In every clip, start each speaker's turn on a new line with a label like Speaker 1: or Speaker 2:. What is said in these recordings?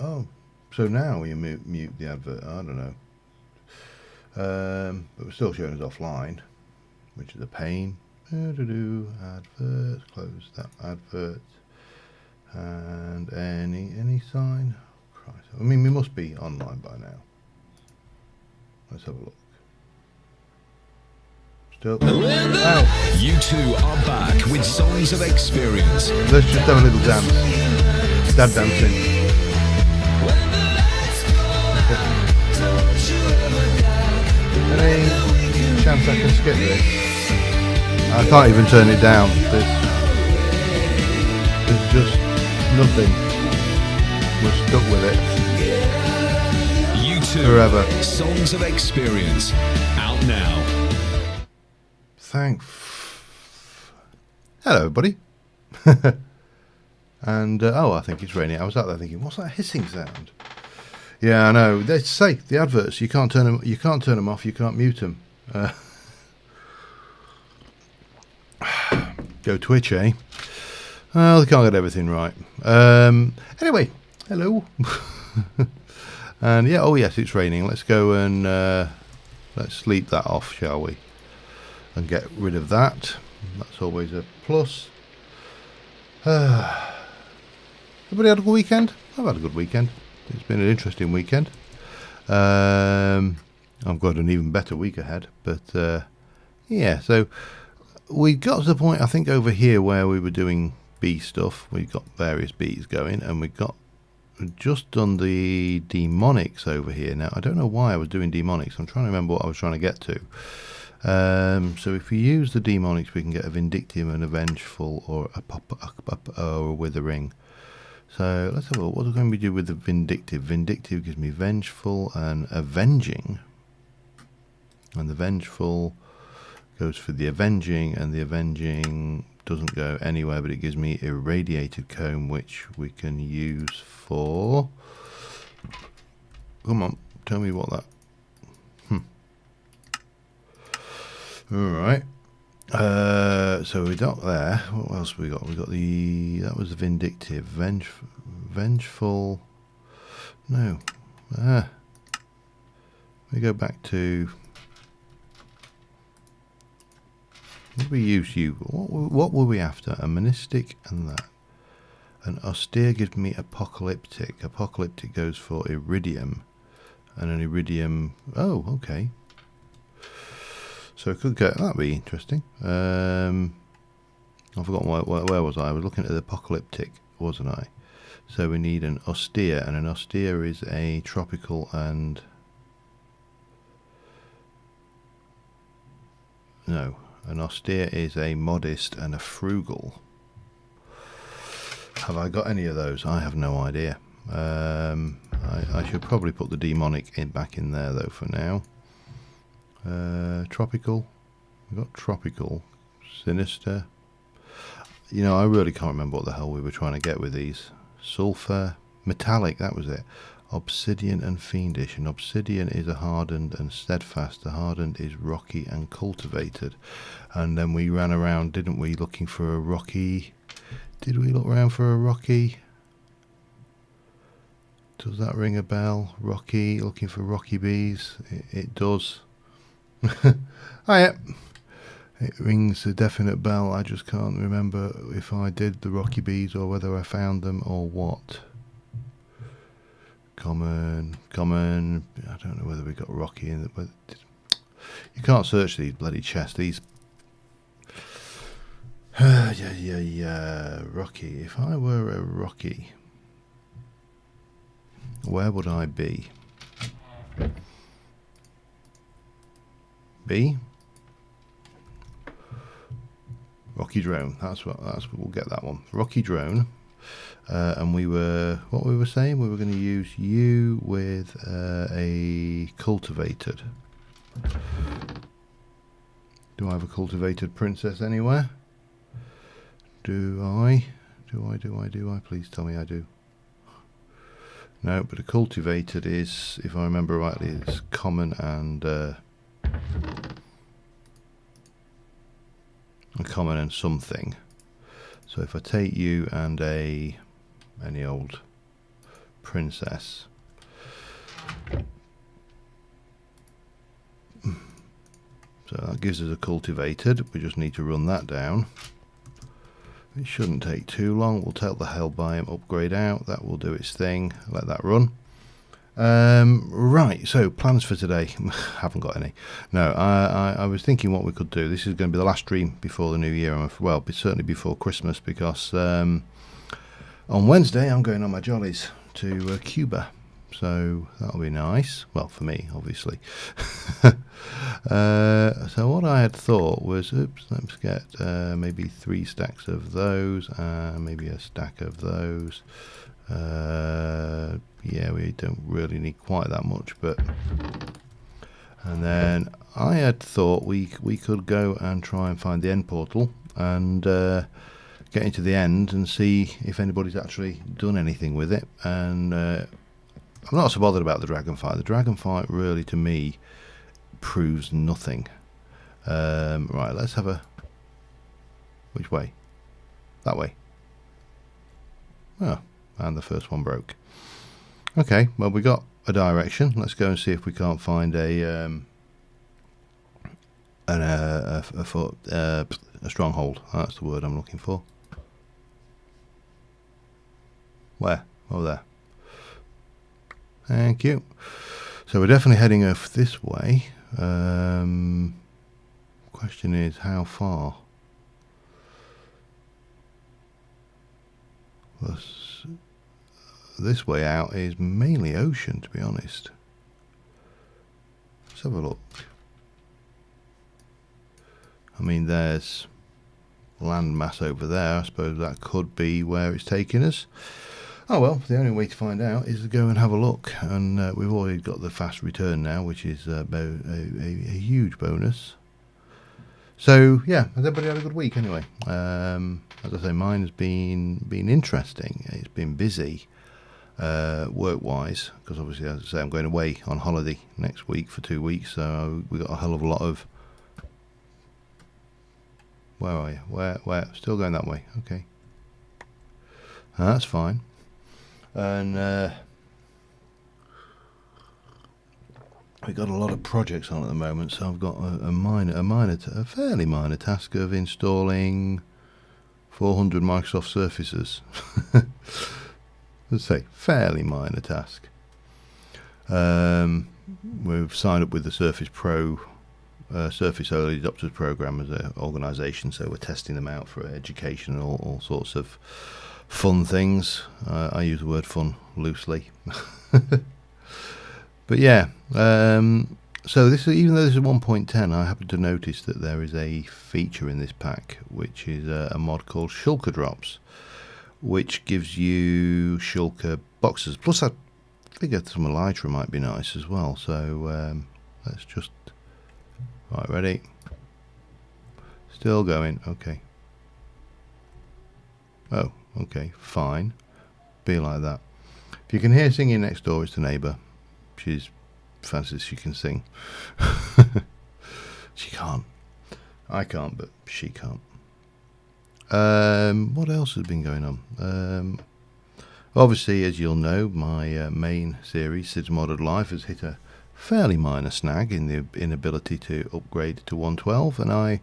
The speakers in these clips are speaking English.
Speaker 1: Oh, so now you mute the advert. I don't know. But we're still showing us offline, which is a pain. Advert, close that advert. And any sign? Oh, Christ. I mean, we must be online by now. Let's have a look. Still. Ow.
Speaker 2: You two are back with Songs of Experience.
Speaker 1: Let's just have a little dance. Dad dancing. Any chance I can skip this? I can't even turn it down. There's just nothing. We're stuck with it.
Speaker 2: You two.
Speaker 1: Forever.
Speaker 2: Songs of Experience. Out now.
Speaker 1: Hello, everybody. And I think it's raining. I was out there thinking, what's that hissing sound? Yeah, I know. They say the adverts. You can't turn them. You can't turn them off. You can't mute them. Go Twitch, eh? Well, they can't get everything right. Anyway, hello. And yeah, oh yes, it's raining. Let's go and let's sleep that off, shall we? And get rid of that. That's always a plus. Everybody had a good weekend? I've had a good weekend. It's been an interesting weekend. I've got an even better week ahead. But yeah, so we got to the point, I think, over here where we were doing bee stuff. We got various bees going, and we got just done the demonics over here. Now, I don't know why I was doing demonics. I'm trying to remember what I was trying to get to. So if we use the demonics, we can get a vindictive and a vengeful, or a withering. So let's have a look. What are we going to do with the vindictive? Vindictive gives me vengeful and avenging, and the vengeful goes for the avenging, and the avenging doesn't go anywhere, but it gives me irradiated comb, which we can use for. Come on, tell me what that. Alright, so we got there. What else we got? We got that was the vindictive, vengeful, no, we go back to, what did we use you? What were we after? A monistic and that. An austere gives me apocalyptic. Apocalyptic goes for iridium, and an iridium, oh, okay. So it could get, that'd be interesting. I've forgotten where was I? I was looking at the apocalyptic, wasn't I? So we need an austere, and an austere is a tropical and no, an austere is a modest and a frugal. Have I got any of those? I have no idea. I should probably put the demonic back in there though for now. Tropical, we've got tropical, sinister. You know, I really can't remember what the hell we were trying to get with these. Sulfur, metallic, that was it. Obsidian and fiendish. And obsidian is a hardened and steadfast. The hardened is rocky and cultivated. And then we ran around, didn't we, looking for a rocky. Did we look around for a rocky? Does that ring a bell? Rocky, looking for rocky bees. It does. Oh yeah, it rings a definite bell. I just can't remember if I did the rocky bees or whether I found them or what. Common. I don't know whether we got rocky in it, but you can't search these bloody chests. These. Yeah. Rocky. If I were a rocky, where would I be? B. Rocky drone. That's what we'll get that one. Rocky drone. And we were saying we were going to use you with a cultivated. Do I have a cultivated princess anywhere? Do I? Please tell me I do. No, but a cultivated is, if I remember rightly, it's common and something. So if I take you and any old princess. So that gives us a cultivated. We just need to run that down. It shouldn't take too long. We'll take the hell biome upgrade out. That will do its thing. Let that run. Right, so plans for today. Haven't got any. No, I was thinking what we could do. This is going to be the last stream before the new year. Well, certainly before Christmas, because on Wednesday I'm going on my jollies to Cuba. So that'll be nice. Well, for me, obviously. So what I had thought was, let's get maybe 3 stacks of those, maybe a stack of those. Yeah, we don't really need quite that much, but... And then I had thought we could go and try and find the end portal and get into the end and see if anybody's actually done anything with it. And I'm not so bothered about the dragon fight. The dragon fight really, to me, proves nothing. Right, let's have a... Which way? That way. Oh, and the first one broke. Okay, well, we got a direction. Let's go and see if we can't find a stronghold. That's the word I'm looking for. Where? Oh, there. Thank you. So we're definitely heading off this way. Question is, how far? This way out is mainly ocean, to be honest. Let's have a look. I mean, there's land mass over there. I suppose that could be where it's taking us. Oh well, the only way to find out is to go and have a look. And we've already got the fast return now, which is a huge bonus. So yeah, has everybody had a good week anyway? As I say, mine has been interesting. It's been busy. Work-wise, because obviously, as I say, I'm going away on holiday next week for 2 weeks, so we got a hell of a lot of... Where are you? Where? Still going that way. Okay. That's fine. And we've got a lot of projects on at the moment, so I've got a fairly minor task of installing 400 Microsoft Surfaces. Let's say fairly minor task. We've signed up with the Surface Pro, Surface Early Adopters Program as an organisation, so we're testing them out for education and all sorts of fun things. I use the word fun loosely. But yeah, so this, even though this is 1.10, I happen to notice that there is a feature in this pack, which is a mod called Shulker Drops, which gives you shulker boxes. Plus, I figured some elytra might be nice as well. So let's just... Right, ready? Still going. Okay. Oh, okay, fine. Be like that. If you can hear singing next door, it's the neighbour. She's fancies she can sing. She can't. I can't, but she can't. What else has been going on? Obviously, as you'll know, my main series, Sid's Modded Life, has hit a fairly minor snag in the inability to upgrade to 112, and I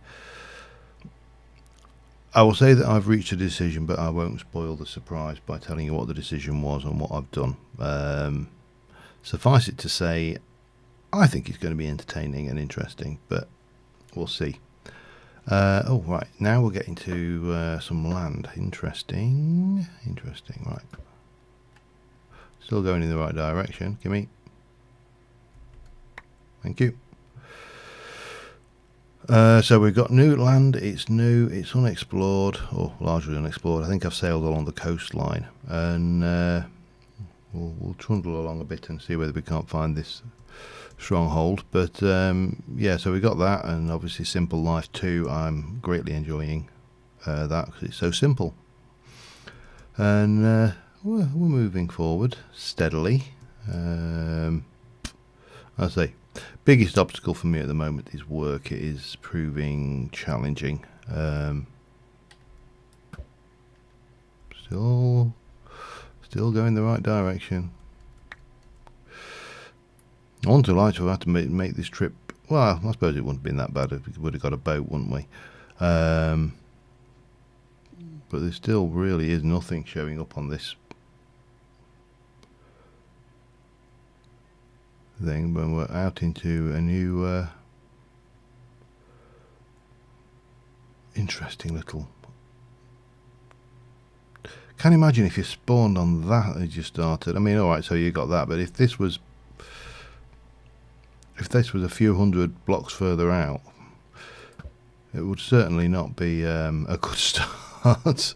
Speaker 1: will say that I've reached a decision, but I won't spoil the surprise by telling you what the decision was and what I've done. Suffice it to say, I think it's going to be entertaining and interesting, but we'll see. Oh, right. Now we're getting to some land. Interesting. Interesting. Right. Still going in the right direction. Gimme. Thank you. So we've got new land. It's new. It's unexplored, or largely unexplored. I think I've sailed along the coastline, and we'll trundle along a bit and see whether we can't find this stronghold. But yeah, so we got that, and obviously Simple Life 2, I'm greatly enjoying that because it's so simple, and we're moving forward steadily. I say biggest obstacle for me at the moment is work. It is proving challenging. Still going the right direction. I wouldn't have liked to have had to make this trip. Well, I suppose it wouldn't have been that bad if we would have got a boat, wouldn't we? But there still really is nothing showing up on this thing when we're out into a new interesting little. Can't imagine if you spawned on that as you started. I mean, alright, so you got that, but if this was a few hundred blocks further out, it would certainly not be a good start.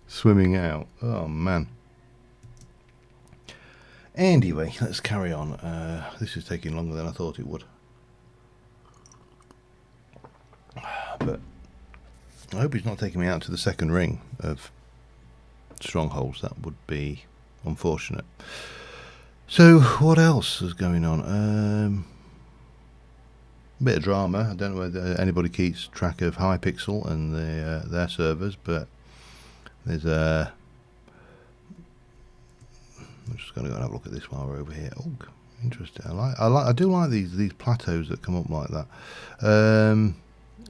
Speaker 1: Swimming out. Oh man. Anyway, let's carry on. This is taking longer than I thought it would. But I hope he's not taking me out to the second ring of strongholds. That would be unfortunate. So what else is going on? A bit of drama. I don't know whether anybody keeps track of Hypixel and their servers, but there's a. I'm just going to go and have a look at this while we're over here. Oh, interesting. I do like these plateaus that come up like that.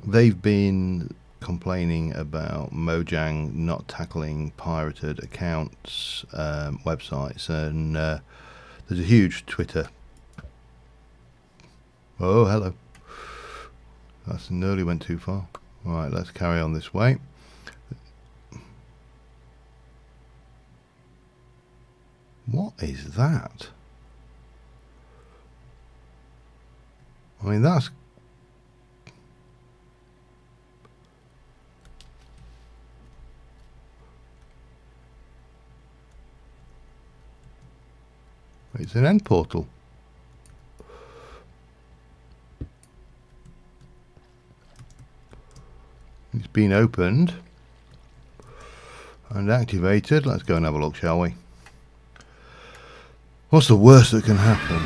Speaker 1: They've been complaining about Mojang not tackling pirated accounts, websites, and there's a huge Twitter. Oh, hello. That's nearly went too far. Right, let's carry on this way. What is that? I mean, that's... It's an end portal. It's been opened and activated. Let's go and have a look, shall we? What's the worst that can happen?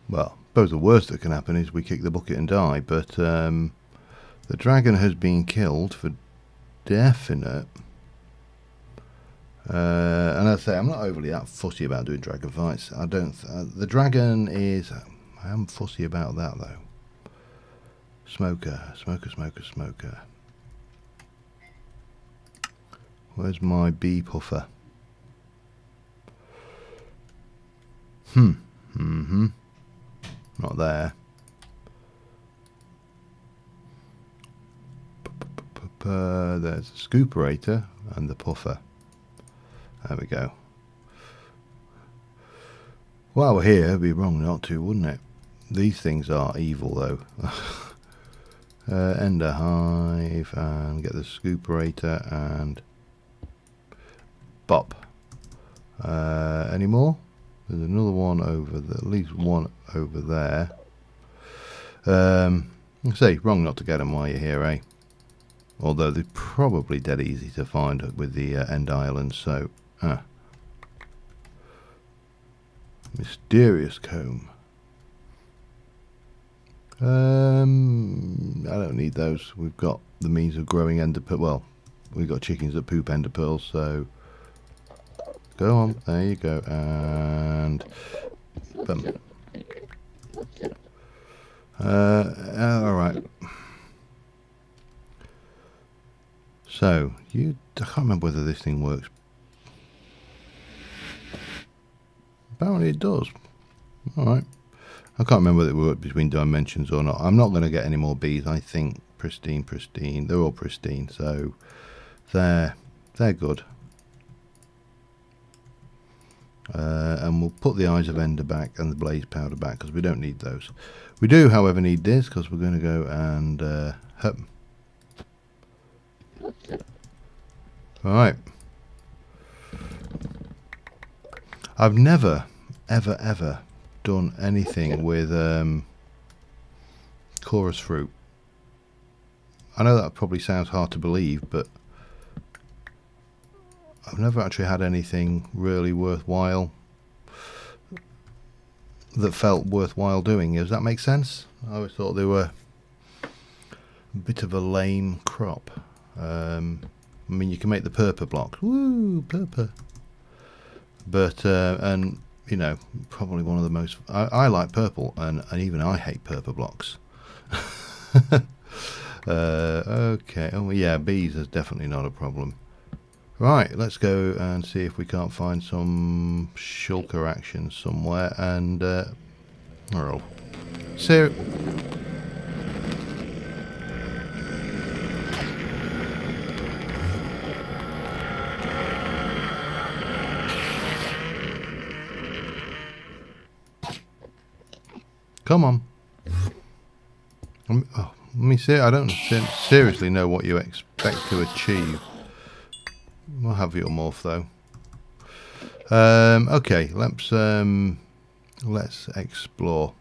Speaker 1: Well, I suppose the worst that can happen is we kick the bucket and die, but the dragon has been killed for definite. And as I say, I'm not overly that fussy about doing dragon fights. I don't. The dragon is. I am fussy about that though. Smoker. Where's my bee puffer? Not there. There's the scooperator and the puffer. There we go. While we're here, it'd be wrong not to, wouldn't it? These things are evil, though. Ender hive, and get the scooperator, and bop. Any more? There's another one over there, at least one over there. Say, wrong not to get them while you're here, eh? Although they're probably dead easy to find with the end islands, so... Mysterious comb. I don't need those. We've got the means of growing ender pearls. Well, we've got chickens that poop ender pearls, so... Go on, there you go, and... boom. Alright. So, I can't remember whether this thing works. Apparently it does. Alright. I can't remember whether it worked between dimensions or not. I'm not going to get any more bees. I think pristine. They're all pristine, so they're good. And we'll put the Eyes of Ender back and the Blaze Powder back because we don't need those. We do, however, need this because we're going to go and Alright. I've never, ever done anything with chorus fruit. I know that probably sounds hard to believe, but I've never actually had anything really worthwhile that felt worthwhile doing. Does that make sense? I always thought they were a bit of a lame crop. I mean, you can make the purple blocks. Woo, purple. But, and, you know, probably one of the most... I like purple, and even I hate purple blocks. Okay. Oh, yeah, bees is definitely not a problem. Right, let's go and see if we can't find some shulker action somewhere, and, oh, so... Come on. Oh, let me see. I don't seriously know what you expect to achieve. We'll have your morph though. Okay, let's explore.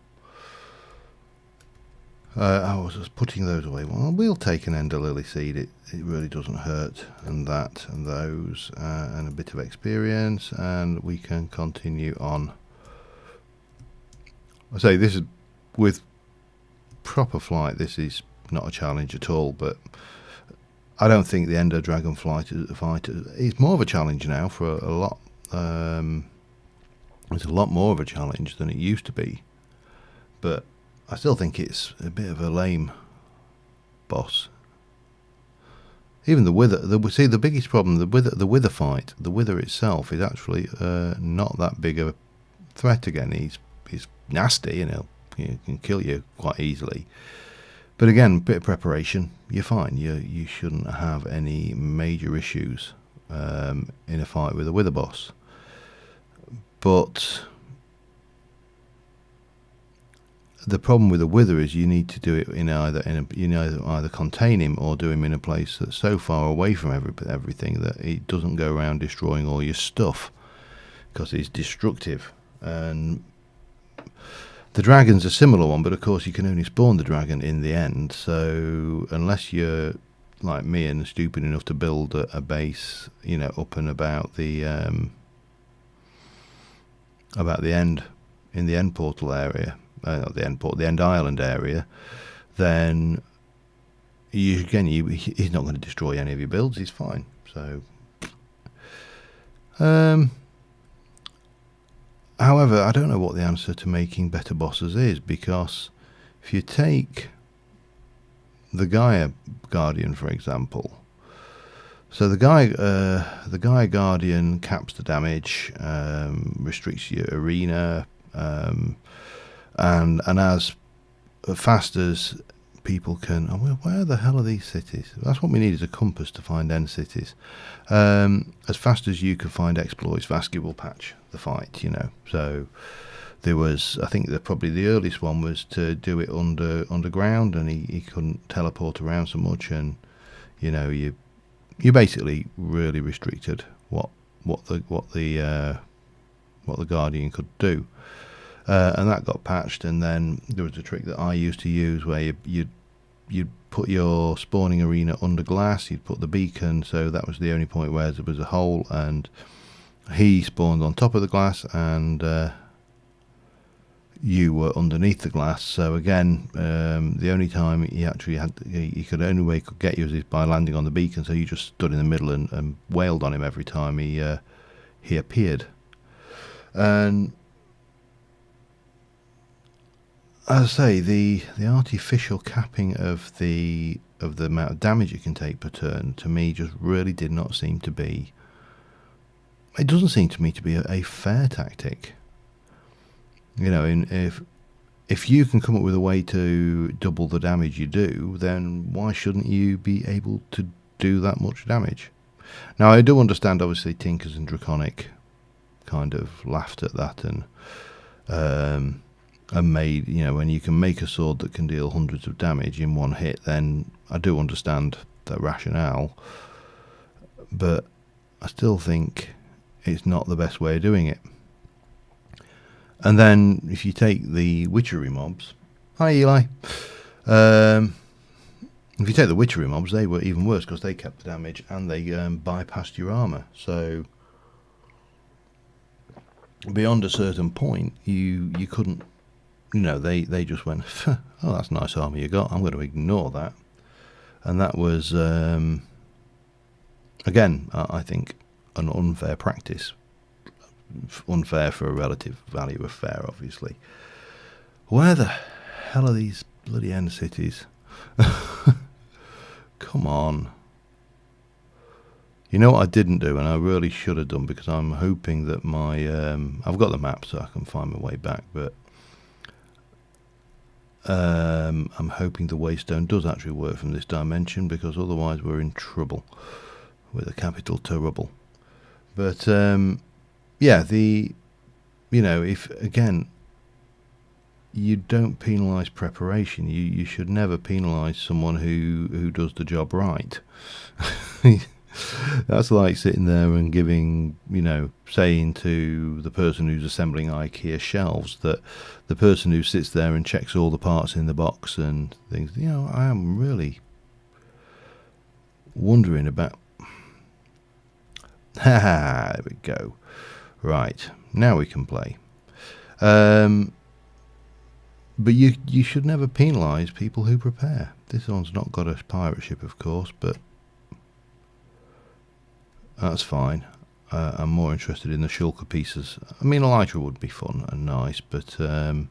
Speaker 1: I was just putting those away. Well, we'll take an ender lily seed. It really doesn't hurt, and that and those, and a bit of experience, and we can continue on. I say this is with proper flight. This is not a challenge at all, but I don't think the Ender Dragon fighter is more of a challenge now for a lot. It's a lot more of a challenge than it used to be, but I still think it's a bit of a lame boss. Even the Wither, see the biggest problem, the Wither fight, the Wither itself is actually not that big of a threat again. He's nasty, you know, he can kill you quite easily. But again, a bit of preparation, you're fine. You shouldn't have any major issues in a fight with a Wither boss. But the problem with the Wither is you need to do it in either contain him or do him in a place that's so far away from everything that he doesn't go around destroying all your stuff, because he's destructive. And the dragon's a similar one, but of course you can only spawn the dragon in the end, so unless you're like me and stupid enough to build a base, you know, up and about the end, in the end portal area, not the end port, the end island area, then he's not going to destroy any of your builds. He's fine. So however, I don't know what the answer to making better bosses is, because if you take the Gaia Guardian, for example, so the Gaia Guardian caps the damage, restricts your arena, and as fast as people can... Oh, where the hell are these cities? That's what we need, is a compass to find end cities. As fast as you can find exploits, Vasky will patch the fight, you know. So there was, I think probably the earliest one was to do it underground, and he couldn't teleport around so much, and you know, you basically really restricted what the Guardian could do. And that got patched, and then there was a trick that I used to use where you'd put your spawning arena under glass, you'd put the beacon, so that was the only point where there was a hole, and he spawned on top of the glass, and you were underneath the glass. So again, the only time he could only way he could get you is by landing on the beacon, so you just stood in the middle and wailed on him every time he appeared. And as I say, the artificial capping of the amount of damage it can take per turn, to me, just really did not seem to be... It doesn't seem to me to be a fair tactic. You know, if you can come up with a way to double the damage you do, then why shouldn't you be able to do that much damage? Now, I do understand, obviously, Tinkers and Draconic kind of laughed at that, and made, you know, when you can make a sword that can deal hundreds of damage in one hit, then I do understand that rationale, but I still think it's not the best way of doing it. And then if you take the witchery mobs, hi Eli, if you take the witchery mobs, they were even worse, because they kept the damage and they bypassed your armor. So beyond a certain point, you couldn't, you know, they just went, oh, that's nice armor you got, I'm going to ignore that. and that was again, I think, an unfair practice. Unfair for a relative value of fair, obviously. Where the hell are these bloody end cities? Come on. You know what I didn't do, and I really should have done, because I'm hoping that my I've got the map so I can find my way back, but I'm hoping the waystone does actually work from this dimension, because otherwise we're in trouble with a capital trouble. But yeah, if again, you don't penalise preparation. You should never penalise someone who does the job right. That's like sitting there and giving, saying to the person who's assembling IKEA shelves that the person who sits there and checks all the parts in the box and things, I am really wondering about. There we go. Right, now we can play. But you should never penalise people who prepare. This one's not got a pirate ship, of course, but that's fine. I'm more interested in the shulker pieces. I mean, elytra would be fun and nice, but let's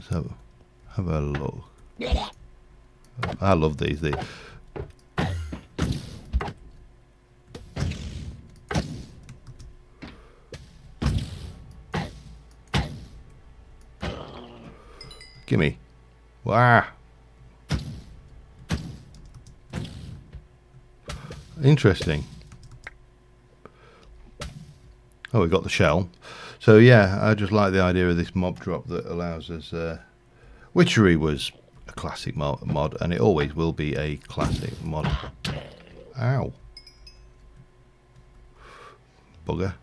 Speaker 1: have a look. I love these. Gimme. Wow. Interesting. Oh, we got the shell. So yeah, I just like the idea of this mob drop that allows us. Witchery was a classic mod, and it always will be a classic mod. Ow. Bugger.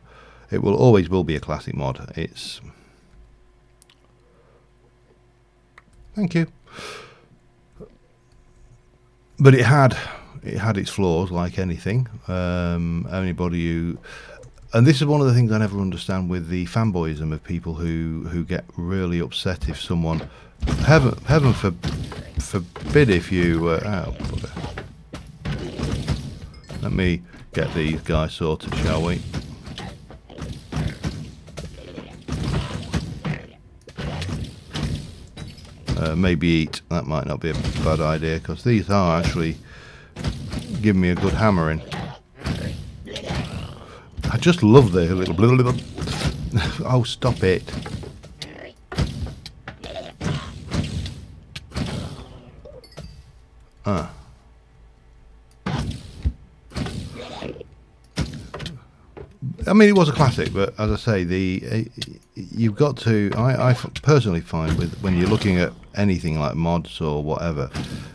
Speaker 1: It always will be a classic mod. It's. Thank you. But it had its flaws, like anything. Anybody who, and this is one of the things I never understand with the fanboyism of people who get really upset if someone, heaven forbid if you. Let me get these guys sorted, shall we? Maybe eat. That might not be a bad idea, because these are actually giving me a good hammering. I just love the little oh, stop it. I mean, it was a classic, but as I say, you've got to. I personally find when you're looking at anything like mods or whatever,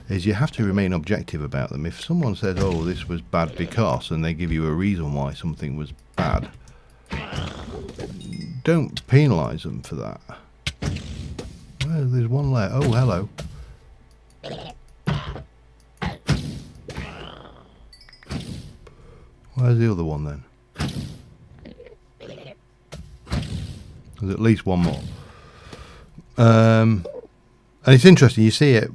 Speaker 1: is you have to remain objective about them. If someone says, "Oh, this was bad because," and they give you a reason why something was bad, don't penalise them for that. Well, there's one layer. Oh, hello. Where's the other one then? There's at least one more. And it's interesting, you see it,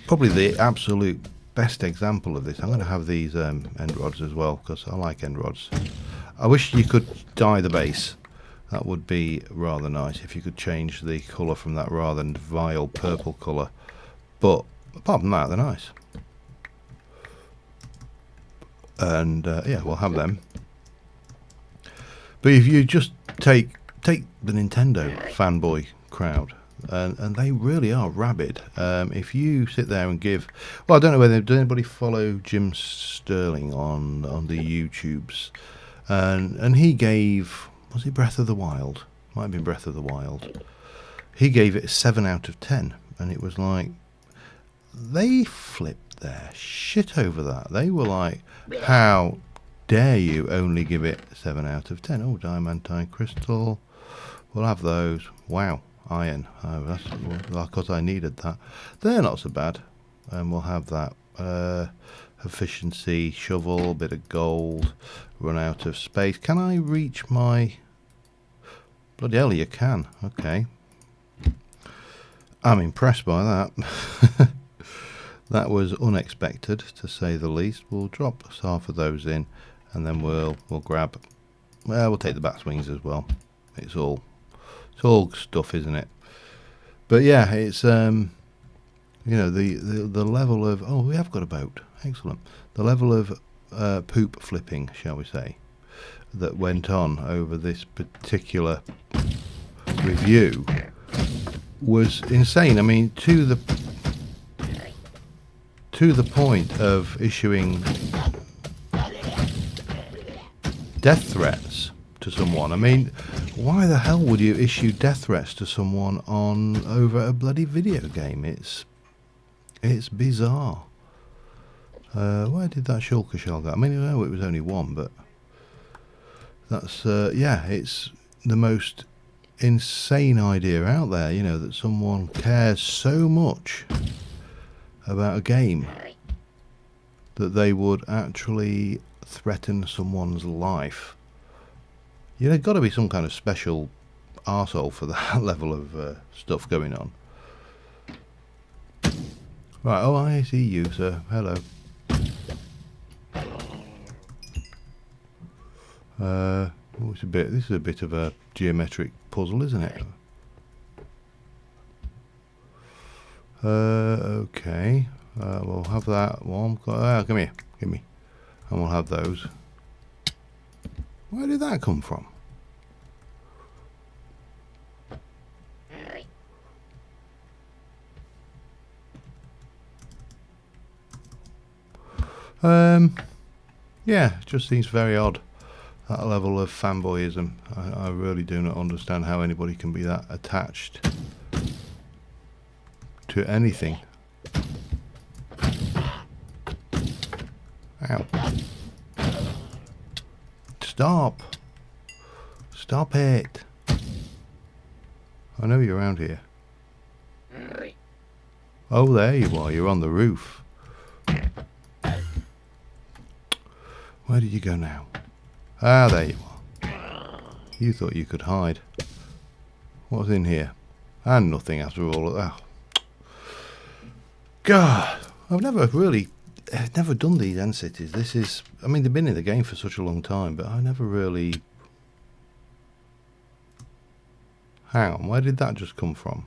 Speaker 1: probably the absolute best example of this. I'm going to have these end rods as well, because I like end rods. I wish you could dye the base. That would be rather nice if you could change the colour from that rather vile purple colour. But apart from that, they're nice. And yeah, we'll have them. But if you just take the Nintendo fanboy crowd, and they really are rabid. If you sit there and give, well, I don't know whether does anybody follow Jim Sterling on the YouTubes, and he gave, was it Breath of the Wild? Might have been Breath of the Wild. He gave it a 7 out of 10, and it was like they flipped their shit over that. They were like, how dare you only give it 7 out of 10? Oh, diamantine crystal. We'll have those. Wow, iron. Oh, that's because I needed that. They're not so bad. And we'll have that. Efficiency, shovel, bit of gold. Run out of space. Can I reach my... Bloody hell, you can. Okay. I'm impressed by that. That was unexpected, to say the least. We'll drop half of those in, and then we'll grab. Well, we'll take the bat's wings as well. It's all stuff, isn't it? But yeah, it's you know, the level of, oh, we have got a boat. Excellent. The level of poop flipping, shall we say, that went on over this particular review was insane. I mean, to the point of issuing death threats to someone. I mean, why the hell would you issue death threats to someone over a bloody video game? It's bizarre. Where did that shulker shell go? I mean, I know it was only one, but that's yeah, it's the most insane idea out there. You know, that someone cares so much about a game that they would actually threaten someone's life. You know, got to be some kind of special arsehole for that level of stuff going on. Right, oh, I see you, sir. Hello. This is a bit of a geometric puzzle, isn't it? Okay. We'll have that one. Come here. Give me. And we'll have those. Where did that come from? Yeah, it just seems very odd. That level of fanboyism. I really do not understand how anybody can be that attached to anything. Ow. Stop. Stop it. I know you're around here. Oh, there you are. You're on the roof. Where did you go now? Ah, there you are. You thought you could hide. What's in here? And nothing after all. Oh. God, I've never done these end cities. This is, I mean, they've been in the game for such a long time, but I never really... Hang on, where did that just come from?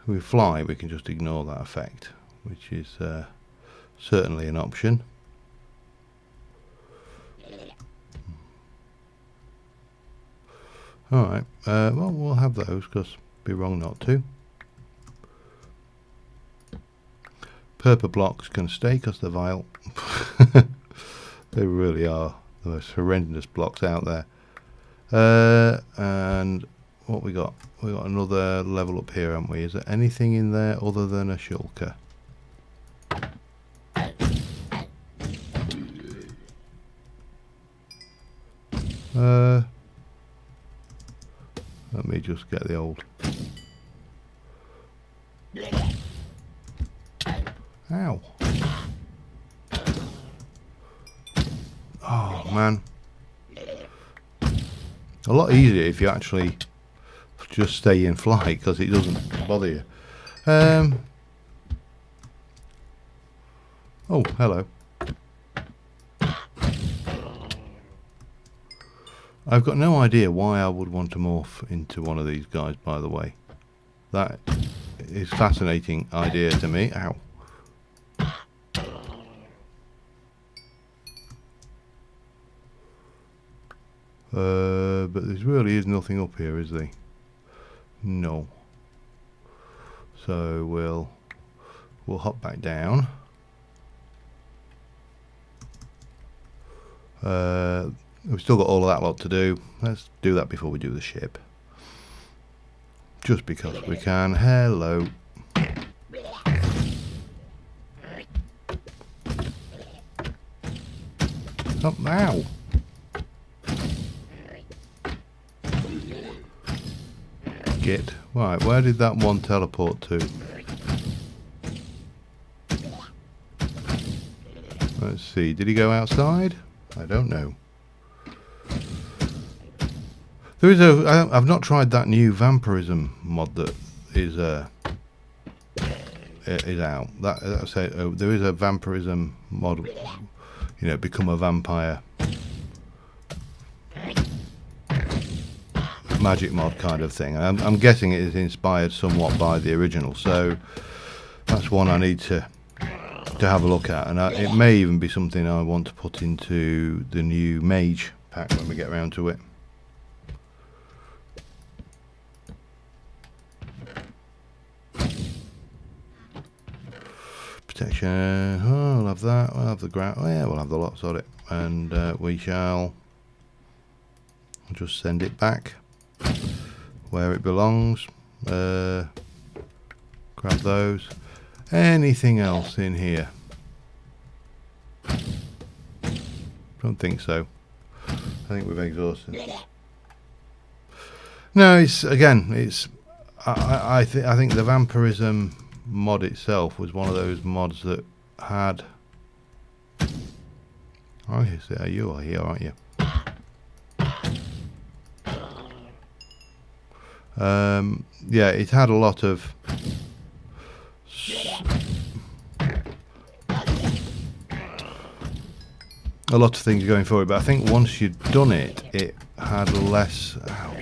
Speaker 1: If we fly, we can just ignore that effect, which is certainly an option. Alright, well, we'll have those, because it'd be wrong not to. Purple blocks can stay because they're vile. They really are the most horrendous blocks out there. And what we got? We got another level up here, haven't we? Is there anything in there other than a shulker? Let me just get the old. Ow. Oh, man. A lot easier if you actually just stay in flight, because it doesn't bother you. Oh, hello. I've got no idea why I would want to morph into one of these guys, by the way. That is a fascinating idea to me. Ow. But there really is nothing up here, is there? No. So we'll hop back down. We've still got all of that lot to do. Let's do that before we do the ship. Just because we can. Hello. Oh, ow. Git. Right, where did that one teleport to? Let's see. Did he go outside? I don't know. There is I've not tried that new vampirism mod that is out. That's it. There is a vampirism mod, you know, become a vampire magic mod kind of thing. I'm guessing it is inspired somewhat by the original, so that's one I need to have a look at, and it may even be something I want to put into the new mage pack when we get around to it. Protection. Oh, we'll have that. We'll have the ground. Oh yeah, we'll have the lots of it, and we shall just send it back where it belongs. Grab those. Anything else in here? Don't think so. I think we've exhausted. No, it's again. It's I think the vampirism mod itself was one of those mods that had. Oh, yes, you are here, aren't you? Yeah, it had a lot of things going for it, but I think once you'd done it, it had less. Ow.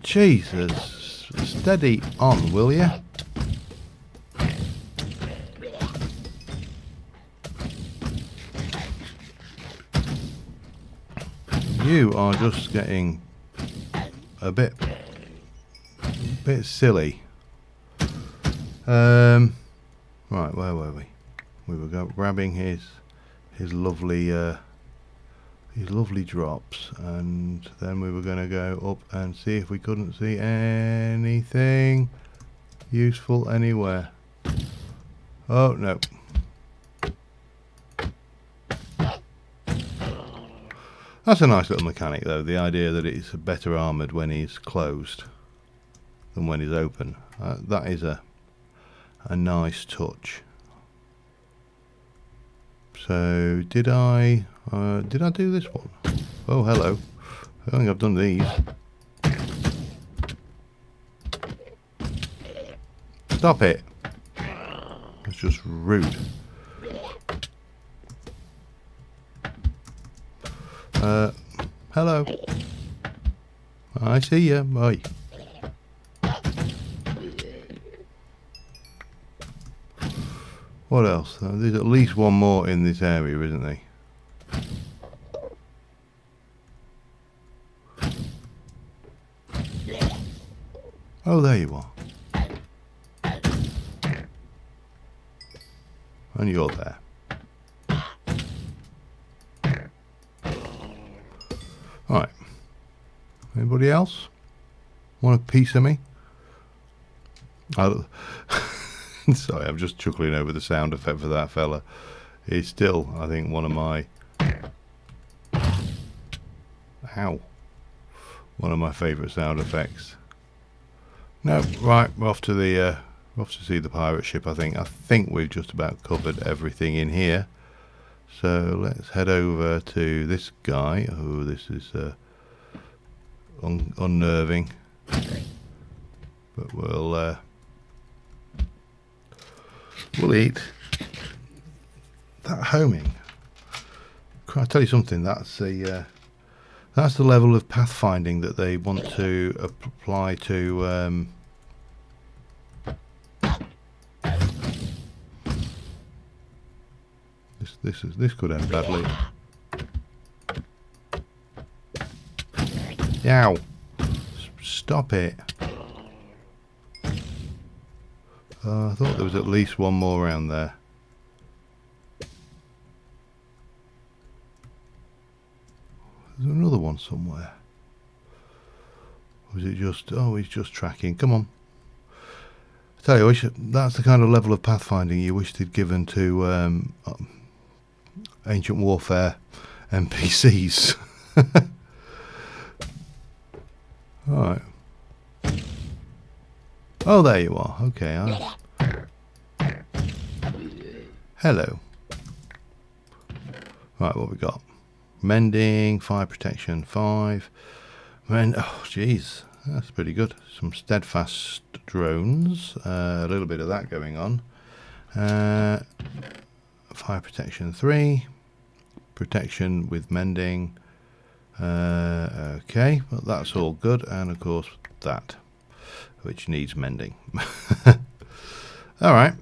Speaker 1: Jesus, steady on, will you? You are just getting a bit silly. Right, where were we? We were grabbing his lovely drops, and then we were going to go up and see if we couldn't see anything useful anywhere. Oh no. That's a nice little mechanic though, the idea that it's better armoured when he's closed than when he's open. That is a nice touch. So did I do this one? Oh hello. I think I've done these. Stop it. That's just rude. Hello. I see you. Bye. What else? There's at least one more in this area, isn't there? Oh, there you are. And you're there. Right. Anybody else want a piece of me? Sorry, I'm just chuckling over the sound effect for that fella. He's still, I think, one of my... Ow. One of my favourite sound effects. No, right, we're off to the... we're off to see the pirate ship, I think. I think we've just about covered everything in here. So let's head over to this guy. Oh, this is unnerving. But we'll eat. That homing. I'll tell you something. That's the level of pathfinding that they want to apply to. This could end badly. Yow! Stop it! I thought there was at least one more around there. There's another one somewhere. Or is it just... Oh, he's just tracking. Come on. I tell you, that's the kind of level of pathfinding you wish they'd given to Ancient Warfare NPCs. Alright. Oh, there you are. Okay. Hello. Right, what we got? Mending, fire protection, 5. Oh, jeez. That's pretty good. Some steadfast drones. A little bit of that going on. Fire protection 3. Protection with mending. Okay, well, that's all good. And of course that, which needs mending. All right.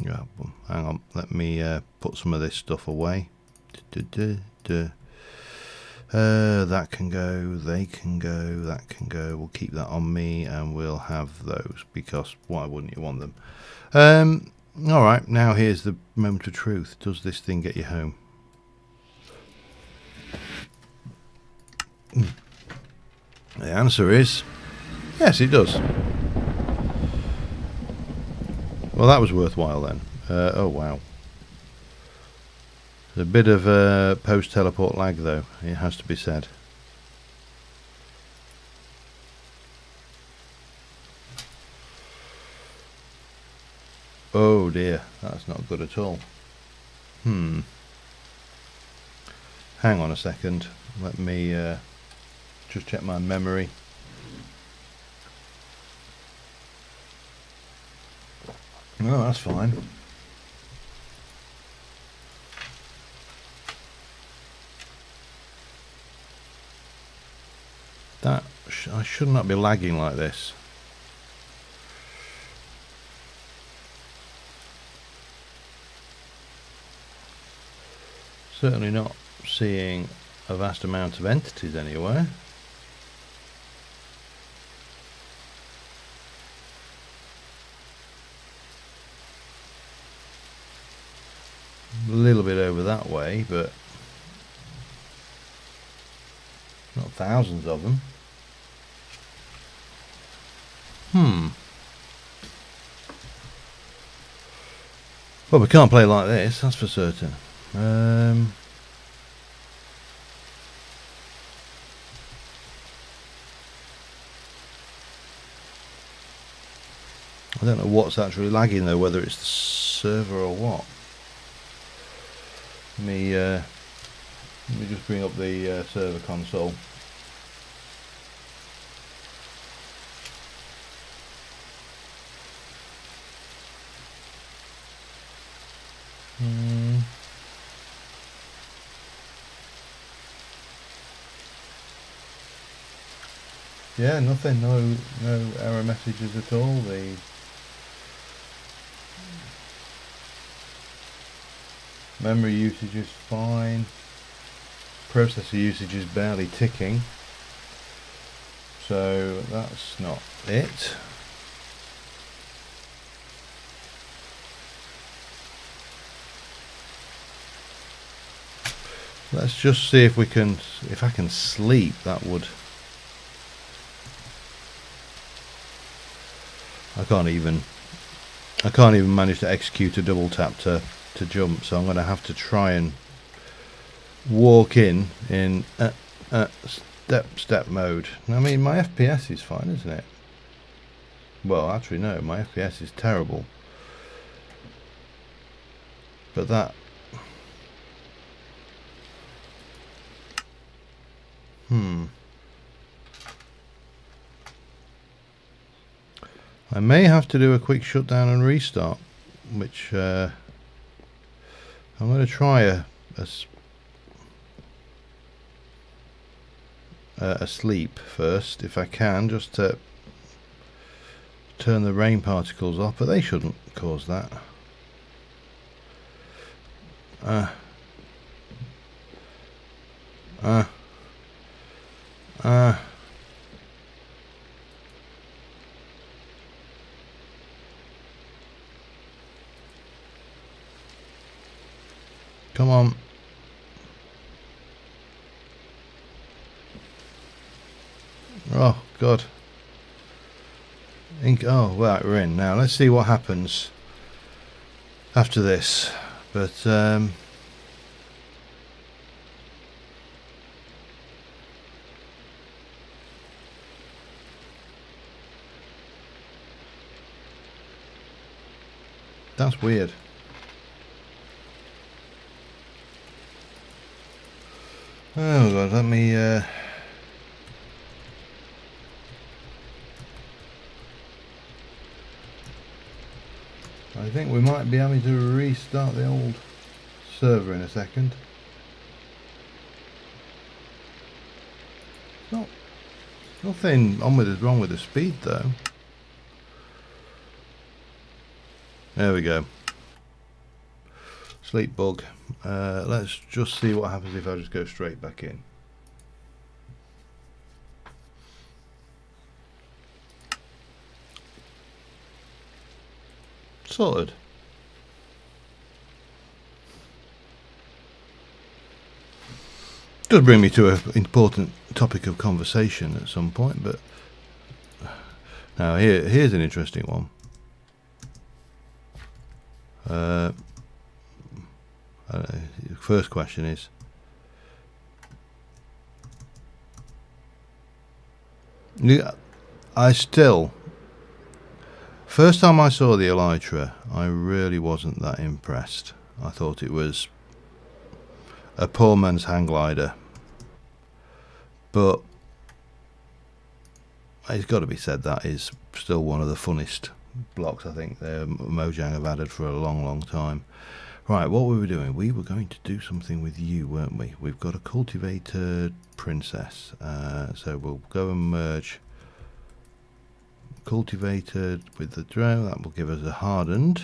Speaker 1: Yeah, hang on. Let me put some of this stuff away. That can go. They can go. That can go. We'll keep that on me, and we'll have those because why wouldn't you want them? All right. Now here's the moment of truth. Does this thing get you home? The answer is yes, it does. Well, that was worthwhile then. Oh wow. There's a bit of post-teleport lag though, it has to be said. Oh dear, that's not good at all. Hang on a second. Let me just check my memory. Oh, that's fine. That I should not be lagging like this. Certainly not seeing a vast amount of entities anywhere. A little bit over that way, but not thousands of them. Well, we can't play like this, that's for certain. I don't know what's actually lagging though, whether it's the server or what. Let me just bring up the server console. Yeah, nothing. No error messages at all. The memory usage is fine. Processor usage is barely ticking. So that's not it. Let's just see if I can sleep. That would. I can't even manage to execute a double tap to jump, so I'm going to have to try and walk in step mode. I mean, my FPS is fine, isn't it? Well, actually no, my FPS is terrible. But that I may have to do a quick shutdown and restart, which I'm going to try a sleep first, if I can, just to turn the rain particles off, but they shouldn't cause that. Come on. Oh God. Oh, right, we're in now. Let's see what happens after this. But that's weird. Oh god, let me I think we might be having to restart the old server in a second. Nothing wrong with the speed though. There we go. Sleep bug. Let's just see what happens if I just go straight back in. Sorted. Does bring me to an important topic of conversation at some point, but now here's an interesting one. First question is, first time I saw the Elytra, I really wasn't that impressed. I thought it was a poor man's hang glider, but it's got to be said that is still one of the funnest blocks I think Mojang have added for a long time. Right, what were we doing? We were going to do something with you, weren't we? We've got a cultivated princess, so we'll go and merge cultivated with the drone. That will give us a hardened.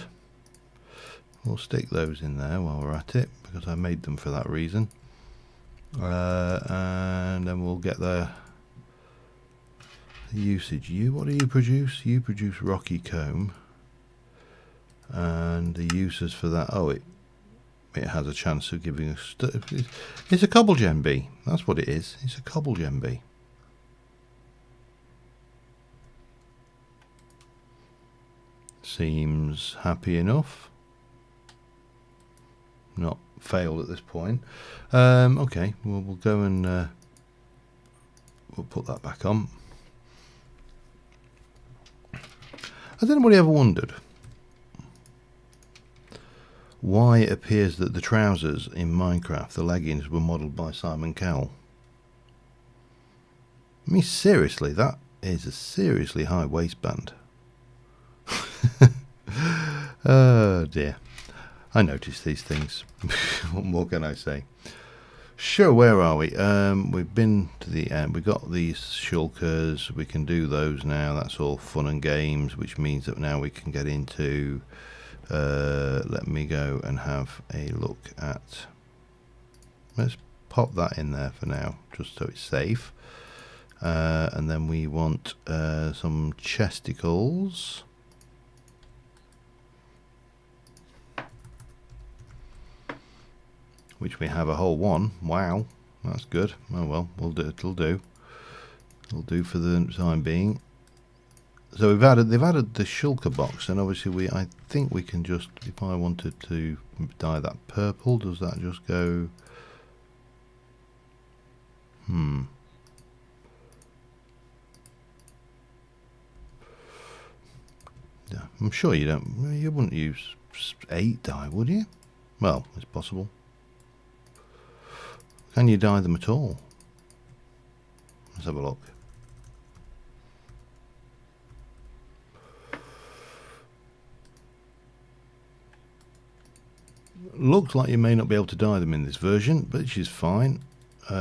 Speaker 1: We'll stick those in there while we're at it, because I made them for that reason. And then we'll get the usage. What do you produce? You produce rocky comb. And the uses for that, it has a chance of giving us it's a cobble gem bee. That's what it is. It's a cobble gem bee. Seems happy enough. Not failed at this point. Okay, we'll go and we'll put that back on. Has anybody ever wondered why it appears that the trousers in Minecraft, the leggings, were modelled by Simon Cowell? I mean, seriously, that is a seriously high waistband. Oh dear. I notice these things. What more can I say? Sure, where are we? We've been to the end. We've got these shulkers. We can do those now. That's all fun and games, which means that now we can get into... let me go and have a look at... Let's pop that in there for now, just so it's safe. And then we want some chesticles. Which we have a whole one. Wow, that's good. Oh well, we'll do. It'll do. It'll do for the time being. So they've added the shulker box, and obviously I think we can just, if I wanted to dye that purple, does that just go? Yeah, I'm sure you wouldn't use 8 dye, would you? Well, it's possible. Can you dye them at all? Let's have a look. Looks like you may not be able to dye them in this version, but which is fine. Did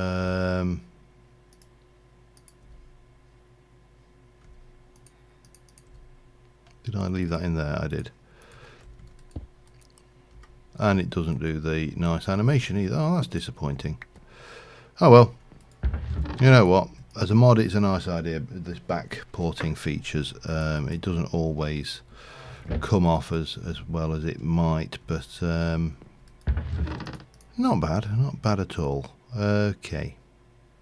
Speaker 1: I leave that in there? I did. And it doesn't do the nice animation either. Oh, that's disappointing. Oh well. You know what? As a mod, it's a nice idea. This back porting features. It doesn't always come off as well as it might, but not bad at all. Okay,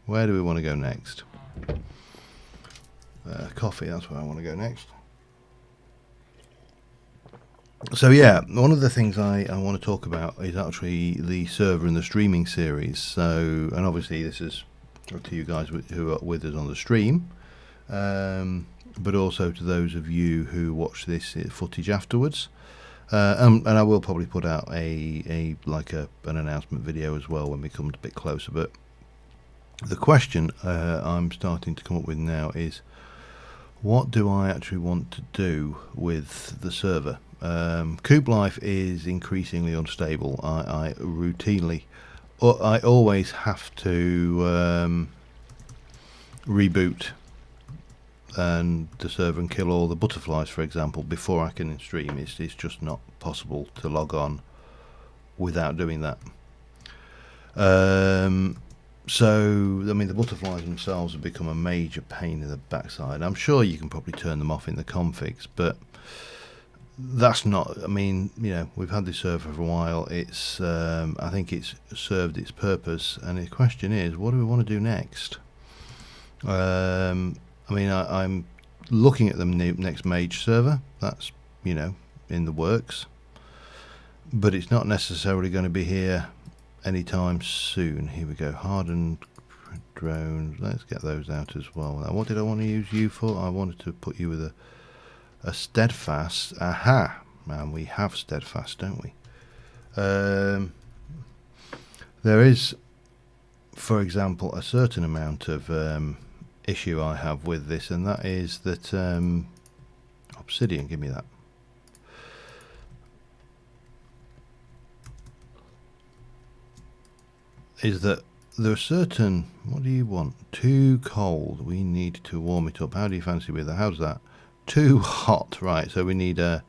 Speaker 1: where do we want to go next? Coffee, that's where I want to go next. So yeah, one of the things I want to talk about is actually the server and the streaming series. So, and obviously this is to you guys who are with us on the stream, but also to those of you who watch this footage afterwards. And I will probably put out an announcement video as well when we come a bit closer. But The question I'm starting to come up with now is, what do I actually want to do with the server? Coop Life is increasingly unstable. I always have to reboot and the server and kill all the butterflies, for example, before I can stream. It's just not possible to log on without doing that. So, I mean, the butterflies themselves have become a major pain in the backside. I'm sure you can probably turn them off in the configs, but that's not, I mean, you know, we've had this server for a while. It's, I think it's served its purpose, and the question is, what do we want to do next? I mean, I'm looking at the next mage server. That's, you know, in the works, but it's not necessarily going to be here anytime soon. Here we go, hardened drones. Let's get those out as well. Now, what did I want to use you for? I wanted to put you with a steadfast. Aha, man, we have steadfast, don't we? There is, for example, a certain amount of issue I have with this, and that is that obsidian, give me that. Is that there are certain, what do you want? Too cold, we need to warm it up. How do you fancy with that? How's that? Too hot, right, so we need a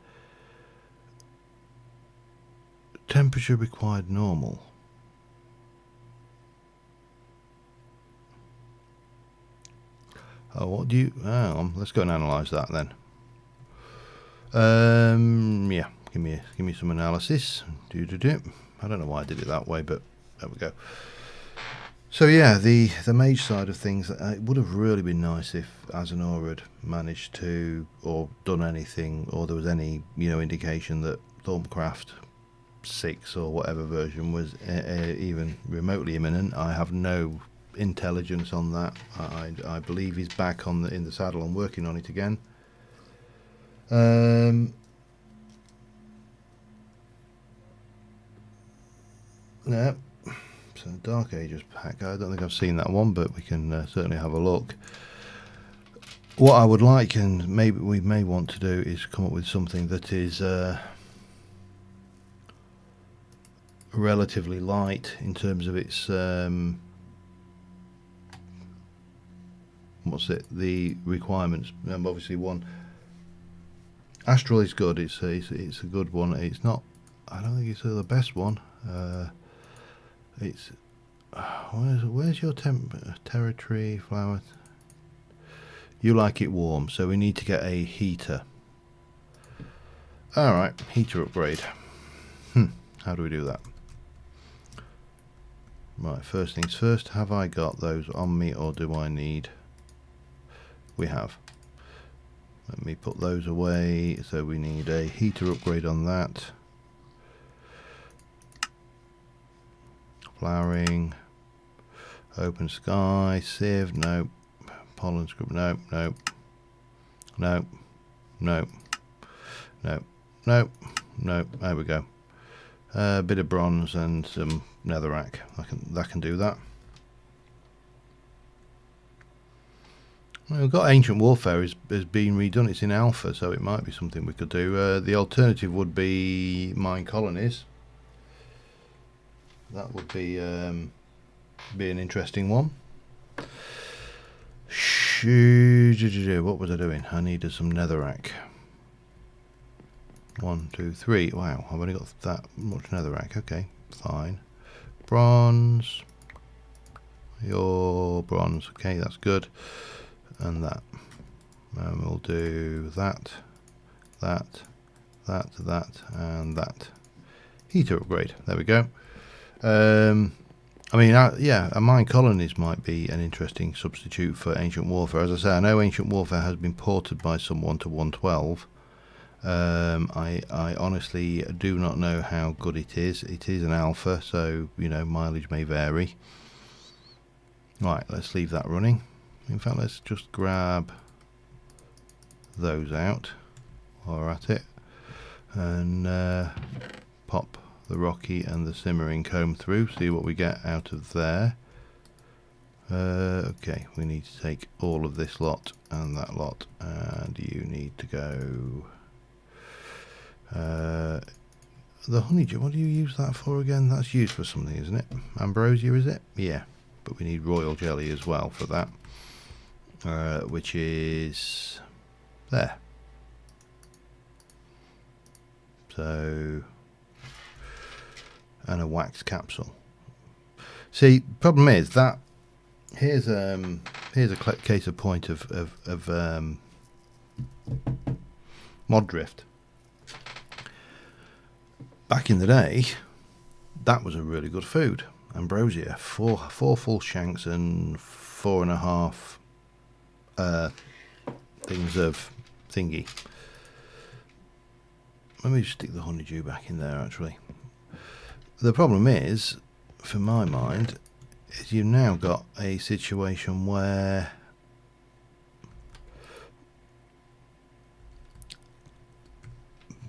Speaker 1: temperature required normal. Oh, what do you, let's go and analyse that then. Yeah, give me some analysis. I don't know why I did it that way, but there we go. So yeah, the mage side of things, it would have really been nice if Azanora had managed to, or done anything, or there was any, you know, indication that Stormcraft 6 or whatever version was even remotely imminent. I have no intelligence on that. I believe he's back on in the saddle and working on it again. Yeah. So Dark Ages pack, I don't think I've seen that one, but we can certainly have a look. What I would like, and maybe we may want to do, is come up with something that is relatively light in terms of its the requirements. Obviously, one Astral is good. It's a good one. It's not, I don't think it's the best one. It's where's your territory flower? You like it warm, so we need to get a heater. Alright, heater upgrade. How do we do that? Right, first things first, have I got those on me, or do I need? We have. Let me put those away. So we need a heater upgrade on that. Flowering, open sky, sieve, nope. Pollen script, nope, nope, nope, nope, nope, nope, nope. There we go. A bit of bronze and some netherrack. That can do that. Well, we've got Ancient Warfare has been redone. It's in alpha, so it might be something we could do. The alternative would be Mine Colonies. That would be an interesting one. What was I doing? I needed some netherrack. 1, 2, 3. Wow, I've only got that much netherrack. Okay, fine. Bronze. Your bronze. Okay, that's good. And that. And we'll do that, that, and that. Heater upgrade. There we go. I mean, yeah, Mine Colonies might be an interesting substitute for Ancient Warfare. As I say, I know Ancient Warfare has been ported by someone to 112. I honestly do not know how good it is. It is an alpha, so, you know, mileage may vary. Right, let's leave that running. In fact, let's just grab those out while we're at it, and pop the Rocky and the Simmering comb through, see what we get out of there. Okay, we need to take all of this lot and that lot, and you need to go. The honeydew, what do you use that for again? That's used for something, isn't it? Ambrosia, is it? Yeah, but we need royal jelly as well for that, which is there. So, and a wax capsule. See, problem is that here's a case of point of mod drift. Back in the day, that was a really good food. Ambrosia, four full shanks and 4.5 things of thingy. Let me just stick the honeydew back in there. Actually, the problem is, for my mind, is you've now got a situation where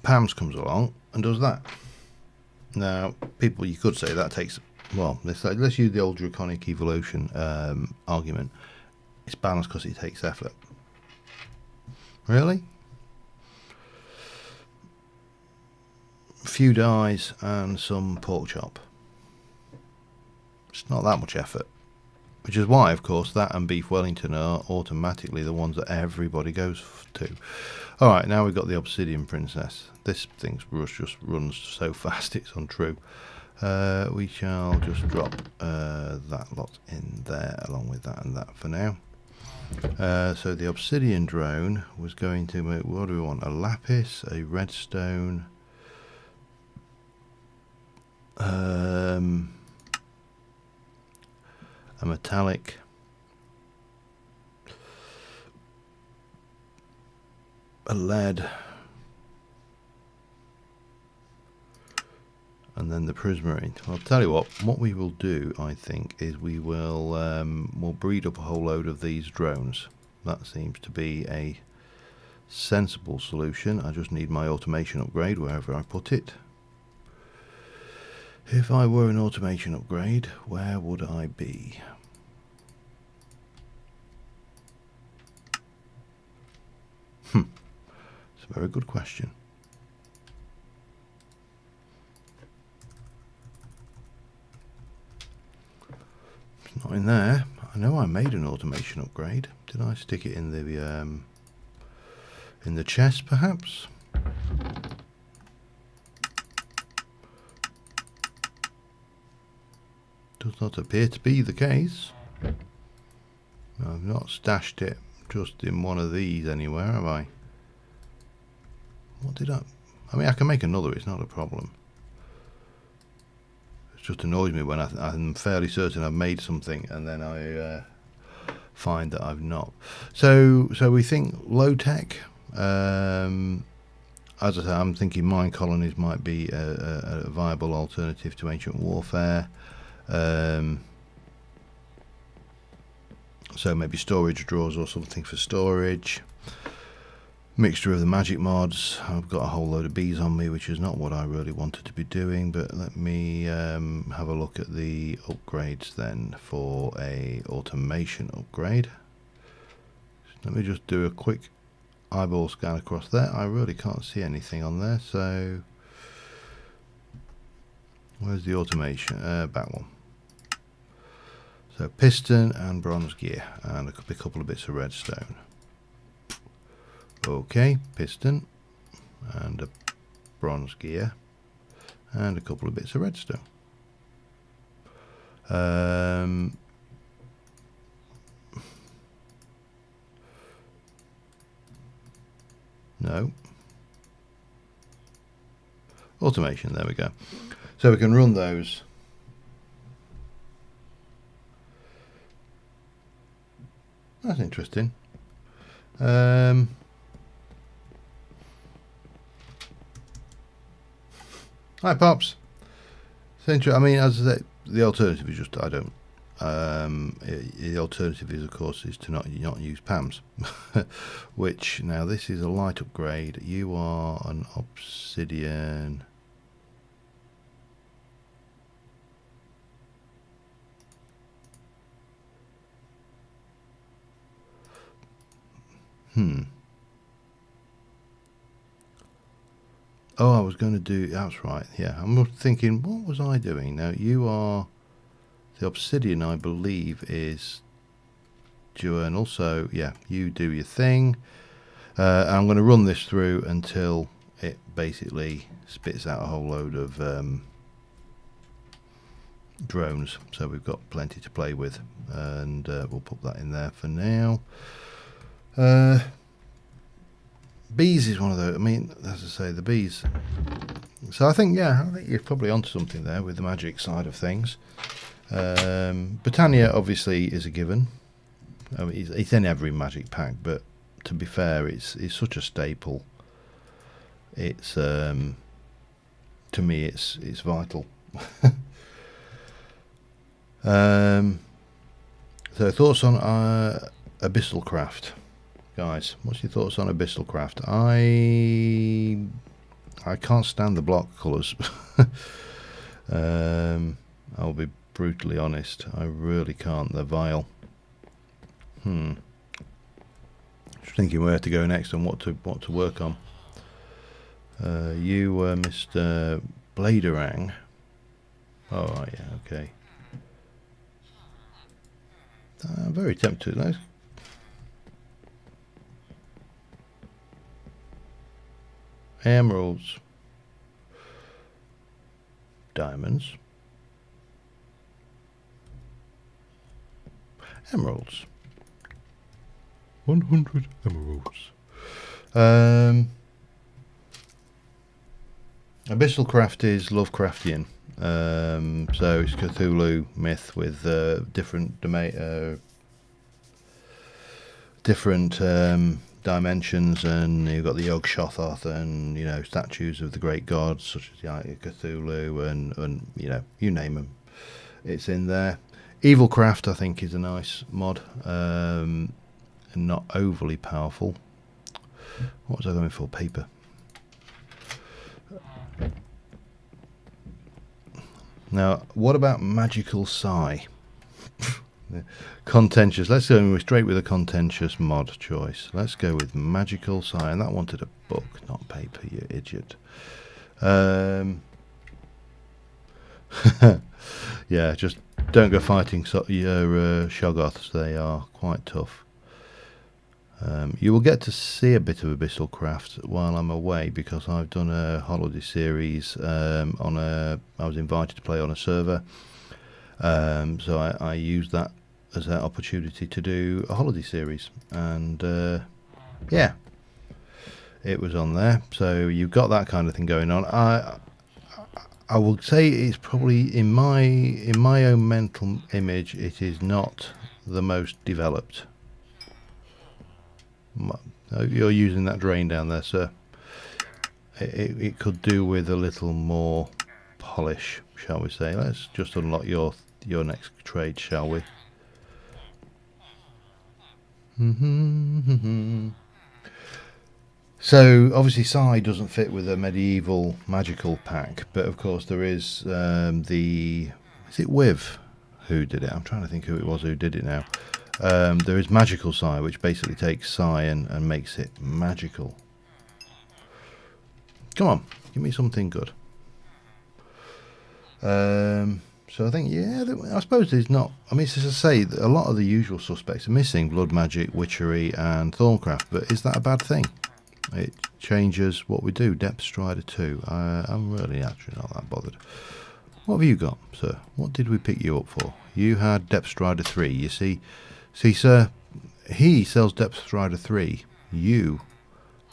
Speaker 1: Pam's comes along and does that. Now, people, you could say that takes, well, let's use the old draconic evolution argument. It's balanced because it takes effort. Really? A few dyes and some pork chop. It's not that much effort. Which is why, of course, that and beef Wellington are automatically the ones that everybody goes to. Alright, now we've got the Obsidian Princess. This thing's just runs so fast it's untrue. We shall just drop that lot in there along with that and that for now. So the Obsidian drone was going to make, what do we want? A lapis, a redstone, a metallic, a lead, and then the prismarine. Well, I'll tell you what we will do, I think, is we will we'll breed up a whole load of these drones. That seems to be a sensible solution. I just need my automation upgrade wherever I put it. If I were an automation upgrade, where would I be? It's a very good question. It's not in there. I know I made an automation upgrade. Did I stick it in the chest, perhaps? Does not appear to be the case. I've not stashed it just in one of these anywhere, have I? What did I mean, I can make another, it's not a problem. It just annoys me when I'm fairly certain I've made something and then I find that I've not. So we think low tech. As I say, I'm thinking mine colonies might be a viable alternative to ancient warfare. So maybe storage drawers or something for storage. Mixture of the magic mods. I've got a whole load of bees on me, which is not what I really wanted to be doing, but let me have a look at the upgrades then for a automation upgrade. Let me just do a quick eyeball scan across there. I really can't see anything on there, so where's the automation? Back one. So piston and bronze gear and a couple of bits of redstone. Okay, piston and a bronze gear and a couple of bits of redstone. No. Automation, there we go. So we can run those. That's interesting. Hi, Pops. I mean, as I say, the alternative is just I don't. The alternative is, of course, is to not use PAMs, which now this is a light upgrade. You are an obsidian. Oh, I was going to do... That's right, yeah. I'm thinking, what was I doing? Now, you are... The obsidian, I believe, is journal. So, yeah, you do your thing. I'm going to run this through until it basically spits out a whole load of drones. So we've got plenty to play with. And we'll put that in there for now. Bees is one of those. I mean, as I say, the bees. So I think you're probably onto something there with the magic side of things. Britannia obviously is a given. I mean, it's in every magic pack, but to be fair, it's such a staple. It's to me, it's vital. So thoughts on Abyssal Craft. Guys, what's your thoughts on Abyssal Craft? I can't stand the block colours. I'll be brutally honest. I really can't. They're vile. Just thinking where to go next and what to work on. You, Mr. Bladerang. Oh, right, yeah, okay. I'm very tempted. Nice. Emeralds, diamonds, emeralds, 100 emeralds. Abyssal Craft is Lovecraftian, so it's Cthulhu myth with different dimensions, and you've got the Yog-Sothoth and statues of the great gods such as Cthulhu and you name them, it's in there. Evil Craft I think is a nice mod, and not overly powerful. What was I going for? Paper. Now what about Magical Sigh? Contentious. Let's go straight with a contentious mod choice. Let's go with Magical Sigh, and that wanted a book, not paper, you idiot. Yeah, just don't go fighting your Shoggoths. They are quite tough. You will get to see a bit of Abyssal Craft while I'm away, because I've done a holiday series I was invited to play on a server. So I used that as an opportunity to do a holiday series, and yeah, it was on there. So you've got that kind of thing going on. I would say it's probably in my own mental image, it is not the most developed. You're using that drain down there, sir. It could do with a little more polish, shall we say. Let's just unlock your next trade, shall we? So obviously Psy doesn't fit with a medieval magical pack, but of course there is is it Wiv who did it? I'm trying to think who it was who did it now. There is Magical Psy, which basically takes Psy and makes it magical. Come on, give me something good. So I think, yeah, I suppose there's not... I mean, as I say, a lot of the usual suspects are missing. Blood magic, witchery and Thorncraft. But is that a bad thing? It changes what we do. Depth Strider 2. I'm really actually not that bothered. What have you got, sir? What did we pick you up for? You had Depth Strider 3. You see, sir, he sells Depth Strider 3. You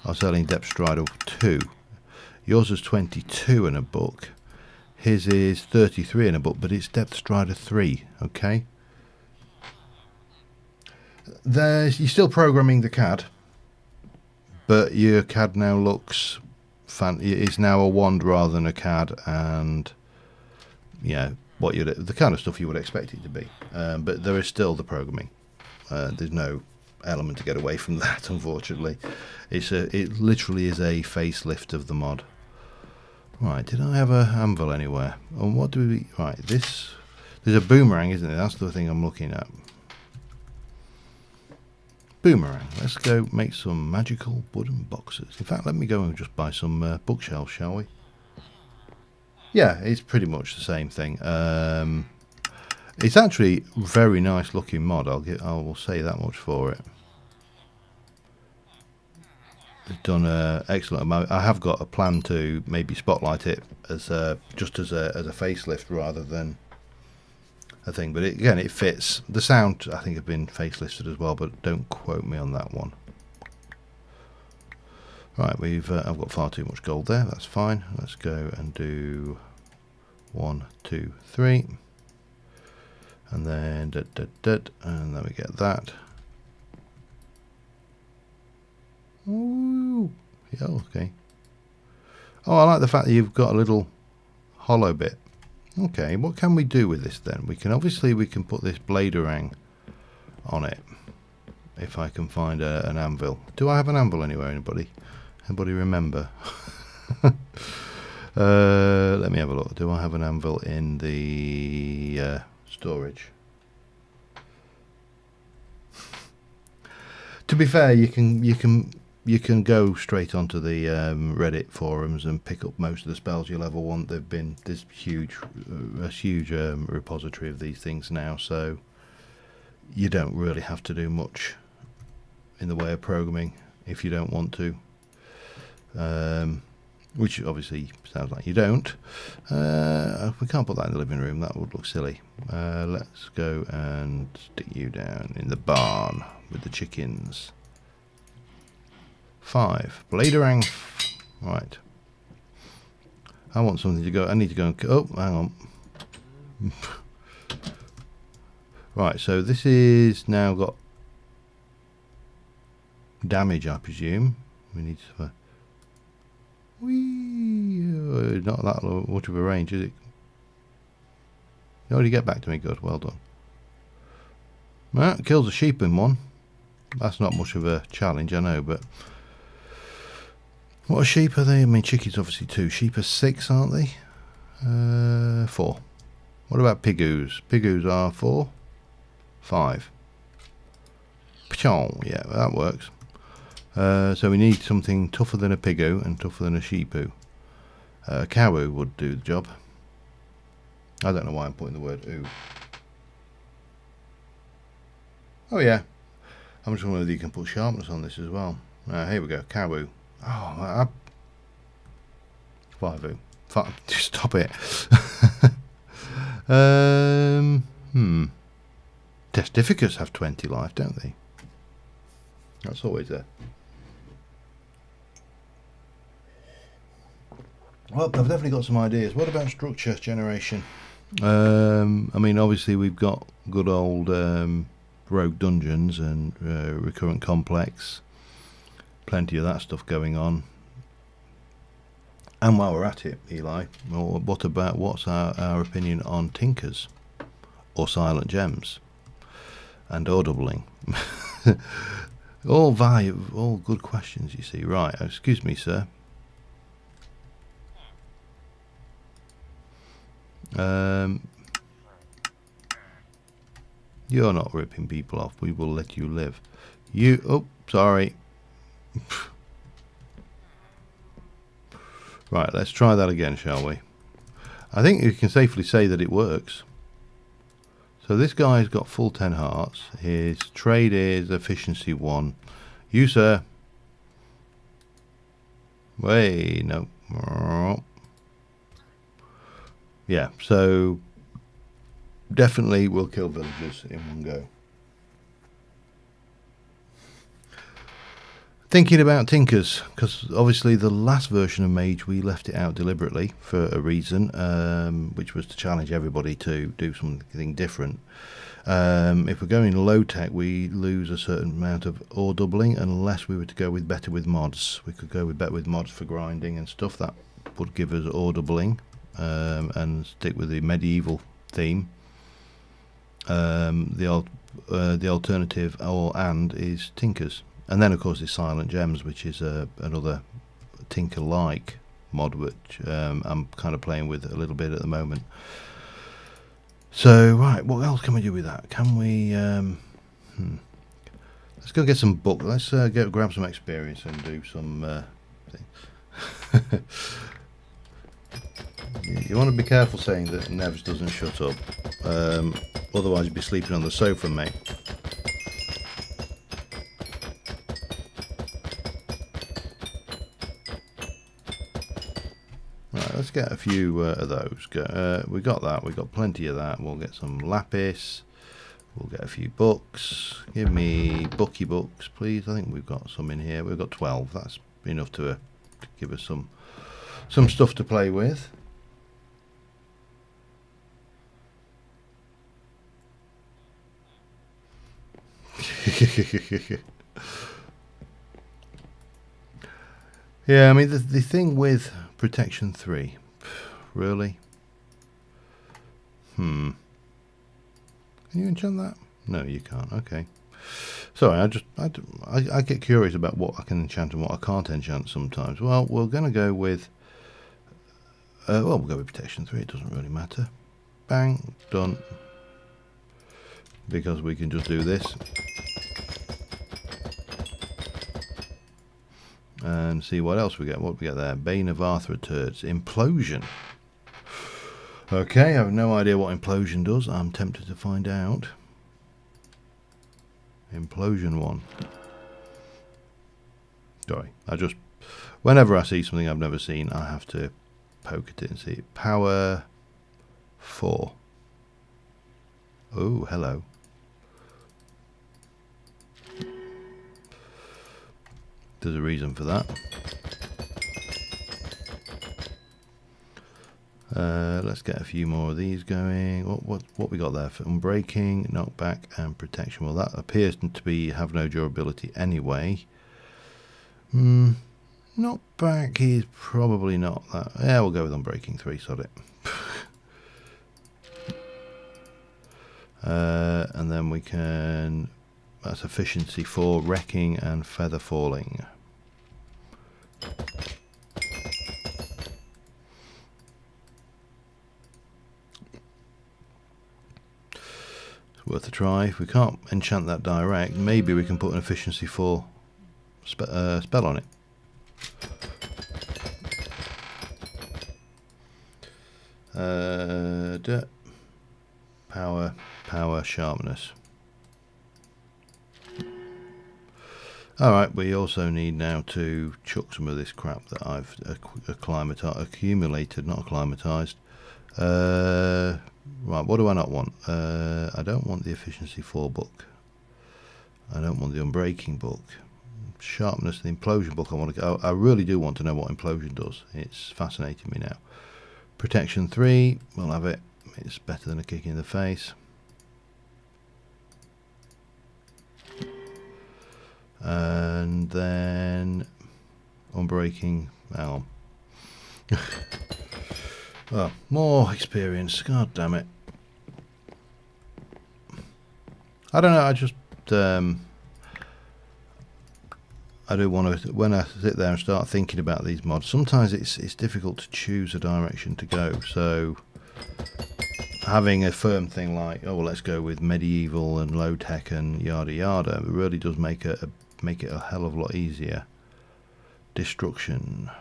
Speaker 1: are selling Depth Strider 2. Yours is 22 in a book. His is 33 in a book, but it's Depth Strider 3, okay? You're still programming the CAD, but your CAD now looks... it's now a wand rather than a CAD, and, the kind of stuff you would expect it to be. But there is still the programming. There's no element to get away from that, unfortunately. It literally is a facelift of the mod. Right, did I have a anvil anywhere? And what do we... Right, there's a boomerang, isn't it? That's the thing I'm looking at. boomerang. Let's go make some magical wooden boxes. In fact, let me go and just buy some bookshelves, shall we? Yeah, it's pretty much the same thing. It's actually a very nice looking mod. I will say that much for it. It's done an excellent amount. I have got a plan to maybe spotlight it as just as a facelift rather than a thing. But again, it fits. The sound I think have been facelifted as well, but don't quote me on that one. Right, I've got far too much gold there. That's fine. Let's go and do 1, 2, 3, and then and then we get that. Ooh, yeah, okay. Oh, I like the fact that you've got a little hollow bit. Okay, what can we do with this then? We can put this bladerang on it. If I can find an anvil. Do I have an anvil anywhere? Anybody remember? Let me have a look. Do I have an anvil in the storage? To be fair, you can go straight onto the Reddit forums and pick up most of the spells you'll ever want. There's a huge repository of these things now, so you don't really have to do much in the way of programming if you don't want to. Which obviously sounds like you don't. We can't put that in the living room. That would look silly. Let's go and stick you down in the barn with the chickens. 5. Bladerang. Right. I want something to go. I need to go and... Oh, hang on. Right, so this is now got damage, I presume. We need to... not that much of a range, is it? You already get back to me. Good, well done. Well, kills a sheep in one. That's not much of a challenge, I know, but what sheep are they? I mean, chickies obviously 2. Sheep are 6, aren't they? 4. What about pigoos? Pigoos are 4, 5. Yeah, that works. So we need something tougher than a pigoo and tougher than a sheepoo. A cowoo would do the job. I don't know why I'm putting the word oo. Oh yeah, I'm just wondering whether you can put sharpness on this as well. Here we go, cowoo. Oh, 5oo. Stop it. Testificus have 20 life, don't they? That's always there. Well, I've definitely got some ideas. What about structure generation? I mean, obviously we've got good old rogue dungeons and recurrent complex. Plenty of that stuff going on. And while we're at it, Eli, what's our opinion on tinkers or silent gems and ore doubling? all good questions, you see. Right, excuse me, sir. You're not ripping people off. We will let you live. Sorry. Right, let's try that again, shall we? I think you can safely say that it works. So this guy's got full 10 hearts. His trade is efficiency 1. You, sir. Wait, no. Yeah, so definitely we'll kill villagers in one go. Thinking about tinkers, because obviously the last version of Mage we left it out deliberately for a reason, which was to challenge everybody to do something different. If we're going low tech, we lose a certain amount of ore doubling unless we were to go with better with mods. We could go with better with mods for grinding and stuff. That would give us ore doubling, and stick with the medieval theme. The alternative is tinkers. And then, of course, there's Silent Gems, which is another Tinker-like mod, which I'm kind of playing with a little bit at the moment. So, right, what else can we do with that? Can we... Let's go get some book. Let's go grab some experience and do some things. You want to be careful saying that Nevs doesn't shut up. Otherwise, you'd be sleeping on the sofa, mate. Right, let's get a few of those. We got that. We got plenty of that. We'll get some lapis. We'll get a few books. Give me booky books, please. I think we've got some in here. We've got 12. That's enough to give us some stuff to play with. Yeah, I mean the thing with protection 3, really. Can you enchant that? No, you can't. Okay. Sorry, I get curious about what I can enchant and what I can't enchant sometimes. Well, we're going to go with we'll go with protection 3. It doesn't really matter. Bang, done. Because we can just do this and see what else we get. What we get there? Bane of Arthur returns. Implosion. Okay, I have no idea what implosion does. I'm tempted to find out. Implosion 1. Sorry, whenever I see something I've never seen, I have to poke at it and see it. Power 4. Oh, hello. There's a reason for that. Let's get a few more of these going. What we got there for unbreaking, knockback, and protection? Well, that appears to have no durability anyway. Knockback is probably not that. Yeah, we'll go with unbreaking 3. Sod it. And then we can. That's efficiency 4, wrecking, and feather falling. Worth a try. If we can't enchant that direct, maybe we can put an efficiency 4 spell on it. Power, sharpness. Alright, we also need now to chuck some of this crap that I've accumulated, not acclimatized. Right, what do I not want? I don't want the efficiency 4 book. I don't want the unbreaking book. Sharpness, the implosion book. I really do want to know what implosion does. It's fascinating me now. Protection 3, we'll have it. It's better than a kick in the face. And then unbreaking. Hang on. Oh, more experience. God damn it. I don't know. I just I do want to, when I sit there and start thinking about these mods, sometimes it's difficult to choose a direction to go. So having a firm thing like, oh well, let's go with medieval and low tech and yada yada, it really does make it a hell of a lot easier. Destruction.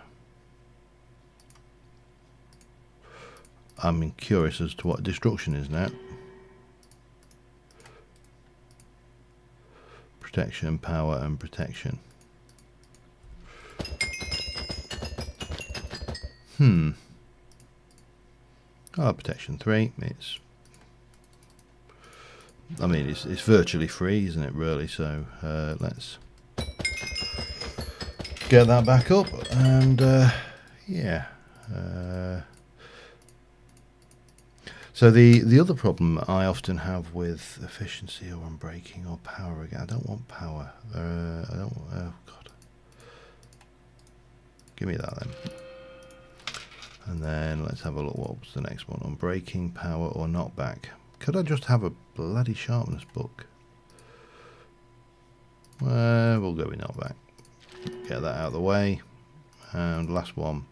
Speaker 1: I'm curious as to what destruction is now. Protection, power, and protection. Protection 3. It's virtually free, isn't it? Really. So let's get that back up, and yeah. So the other problem I often have with efficiency or unbreaking or power again, I don't want power. I don't. Oh God. Give me that then. And then let's have a look. What was the next one? Unbreaking, power, or knockback? Could I just have a bloody sharpness book? We'll go with knockback. Get that out of the way. And last one,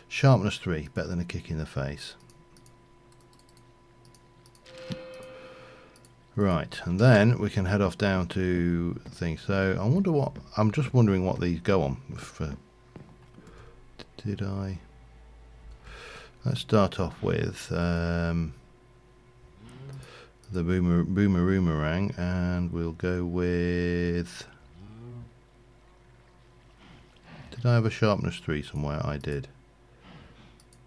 Speaker 1: sharpness 3, better than a kick in the face. Right, and then we can head off down to things. So I wonder what, I'm just wondering what these go on. If, did I? Let's start off with the boomerang, and we'll go with. Did I have a sharpness 3 somewhere? I did.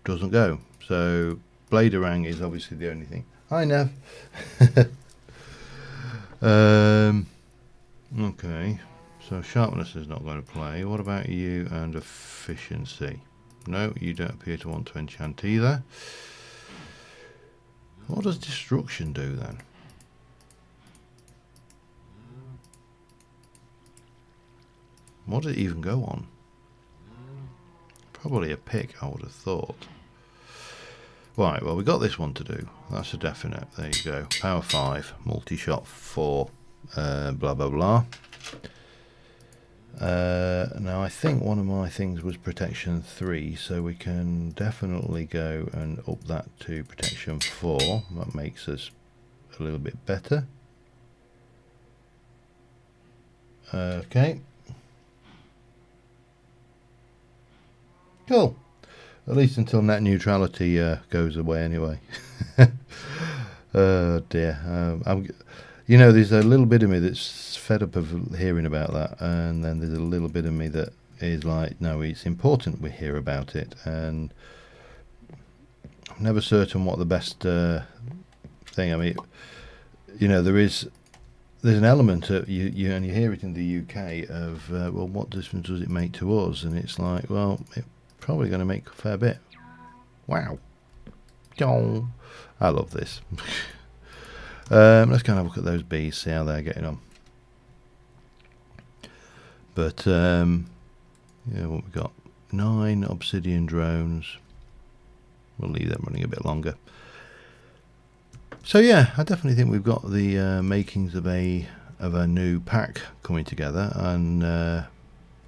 Speaker 1: Doesn't go. So bladerang is obviously the only thing. Hi Nev. Okay, so sharpness is not going to play. What about you and efficiency? No, you don't appear to want to enchant either. What does destruction do then? What does it even go on? Probably a pick, I would have thought. Right, well, we got this one to do. That's a definite. There you go. Power 5, multi-shot 4, blah, blah, blah. Now, I think one of my things was protection 3, so we can definitely go and up that to protection 4. That makes us a little bit better. Okay. Cool. At least until net neutrality goes away anyway. Oh dear. You know, there's a little bit of me that's fed up of hearing about that, and then there's a little bit of me that is like, no, it's important we hear about it, and I'm never certain what the best thing. I mean, you know, there's an element of you and you hear it in the UK of well, what difference does it make to us? And it's like, well, it's probably going to make a fair bit. Wow. Oh, I love this. Let's go and have a look at those bees, see how they're getting on. But yeah, what we got? 9 obsidian drones. We'll leave them running a bit longer. So yeah, I definitely think we've got the makings of a new pack coming together. And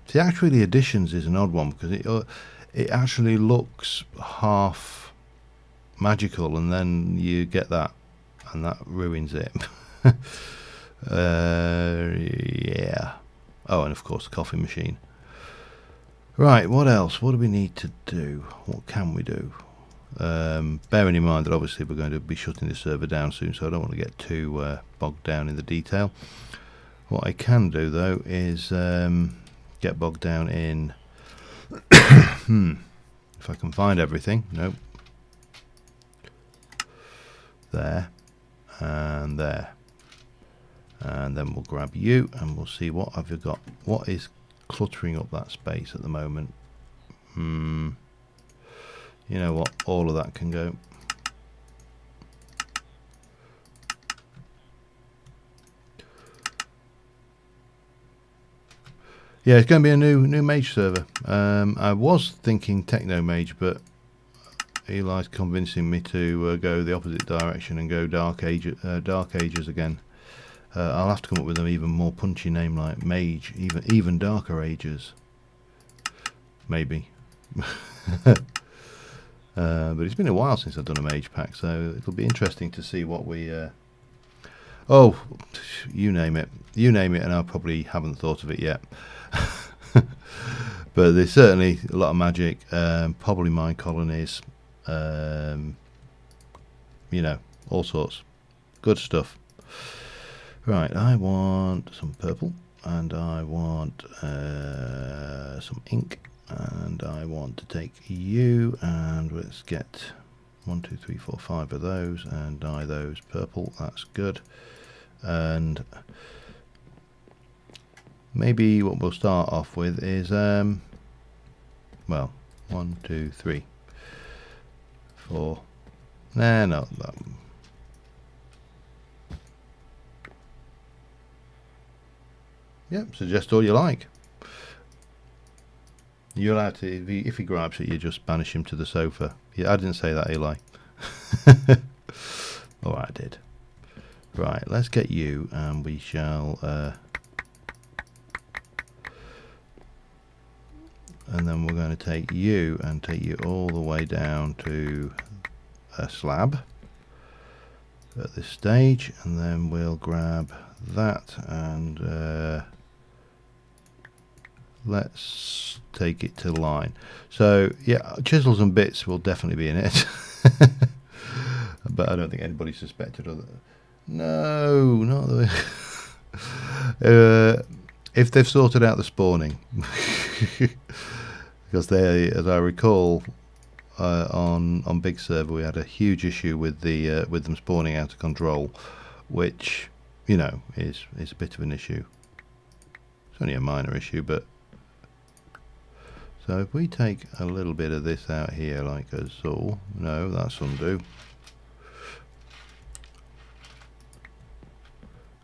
Speaker 1: see, actually, the additions is an odd one because it actually looks half magical, and then you get that, and that ruins it. Yeah. Oh, and of course the coffee machine. Right, what else? What do we need to do? What can we do? Bearing in mind that obviously we're going to be shutting the server down soon, so I don't want to get too bogged down in the detail. What I can do though is get bogged down in if I can find everything. Nope. There and there, and then we'll grab you and we'll see what have you got. What is cluttering up that space at the moment? You know what, all of that can go. Yeah, it's going to be a new mage server. I was thinking techno mage, but Eli's convincing me to go the opposite direction and go dark ages again. I'll have to come up with an even more punchy name like mage, even darker ages, maybe. But it's been a while since I've done a mage pack, so it'll be interesting to see what we. Oh, you name it, and I probably haven't thought of it yet. But there's certainly a lot of magic, probably mine colonies, you know, all sorts, good stuff. Right, I want some purple, and I want some ink, and I want to take you, and let's get 1, 2, 3, 4, 5 of those, and dye those purple. That's good. And maybe what we'll start off with is well, 1, 2, 3, 4. Nah, no, that. Yep, suggest all you like. You're allowed to, if he grabs it, you just banish him to the sofa. Yeah, I didn't say that, Eli. Oh, I did. Right, let's get you, and we shall. And then we're going to take you and take you all the way down to a slab. at this stage, and then we'll grab that and let's take it to line. So yeah, chisels and bits will definitely be in it. But I don't think anybody suspected of that. No, not the way. If they've sorted out the spawning. Because they, as I recall, on Big Server we had a huge issue with them spawning out of control, which, you know, is a bit of an issue. It's only a minor issue, but so if we take a little bit of this out here like so, no, that's undo,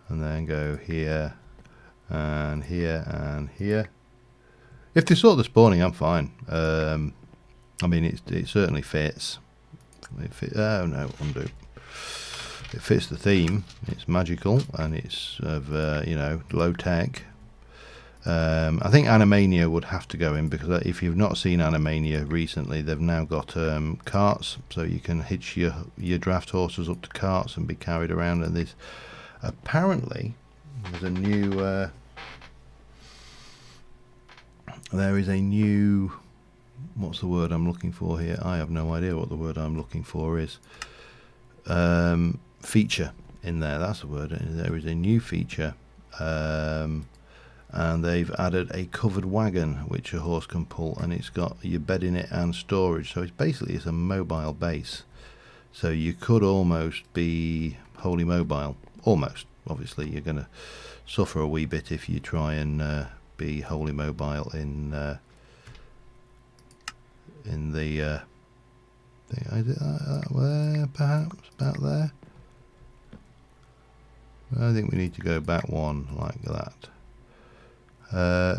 Speaker 1: and then go here and here and here. If they sort the spawning, I'm fine. I mean, it certainly fits. Oh no, undo. It fits the theme. It's magical and it's of you know, low tech. I think Animania would have to go in, because if you've not seen Animania recently, they've now got carts, so you can hitch your draft horses up to carts and be carried around. And there's apparently there's a new there is a new, what's the word I'm looking for here? I have no idea what the word I'm looking for is. Feature in there, that's the word. There is a new feature, and they've added a covered wagon which a horse can pull, and it's got your bed in it and storage. So it's a mobile base. So you could almost be wholly mobile. Almost. Obviously you're going to suffer a wee bit if you try and be wholly mobile in the thing. Where, perhaps about there. I think we need to go back one like that.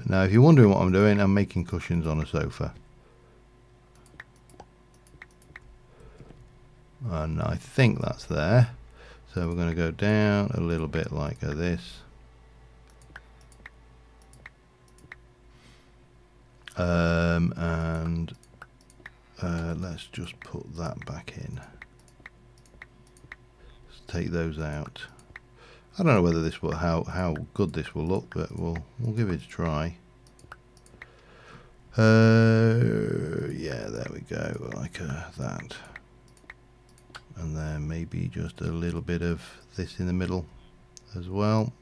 Speaker 1: Now if you're wondering what I'm doing, I'm making cushions on a sofa, and I think that's there. So we're going to go down a little bit like this. And let's just put that back in. Let's take those out. I don't know whether this will, how good this will look, but we'll give it a try. Yeah, there we go, like that. And then maybe just a little bit of this in the middle as well,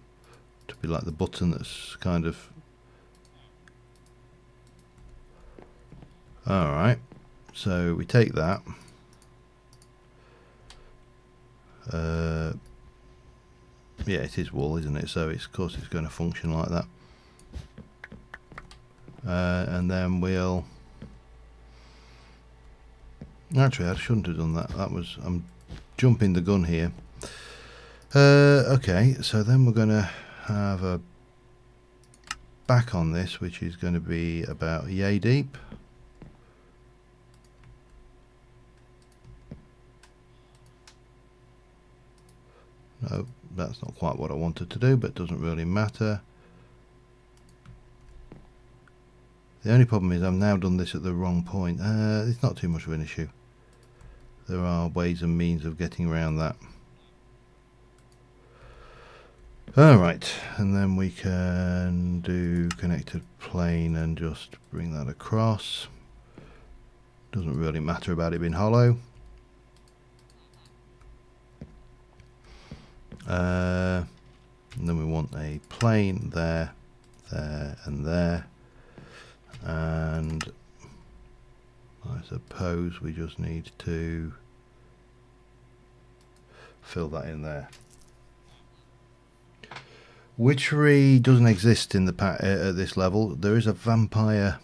Speaker 1: to be like the button that's kind of. Alright, so we take that. Yeah, it is wool, isn't it? So of course it's going to function like that. And then we'll. Actually, I shouldn't have done that. I'm jumping the gun here. Okay, so then we're going to have a back on this, which is going to be about yay deep. No, that's not quite what I wanted to do, but it doesn't really matter. The only problem is I've now done this at the wrong point. It's not too much of an issue. There are ways and means of getting around that. Alright, and then we can do connected plane and just bring that across. Doesn't really matter about it being hollow. And then we want a plane there, there and there, and I suppose we just need to fill that in there. Witchery doesn't exist in the pack at this level. There is a vampire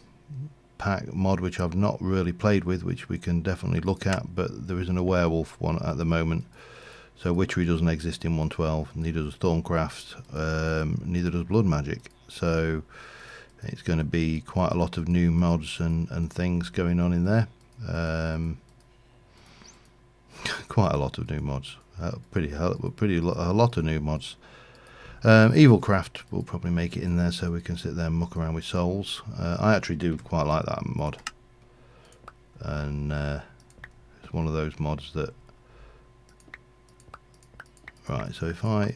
Speaker 1: pack mod which I've not really played with, which we can definitely look at, but there isn't a werewolf one at the moment. So witchery doesn't exist in 112, neither does Thorncraft, neither does Blood Magic. So it's going to be quite a lot of new mods and things going on in there. Quite a lot of new mods, a lot of new mods. Evilcraft will probably make it in there, so we can sit there and muck around with souls. I actually do quite like that mod, and it's one of those mods that Right, so if I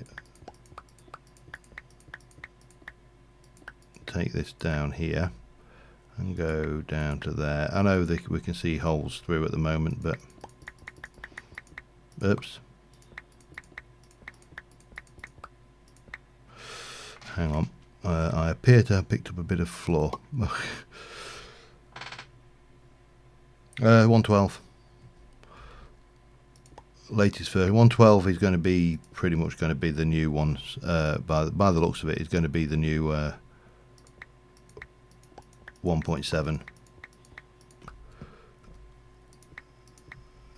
Speaker 1: take this down here and go down to there, I know that we can see holes through at the moment, but oops, hang on, I appear to have picked up a bit of floor. 112 latest version. 112 is going to be pretty much going to be the new ones, by the looks of it. It's going to be the new 1.7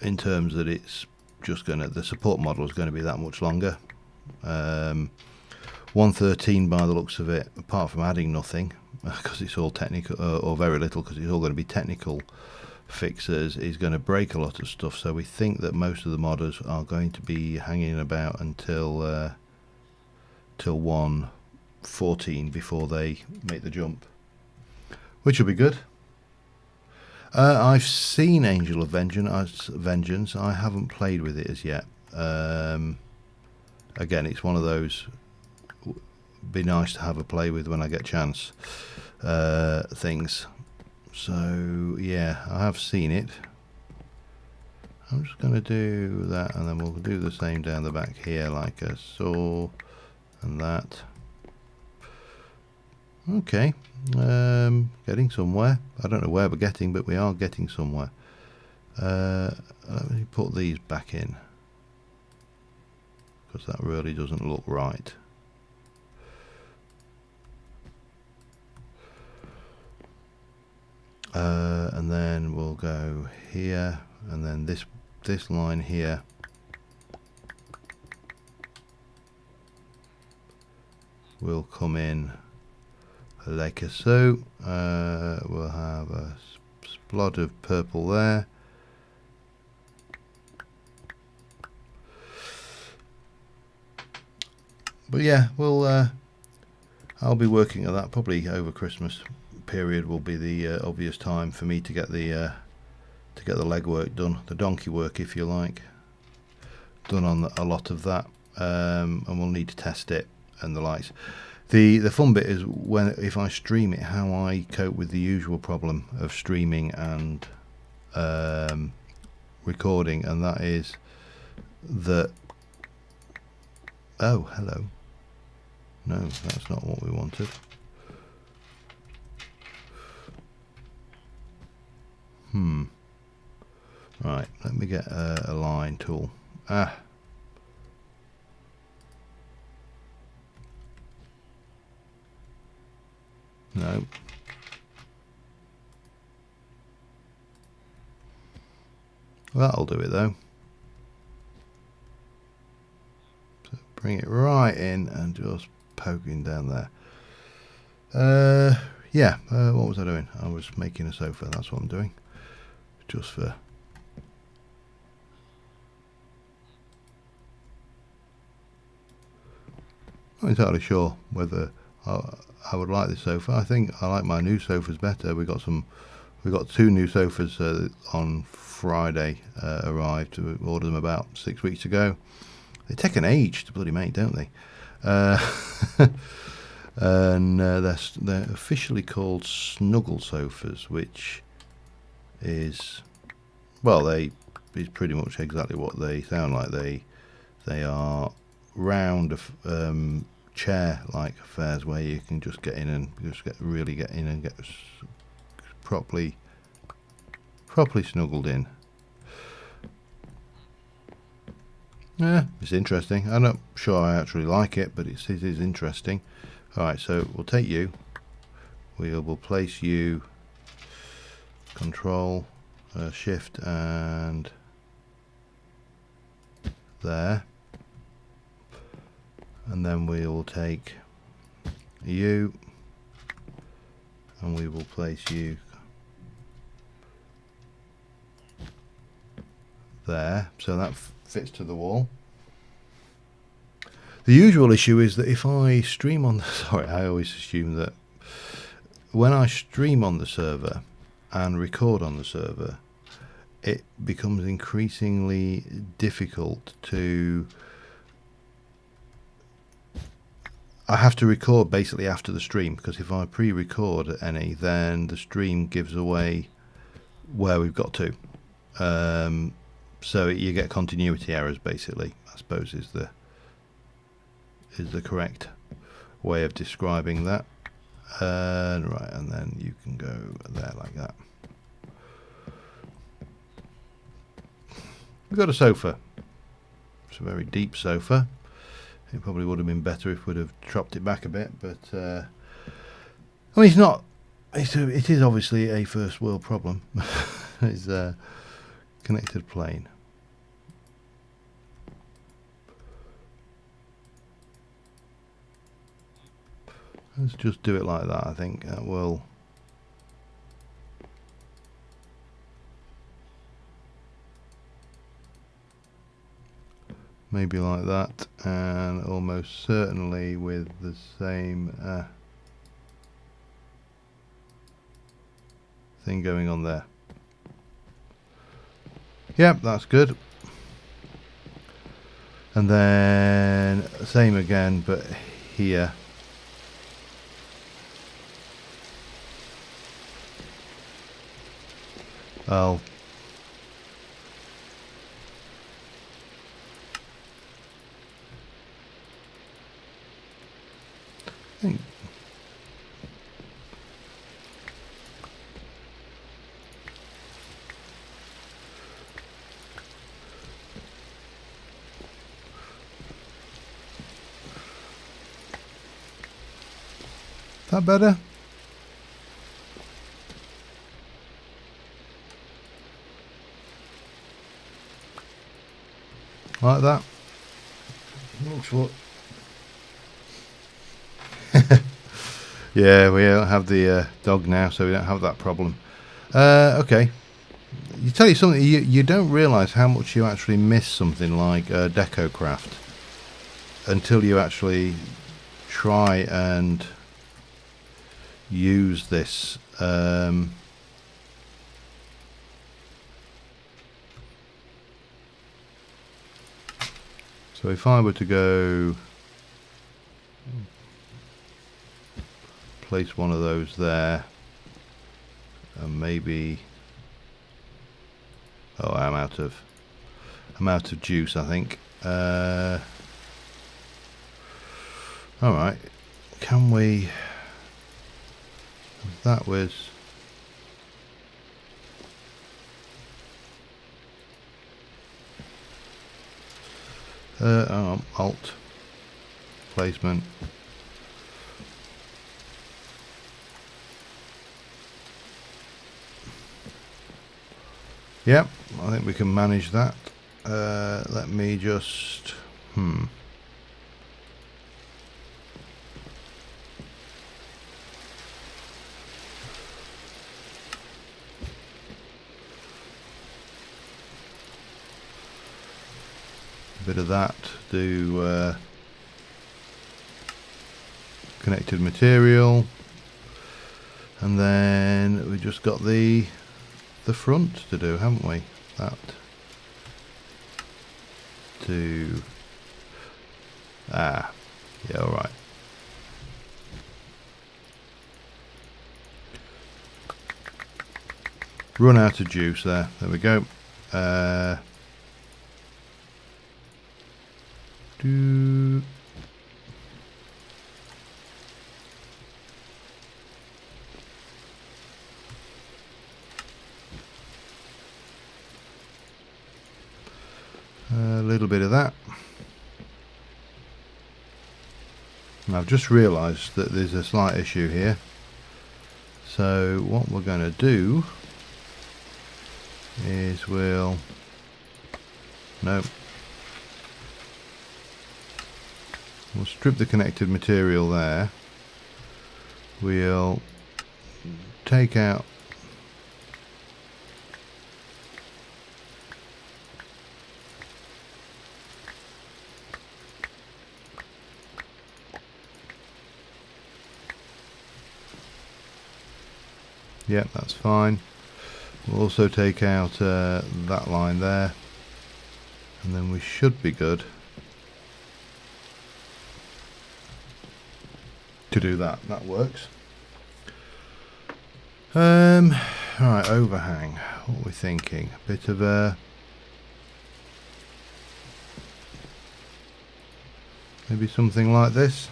Speaker 1: in terms that it's just going to, the support model is going to be that much longer. 113 by the looks of it, apart from adding nothing because it's all technical, or very little because it's all going to be technical fixes, is going to break a lot of stuff. So we think that most of the modders are going to be hanging about until till 1.14 before they make the jump, which will be good. I've seen Angel of Vengeance. I haven't played with it as yet. Again, it's one of those be nice to have a play with when I get a chance things. So yeah, I have seen it. I'm just going to do that, and then we'll do the same down the back here, like a saw and that. Okay, getting somewhere. I don't know where we're getting, but we are getting somewhere. Let me put these back in, because that really doesn't look right. And then we'll go here, and then this line here will come in like so. We'll have a splot of purple there. But yeah, we'll I'll be working at that probably over Christmas period. Will be the obvious time for me to get the legwork done, the donkey work if you like, done on a lot of that, and we'll need to test it and the likes. The fun bit is if I stream it, how I cope with the usual problem of streaming and recording, and that is that, oh hello, no, that's not what we wanted. Right, let me get a line tool. No. That'll do it though. So bring it right in and just poking down there. Yeah, what was I doing? I was making a sofa, that's what I'm doing. Just for... I'm not entirely sure whether I would like this sofa. I think I like my new sofas better. We got two new sofas on Friday, arrived. We ordered them about 6 weeks ago. They take an age to bloody make, don't they? And they're officially called snuggle sofas, which is, well, is pretty much exactly what they sound like. They are round chair-like affairs where you can just get in and really get in and get properly snuggled in. Yeah, it's interesting. I'm not sure I actually like it, but it is interesting. Alright, so we'll take you. We'll place you, Control, Shift, and there. And then we will take you, and we will place you there, so that fits to the wall. The usual issue is that if I stream on the, sorry, I always assume that when I stream on the server and record on the server, it becomes increasingly difficult to I have to record basically after the stream, because if I pre-record any, then the stream gives away where we've got to. So you get continuity errors, basically, I suppose is the correct way of describing that. Right, and then you can go there like that. We've got a sofa. It's a very deep sofa. It probably would have been better if we'd have chopped it back a bit, but I mean, it's not. It is obviously a first world problem. It's a connected plane. Let's just do it like that. I think that will. Maybe like that, and almost certainly with the same thing going on there. Yep, that's good. And then same again, but here. I'll think that better? Like that? Looks what? Yeah, we don't have the dog now, so we don't have that problem. Okay. You tell you something, you don't realise how much you actually miss something like DecoCraft until you actually try and use this. So if I were to go place one of those there, and maybe, oh, I'm out of juice, I think. All right, can we? That was. Alt placement. Yep, I think we can manage that. Let me just bit of that, do connected material, and then we just got the front to do, haven't we? That to yeah, all right. Run out of juice there. There we go. Do a little bit of that. And I've just realised that there's a slight issue here. So what we're going to do is we'll strip the connected material there. We'll take out yep, that's fine. We'll also take out that line there, and then we should be good. could do that. That works. Right, overhang. What are we thinking? A bit of a... maybe something like this.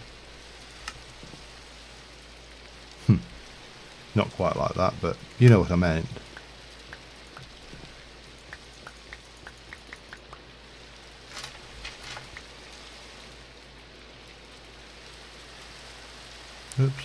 Speaker 1: Not quite like that, but you know what I meant. Oops.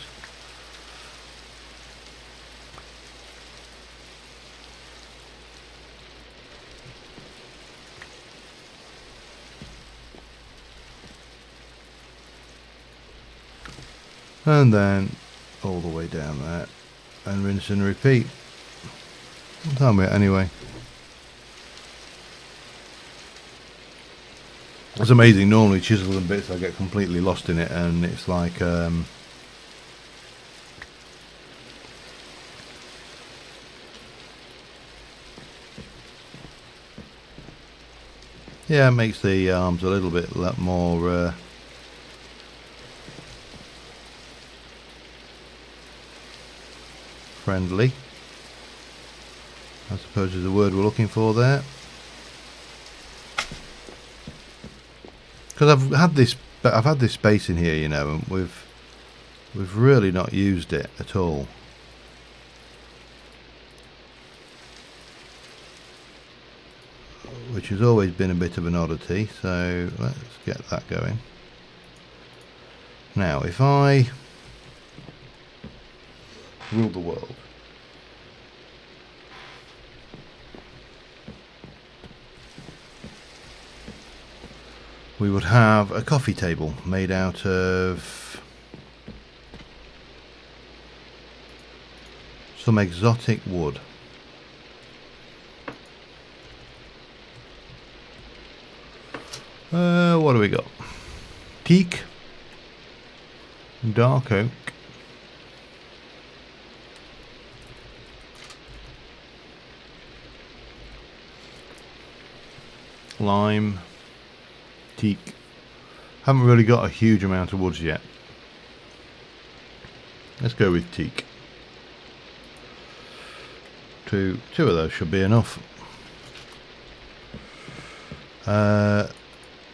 Speaker 1: And then all the way down there and rinse and repeat. What time are we at anyway? It's amazing. Normally chisels and bits I get completely lost in it, and it's like yeah, it makes the arms a little bit more friendly, I suppose is the word we're looking for there. Because I've had this space in here, you know, and we've really not used it at all. Which has always been a bit of an oddity, so let's get that going. Now, if I rule the world, we would have a coffee table made out of some exotic wood. What do we got? Teak, dark oak, lime, teak. Haven't really got a huge amount of woods yet. Let's go with teak. Two of those should be enough.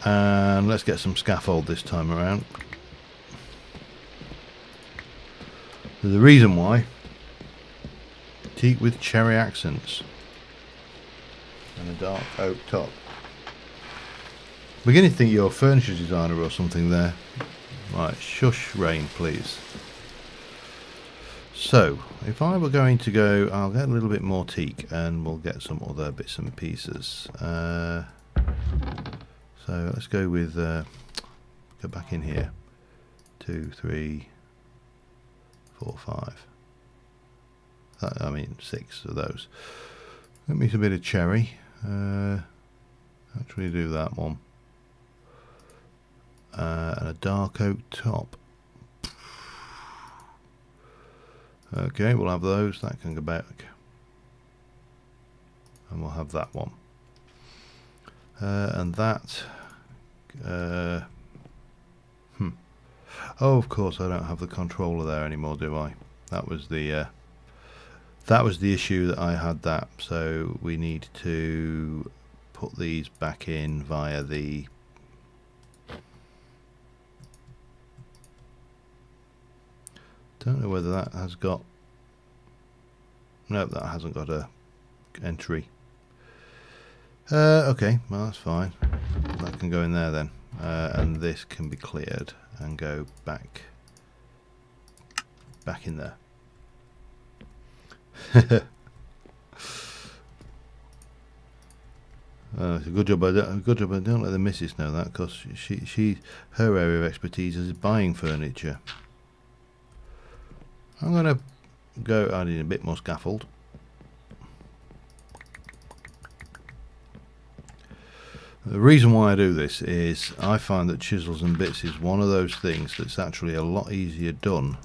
Speaker 1: And let's get some scaffold this time around. There's a reason why. Teak with cherry accents and a dark oak top. I'm beginning to think you're a furniture designer or something there. Right, shush rain please. So, if I were going to go, I'll get a little bit more teak and we'll get some other bits and pieces. So let's go with, go back in here. 2, 3, 4, 5. I mean 6 of those. Let me use a bit of cherry. Actually do that one. And a dark oak top. Okay, we'll have those. That can go back. And we'll have that one. And that. Oh, of course, I don't have the controller there anymore, do I? That was the issue that I had that. So we need to put these back in via the. Don't know whether that has got. Nope, that hasn't got a entry. Okay, well that's fine. That can go in there then, and this can be cleared and go back in there. It's a good job. I don't let the missus know that, because her area of expertise is buying furniture. I'm gonna go adding a bit more scaffold. The reason why I do this is I find that chisels and bits is one of those things that's actually a lot easier done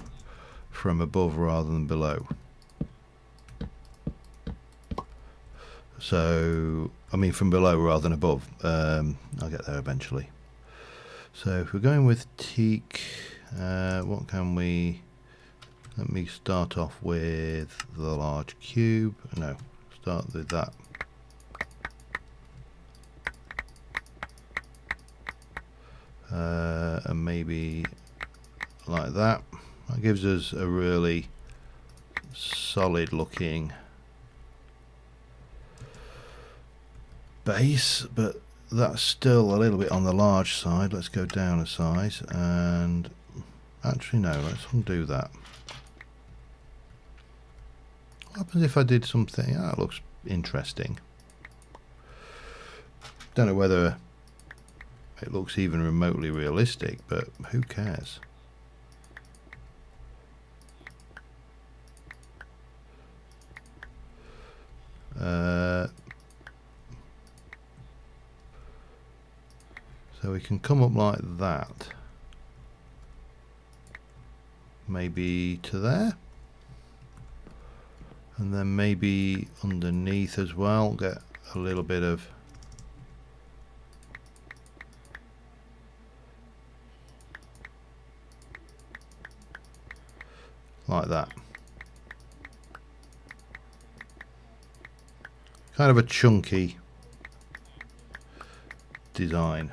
Speaker 1: from above rather than below. So, I mean from below rather than above. I'll get there eventually. So if we're going with teak What can we... Let me start off with the large cube. No, start with that. And maybe like that. That gives us a really solid looking base, but that's still a little bit on the large side. Let's go down a size, and actually no, let's undo that. What happens if I did something? That looks interesting. Don't know whether it looks even remotely realistic, but who cares? So we can come up like that, maybe to there, and then maybe underneath as well, get a little bit of like that. Kind of a chunky design.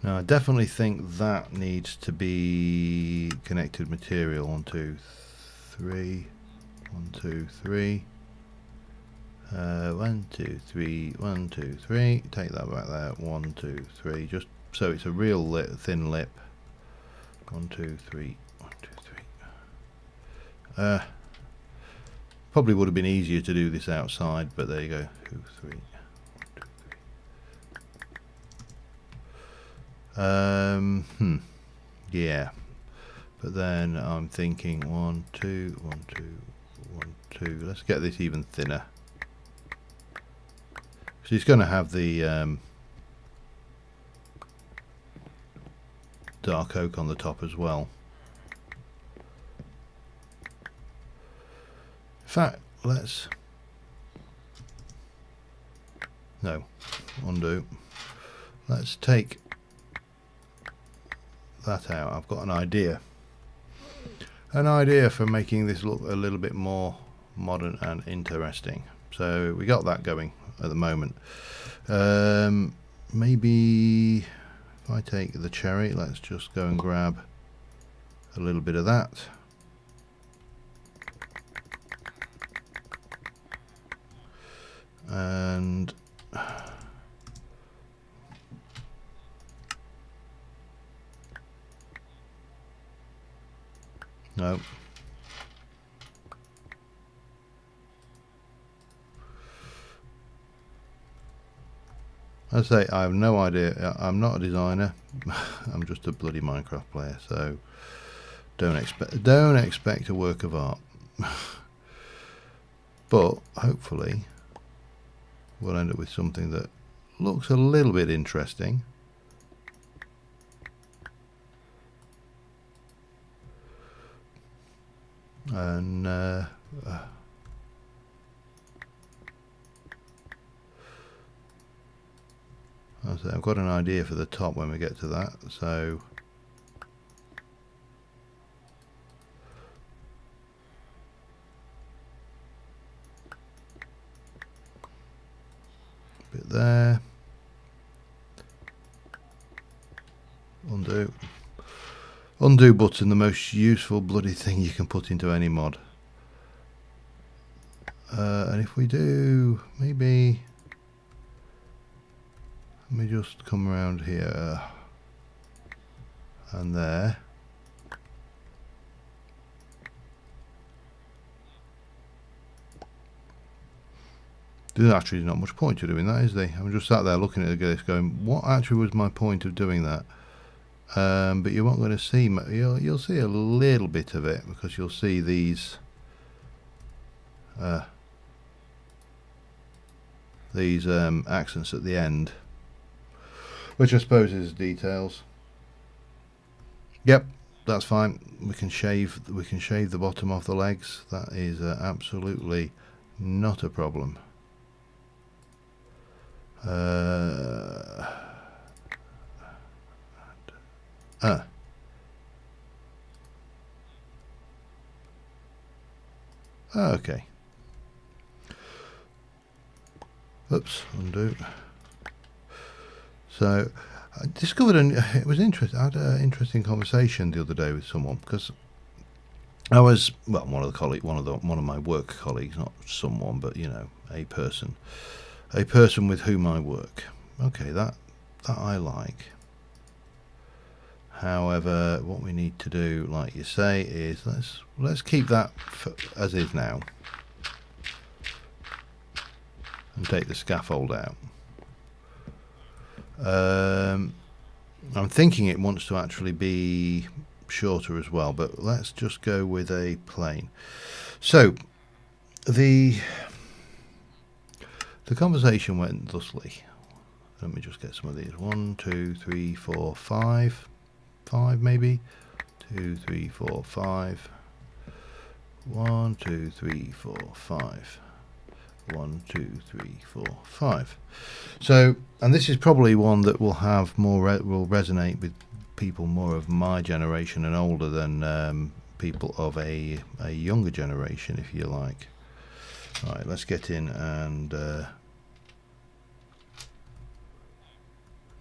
Speaker 1: Now I definitely think that needs to be connected material. 1, 2, 3. 1, 2, 3. 1, 2, 3. 1, 2, 3. Take that back there. 1, 2, 3. Just so it's a real thin lip. 1, 2, 3. 1, 2, 3. Probably would have been easier to do this outside, but there you go. 2, 3. 1, 2, 3. Yeah, but then I'm thinking 1, 2, 1, 2, 1, 2. Let's get this even thinner. So it's going to have the dark oak on the top as well. In fact, let's undo. Let's take that out. I've got an idea for making this look a little bit more modern and interesting. So we got that going at the moment. Maybe if I take the cherry, let's just go and grab a little bit of that. And no. I say I have no idea. I'm not a designer. I'm just a bloody Minecraft player. So don't expect a work of art. But hopefully we'll end up with something that looks a little bit interesting. And I've got an idea for the top when we get to that, so a bit there, undo button, the most useful bloody thing you can put into any mod. And if we do, maybe let me just come around here and there. There's actually not much point to doing that, is there? I'm just sat there looking at this going, what actually was my point of doing that? But you won't going to see, you'll see a little bit of it, because you'll see these accents at the end, which I suppose is details. Yep, that's fine. We can shave the bottom off the legs. That is absolutely not a problem. Okay. Oops, undo. So I discovered it was interesting. I had an interesting conversation the other day with someone, because I was, well, one of my work colleagues, not someone, but a person with whom I work. Okay, that I like. However, what we need to do, like you say, is let's keep that as is now, and take the scaffold out. I'm thinking it wants to actually be shorter as well, but let's just go with a plain. So the conversation went thusly. Let me just get some of these. 1, 2, 3, 4, 5 maybe. 2, 3, 4, 5. 1, 2, 3, 4, 5. 1, 2, 3, 4, 5. So, and this is probably one that will have more will resonate with people more of my generation and older than people of a younger generation, if you like. All right, let's get in and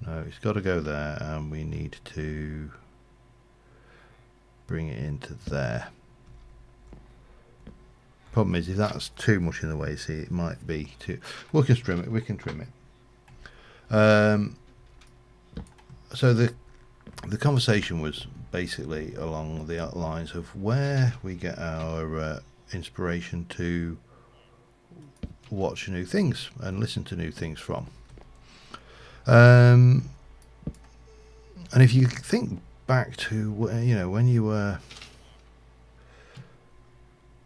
Speaker 1: no, it's got to go there, and we need to bring it into there. Problem is, if that's too much in the way, see, it might be too. We can trim it. We can trim it. So the conversation was basically along the lines of where we get our inspiration to watch new things and listen to new things from. And if you think back to when you were,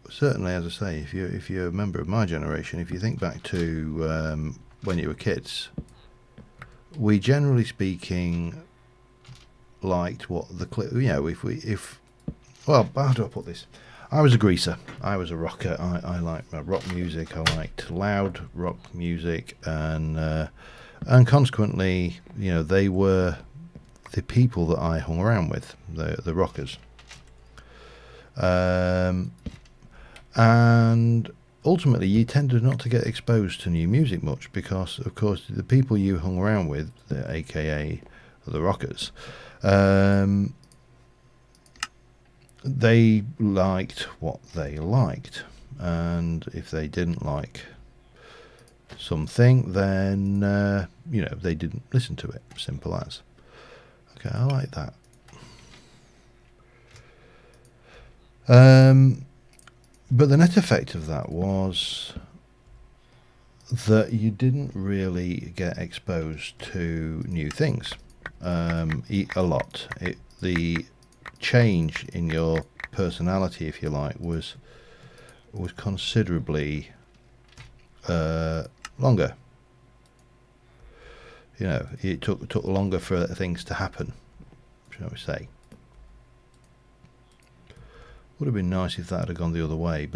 Speaker 1: certainly, as I say, if you're a member of my generation, if you think back to when you were kids, we generally speaking liked what the clip. Well, how do I put this? I was a greaser. I was a rocker. I liked rock music. I liked loud rock music, and consequently, they were the people that I hung around with, the rockers. And ultimately, you tended not to get exposed to new music much because, of course, the people you hung around with, aka the rockers, they liked what they liked, and if they didn't like something, then they didn't listen to it. Simple as. Okay, I like that. But the net effect of that was that you didn't really get exposed to new things a lot. The change in your personality, if you like, was considerably longer. It took longer for things to happen, shall we say. Would have been nice if that had gone the other way,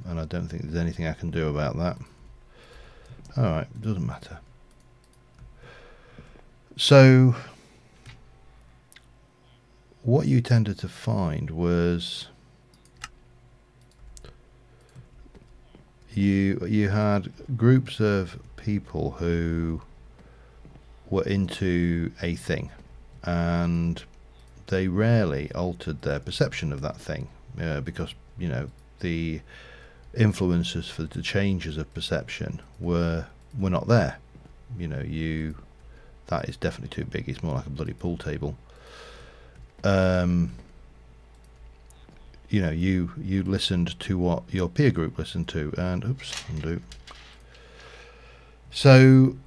Speaker 1: and I don't think there's anything I can do about that. Alright, doesn't matter. So what you tended to find was you had groups of people who were into a thing, and they rarely altered their perception of that thing. Because the influences for the changes of perception were not there. That is definitely too big. It's more like a bloody pool table. You listened to what your peer group listened to, and oops, undo. So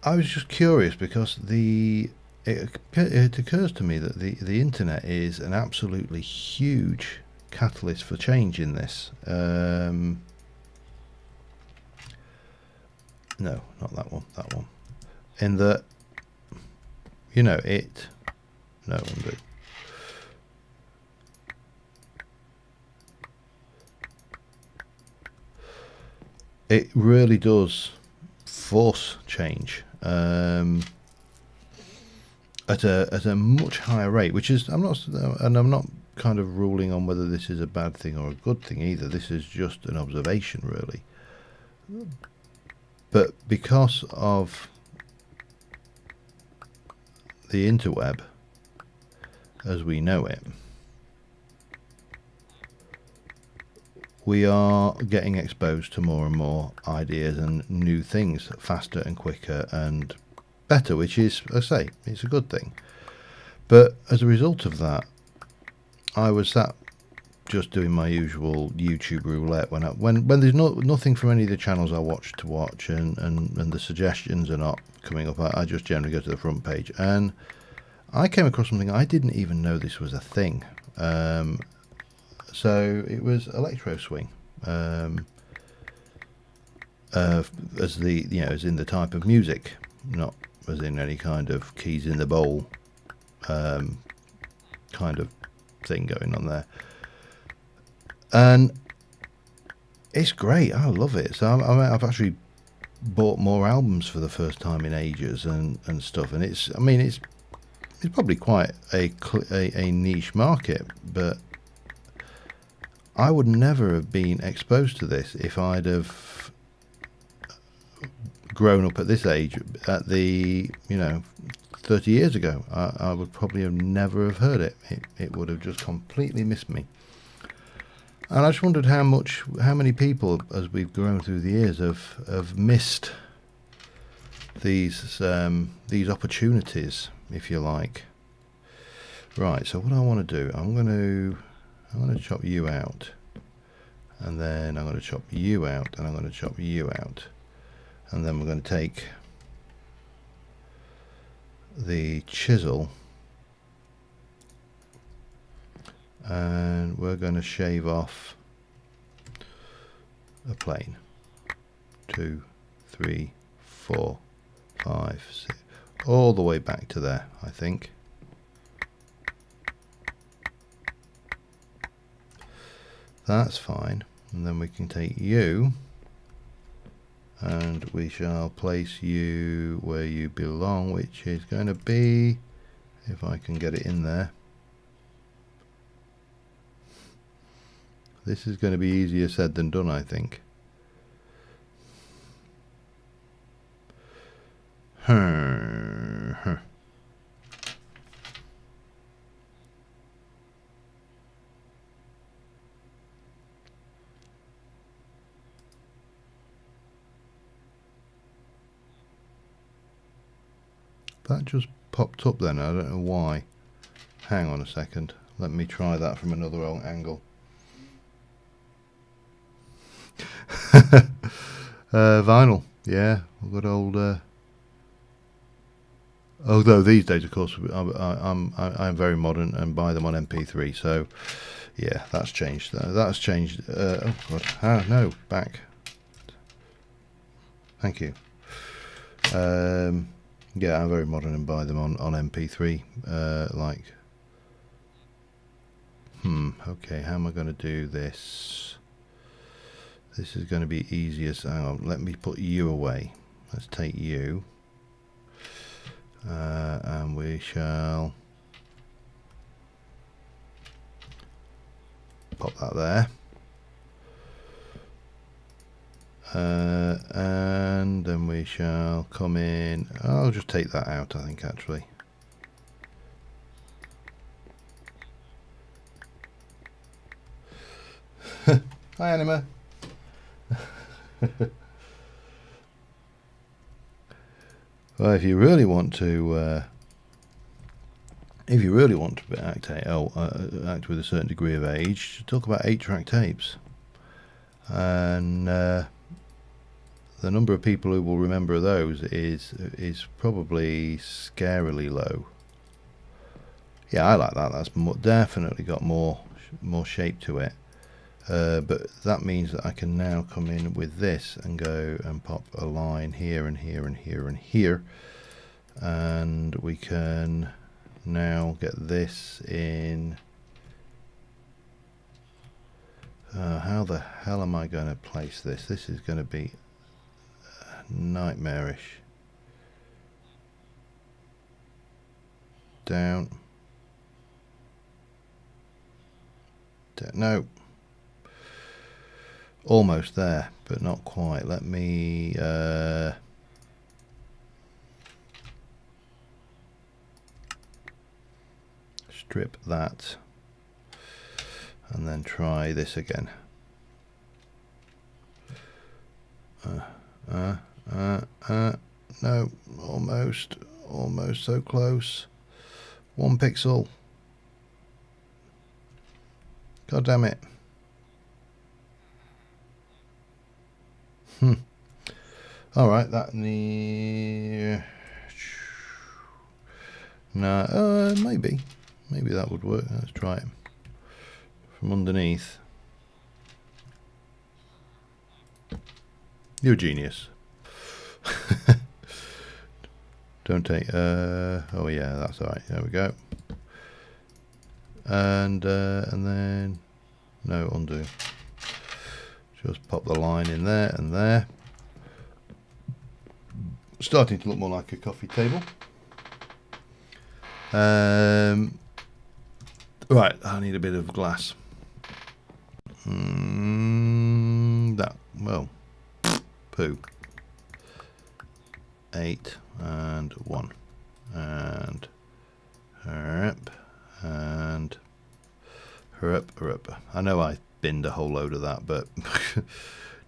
Speaker 1: I was just curious because it occurs to me that the internet is an absolutely huge catalyst for change in this. No, not that one. That one. In that, no, undo. it really does force change at a much higher rate, which is I'm not kind of ruling on whether this is a bad thing or a good thing either. This is just an observation, really. But because of the interweb as we know it, we are getting exposed to more and more ideas and new things faster and quicker and better, which is, I say, it's a good thing. But as a result of that, I was sat just doing my usual YouTube roulette when there's nothing from any of the channels I watch, and the suggestions are not coming up. I just generally go to the front page, and I came across something I didn't even know this was a thing. So it was electro swing, as in the type of music, not as in any kind of keys in the bowl kind of thing going on there. And it's great. I love it. So I've actually bought more albums for the first time in ages and stuff. And it's probably quite a niche market, but I would never have been exposed to this if I'd have grown up at this age, at the 30 years ago. I would probably have never have heard it. It would have just completely missed me. And I just wondered how many people, as we've grown through the years, have missed these opportunities, if you like. Right. So what I want to do, I'm going to chop you out, and then I'm going to chop you out, and I'm going to chop you out, and then we're going to take the chisel and we're going to shave off a plane. 2, 3, 4, 5, 6, all the way back to there, I think. That's fine. And then we can take you and we shall place you where you belong, which is going to be, if I can get it in there, this is going to be easier said than done, I think. That just popped up then, I don't know why. Hang on a second, let me try that from another angle. Vinyl, yeah, good old. Although these days, of course, I'm very modern and buy them on MP3. So, yeah, that's changed. That's changed. Oh God, no, back. Thank you. Yeah, I'm very modern and buy them on MP3. Okay, how am I going to do this? This is going to be easier. So hang on, let me put you away. Let's take you. And we shall pop that there. And then we shall come in. I'll just take that out, I think, actually. Hi, Anima. Well, if you really want to act with a certain degree of age, talk about 8-track tapes, and the number of people who will remember those is probably scarily low. Yeah, I like that. That's definitely got more shape to it. But that means that I can now come in with this and go and pop a line here and here and here and here, and we can now get this in. How the hell am I going to place this? This is going to be nightmarish. Down. No. Almost there, but not quite. Let me strip that and then try this again. No, almost so close. 1 pixel. God damn it. Alright, that near. No, maybe that would work. Let's try it from underneath. You're a genius. Don't take. Oh yeah, that's all right. There we go. And then no, undo. Just pop the line in there and there. Starting to look more like a coffee table. Right, I need a bit of glass. That, well, poo. 8 and 1 and herp and herp. I know I binned a whole load of that, but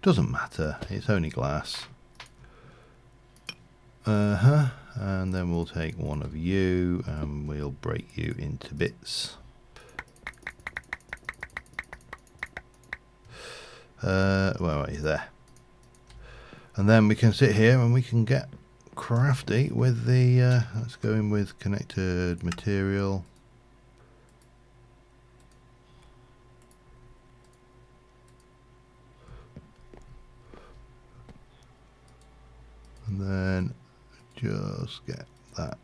Speaker 1: doesn't matter. It's only glass. And then we'll take one of you and we'll break you into bits. Where are you? There. And then we can sit here and we can get crafty with the let's go in with connected material. And then just get that.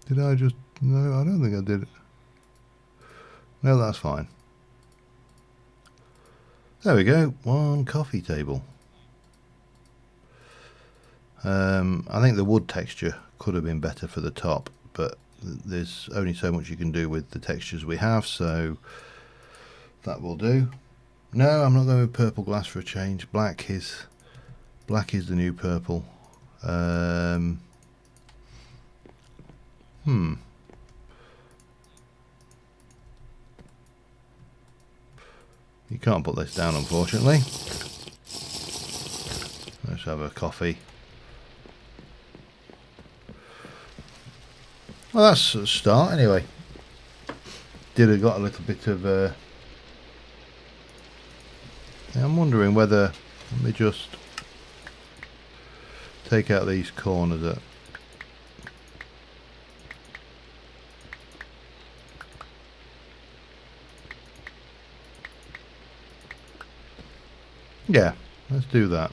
Speaker 1: Did I just... No, I don't think I did it. No, that's fine. There we go. 1 coffee table. I think the wood texture could have been better for the top, but there's only so much you can do with the textures we have, so that will do. No, I'm not going with purple glass for a change. Black is the new purple. You can't put this down, unfortunately. Let's have a coffee. Well, that's a start anyway. Did have got a little bit of I'm wondering whether, let me just take out these corners up. Yeah, let's do that.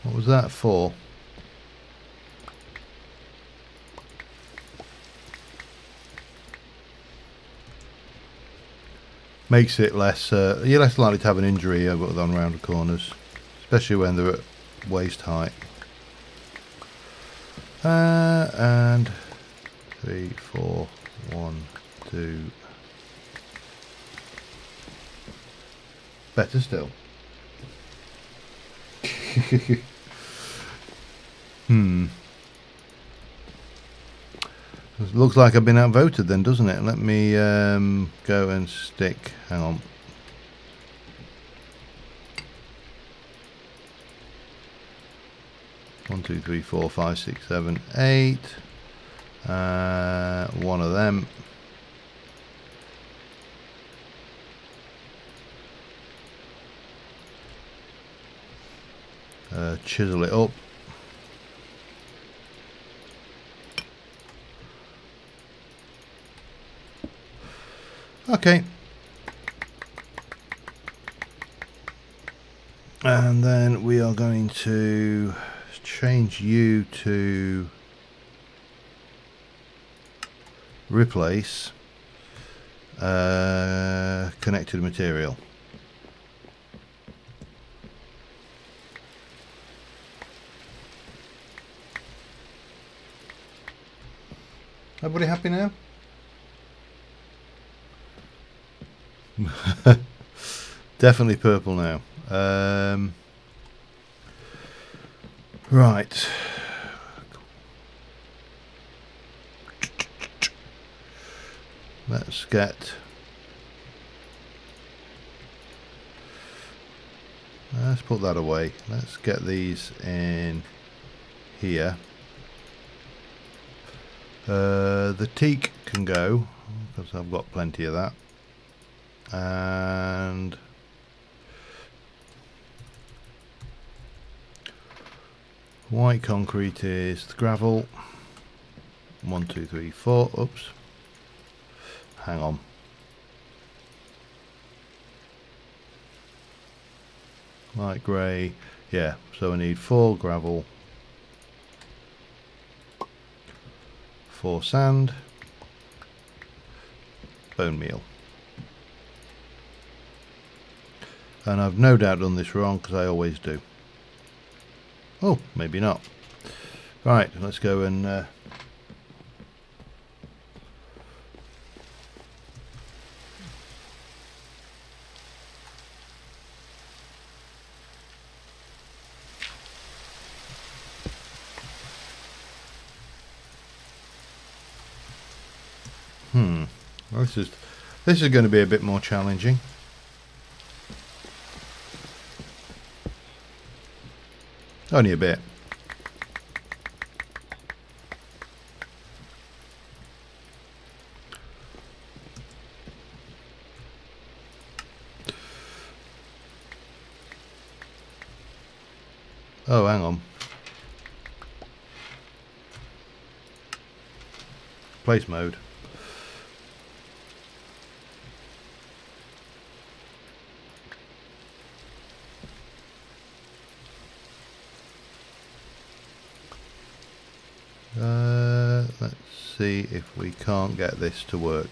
Speaker 1: What was that for? Makes it less, you're less likely to have an injury on round the corners, especially when they're at waist height. And 3, 4, 1, 2. Better still. It looks like I've been outvoted then, doesn't it? Let me go and stick. Hang on. One, 2, 3, 4, 5, 6, 7, 8. One of them. Chisel it up. Okay. And then we are going to change you to replace connected material. Everybody happy now? Definitely purple now. Right. Let's get... Let's put that away. Let's get these in here. The teak can go, because I've got plenty of that. And... white concrete is the gravel. 1, 2, 3, 4. Oops. Hang on. Light grey. Yeah, so I need 4 gravel, 4 sand, bone meal. And I've no doubt done this wrong because I always do. Oh, maybe not. Right, let's go and this is going to be a bit more challenging. Only a bit. Oh, hang on. Place mode. Let's see if we can't get this to work.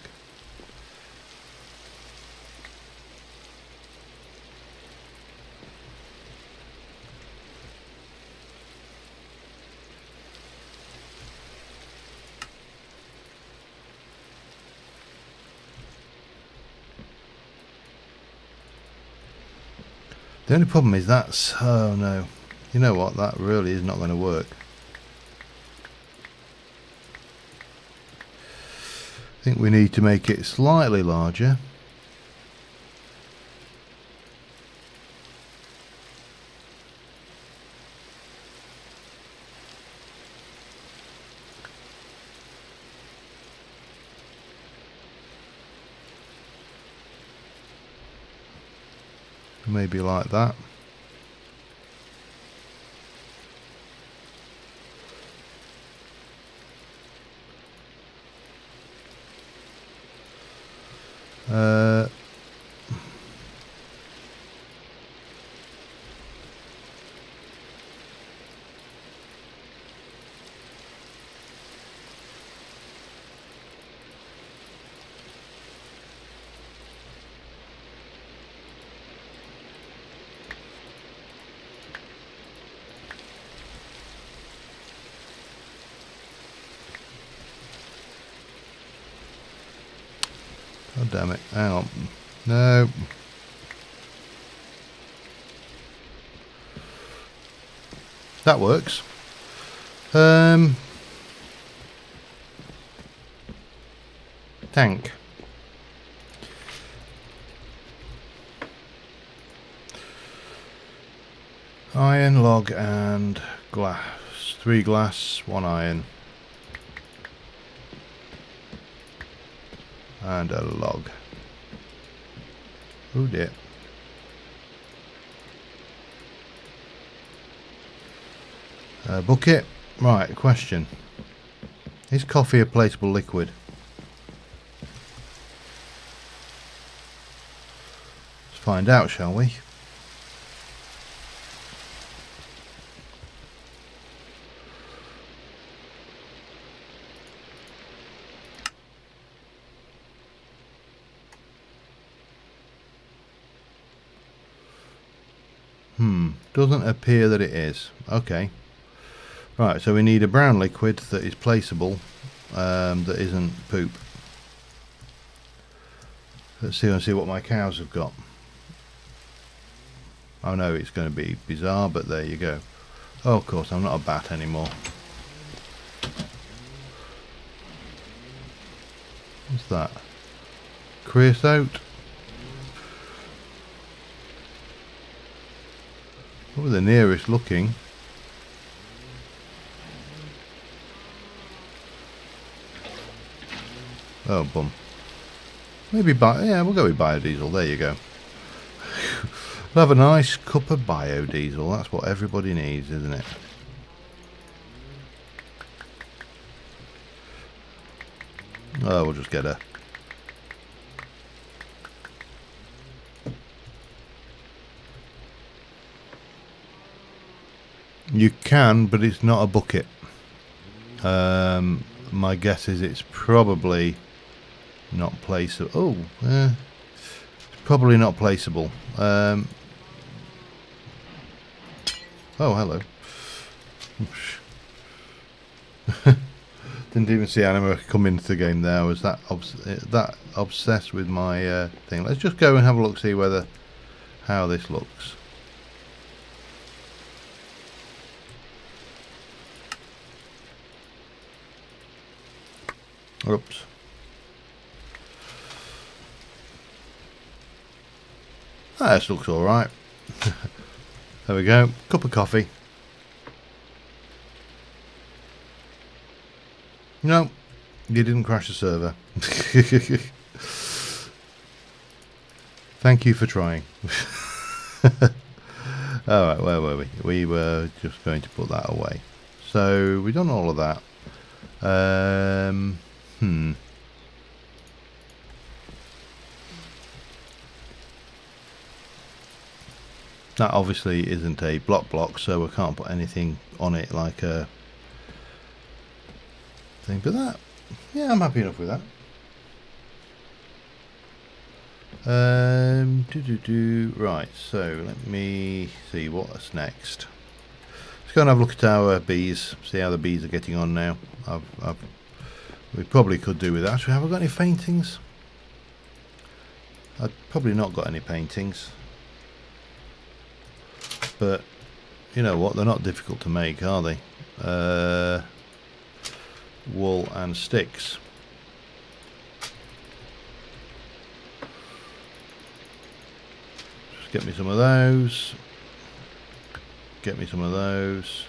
Speaker 1: The only problem is that's... oh no. You know what? That really is not going to work. I think we need to make it slightly larger. Maybe like that. Oh damn it, hang on. No. That works. Tank. Iron, log and glass. 3 glass, 1 iron. And a log. Oh dear. Bucket. Right, question. Is coffee a placeable liquid? Let's find out, shall we? Doesn't appear that it is. Okay. Right, so we need a brown liquid that is placeable, that isn't poop. Let's see what my cows have got. I know it's going to be bizarre, but there you go. Oh, of course, I'm not a bat anymore. What's that? Creosote? Probably the nearest looking. Oh, bum. Maybe yeah, we'll go with biodiesel. There you go. We'll have a nice cup of biodiesel. That's what everybody needs, isn't it? Oh, we'll just get a... You can, but it's not a bucket. My guess is it's probably not placeable. Oh, it's probably not placeable. Oh, hello. Didn't even see Anima come into the game there. I was that obsessed with my thing. Let's just go and have a look, see how this looks. Oops. This looks alright. There we go. Cup of coffee. No, you didn't crash the server. Thank you for trying. Alright, where were we? We were just going to put that away. So, we've done all of that. That obviously isn't a block, so I can't put anything on it like a thing. But that, yeah, I'm happy enough with that. Right, so let me see what's next. Let's go and have a look at our bees, see how the bees are getting on now. We probably could do with that. Actually, have I got any paintings? I've probably not got any paintings. But, you know what, they're not difficult to make, are they? Wool and sticks. Just get me some of those. Get me some of those.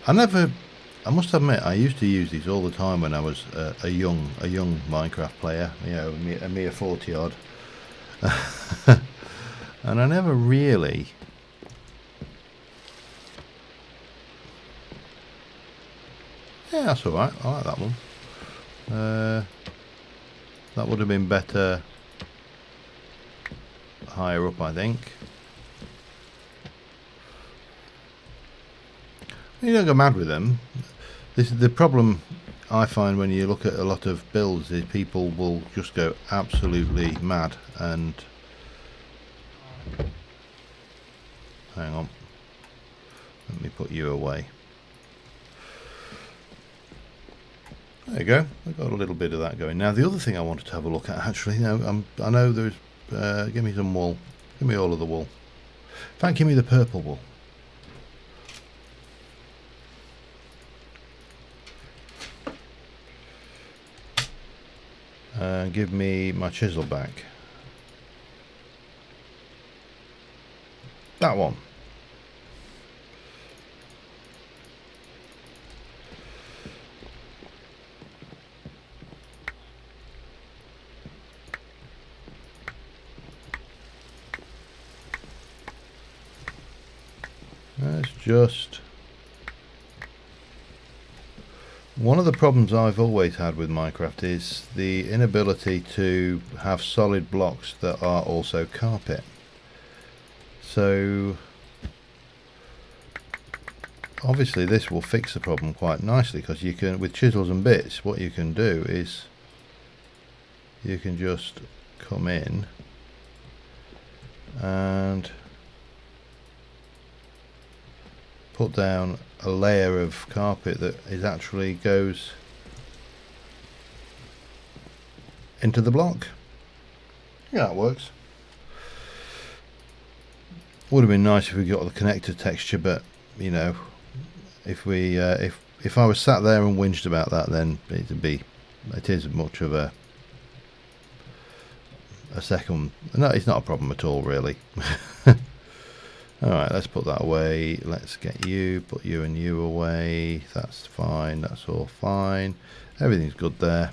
Speaker 1: I must admit, I used to use these all the time when I was a young Minecraft player, you know, a mere 40 odd. And I never really yeah, that's alright, I like that one. That would have been better higher up, I think. You don't go mad with them. This is the problem I find when you look at a lot of builds, is people will just go absolutely mad. And hang on, let me put you away. There you go. I got a little bit of that going. Now the other thing I wanted to have a look at, actually, you know, I know there's give me some wool. Give me all of the wool. In fact, give me the purple wool. Give me my chisel back. That one. That's just one of the problems I've always had with Minecraft, is the inability to have solid blocks that are also carpet. So obviously this will fix the problem quite nicely, because you can, with chisels and bits, what you can do is you can just come in and put down a layer of carpet that is actually goes into the block. Yeah, that works. Would have been nice if we got the connector texture, but you know, if we if I was sat there and whinged about that, then it is much of a second. No, it's not a problem at all, really. Alright, let's put that away. Let's get you, put you and you away. That's fine, that's all fine. Everything's good there.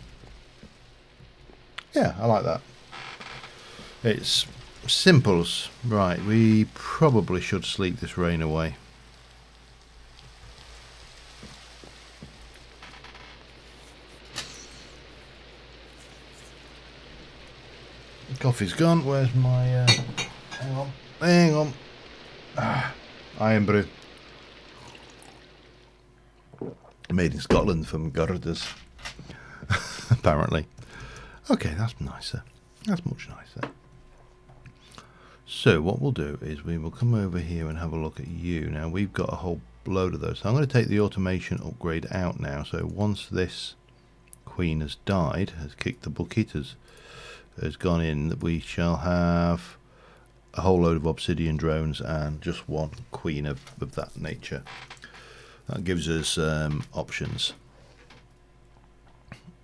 Speaker 1: Yeah, I like that. It's simple. Right, we probably should sleep this rain away. The coffee's gone. Where's my... hang on. Iron brew. Made in Scotland from Gurders. Apparently. Okay, that's nicer. That's much nicer. So what we'll do is we will come over here and have a look at you. Now we've got a whole load of those. So I'm going to take the automation upgrade out now. So once this queen has died, has kicked the bucket, has gone in, we shall have a whole load of obsidian drones and just one queen of that nature. That gives us options.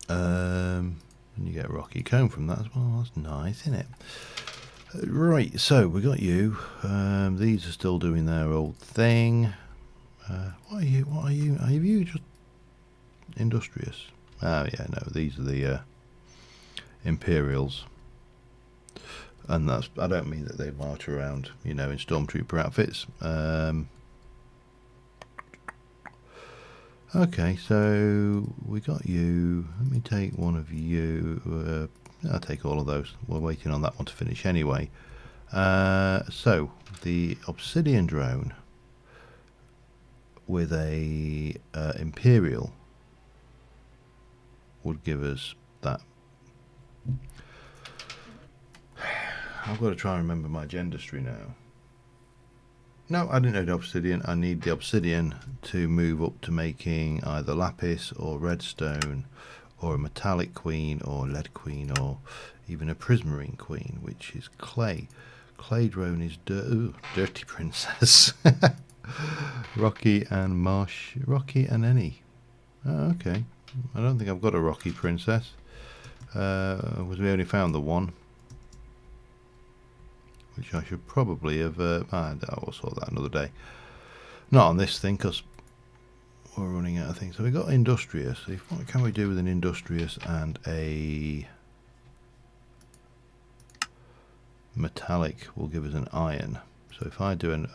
Speaker 1: And you get a rocky comb from that as well. That's nice, isn't it? Right, so we got you. These are still doing their old thing. What are you? Are you just industrious? Oh yeah, no, these are the Imperials. And that's, I don't mean that they march around, you know, in stormtrooper outfits. Okay, so we got you. Let me take one of you. I'll take all of those. We're waiting on that one to finish anyway. So the obsidian drone with a Imperial would give us that. I've got to try and remember my gendustry now. No, I didn't know the obsidian. I need the obsidian to move up to making either lapis or redstone or a metallic queen or lead queen or even a prismarine queen, which is clay. Clay drone is dirty princess. Rocky and Marsh. Rocky and Annie. Oh, okay. I don't think I've got a Rocky princess. Was we only found the one, which I should probably have. I'll sort that another day. Not on this thing because we're running out of things. So we got industrious. What can we do with an industrious and a metallic? Will give us an iron. So if I do an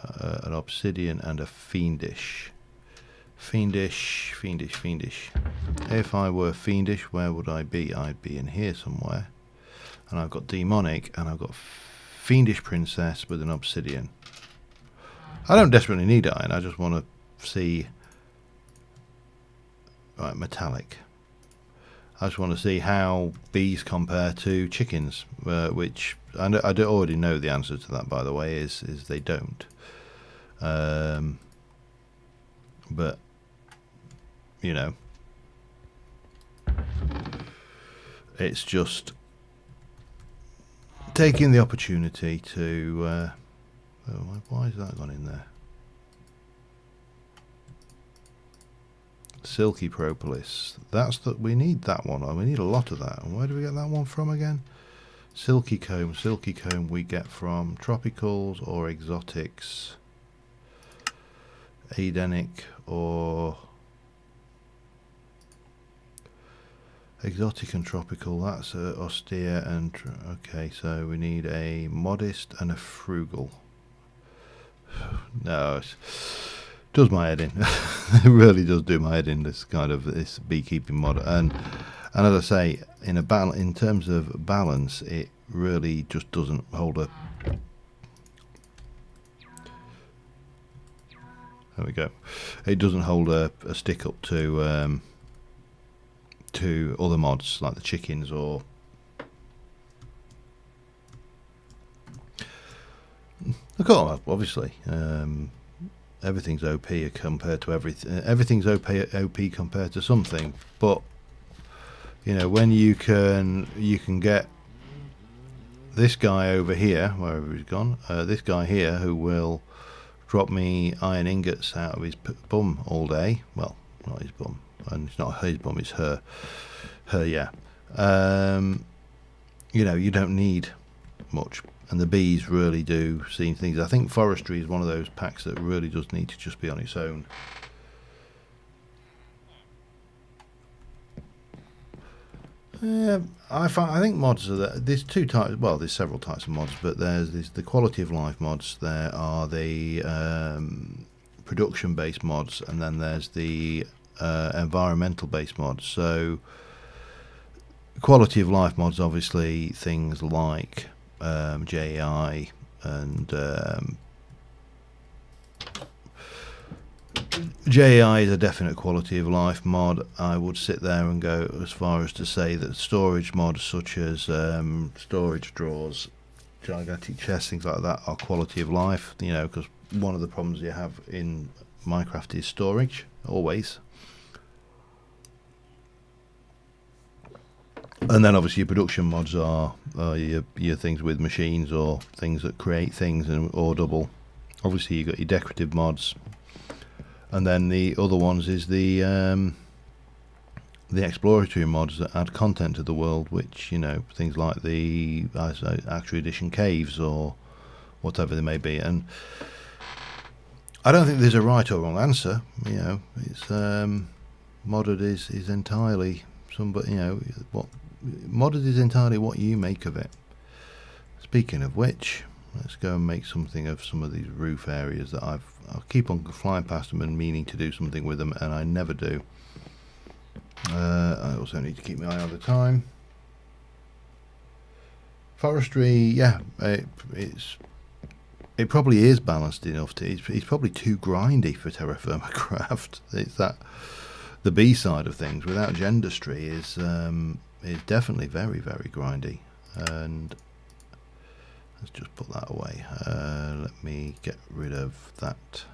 Speaker 1: obsidian and a fiendish. If I were fiendish, where would I be? I'd be in here somewhere. And I've got demonic and I've got fiendish princess with an obsidian. I don't desperately need iron. I just want to see. Right, metallic. I just want to see how bees compare to chickens, which I already know the answer to that, by the way, is they don't. But you know, it's just taking the opportunity to. Why has that gone in there? Silky propolis. That's that. We need that one. We need a lot of that. And where do we get that one from again? Silky comb. Silky comb we get from tropicals or exotics. Edenic or exotic and tropical. That's austere and okay. So we need a modest and a frugal. No. Does my head in. It really does do my head in, this kind of this beekeeping model, and as I say, in terms of balance, it really just doesn't hold a. There we go. It doesn't hold a stick up to other mods like the chickens or. of course, obviously, everything's OP compared to everything. Everything's OP compared to something. But you know, when you can get this guy over here, wherever he's gone, this guy here who will drop me iron ingots out of his bum all day. Well, not his bum, and it's not his bum, it's her. Yeah. You know, you don't need much, and the bees really do seem things. I think forestry is one of those packs that really does need to just be on its own. I think mods are there's two types. Well, there's several types of mods, but there's the quality of life mods. There are the production based mods, and then there's the environmental based mods. So quality of life mods, obviously things like JI and JI is a definite quality of life mod. I would sit there and go as far as to say that storage mods such as storage drawers, gigantic chests, things like that are quality of life, you know, because one of the problems you have in Minecraft is storage, always. And then obviously your production mods are your things with machines or things that create things or double. Obviously you've got your decorative mods. And then the other ones is the exploratory mods that add content to the world, which, you know, things like the Actual Edition caves or whatever they may be. And I don't think there's a right or wrong answer. You know, it's modded is entirely somebody. You know, what modded is entirely what you make of it. Speaking of which, let's go and make something of some of these roof areas that I'll keep on flying past them and meaning to do something with them, and I never do. I also need to keep my eye on the time. Forestry, yeah, it probably is balanced enough to. It's probably too grindy for Terra Firma Craft. It's that the B side of things without Gendustry is definitely very, very grindy. And let's just put that away. Let me get rid of that.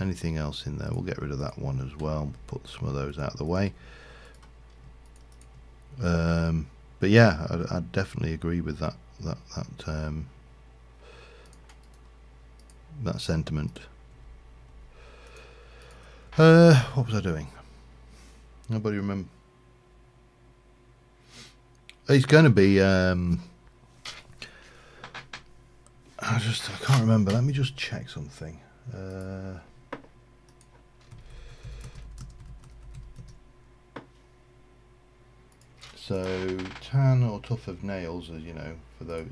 Speaker 1: Anything else in there? We'll get rid of that one as well. Put some of those out of the way. But yeah, I definitely agree with that sentiment. What was I doing? Nobody remember. It's going to be. I can't remember. Let me just check something. So tan or tough of nails, as you know, for those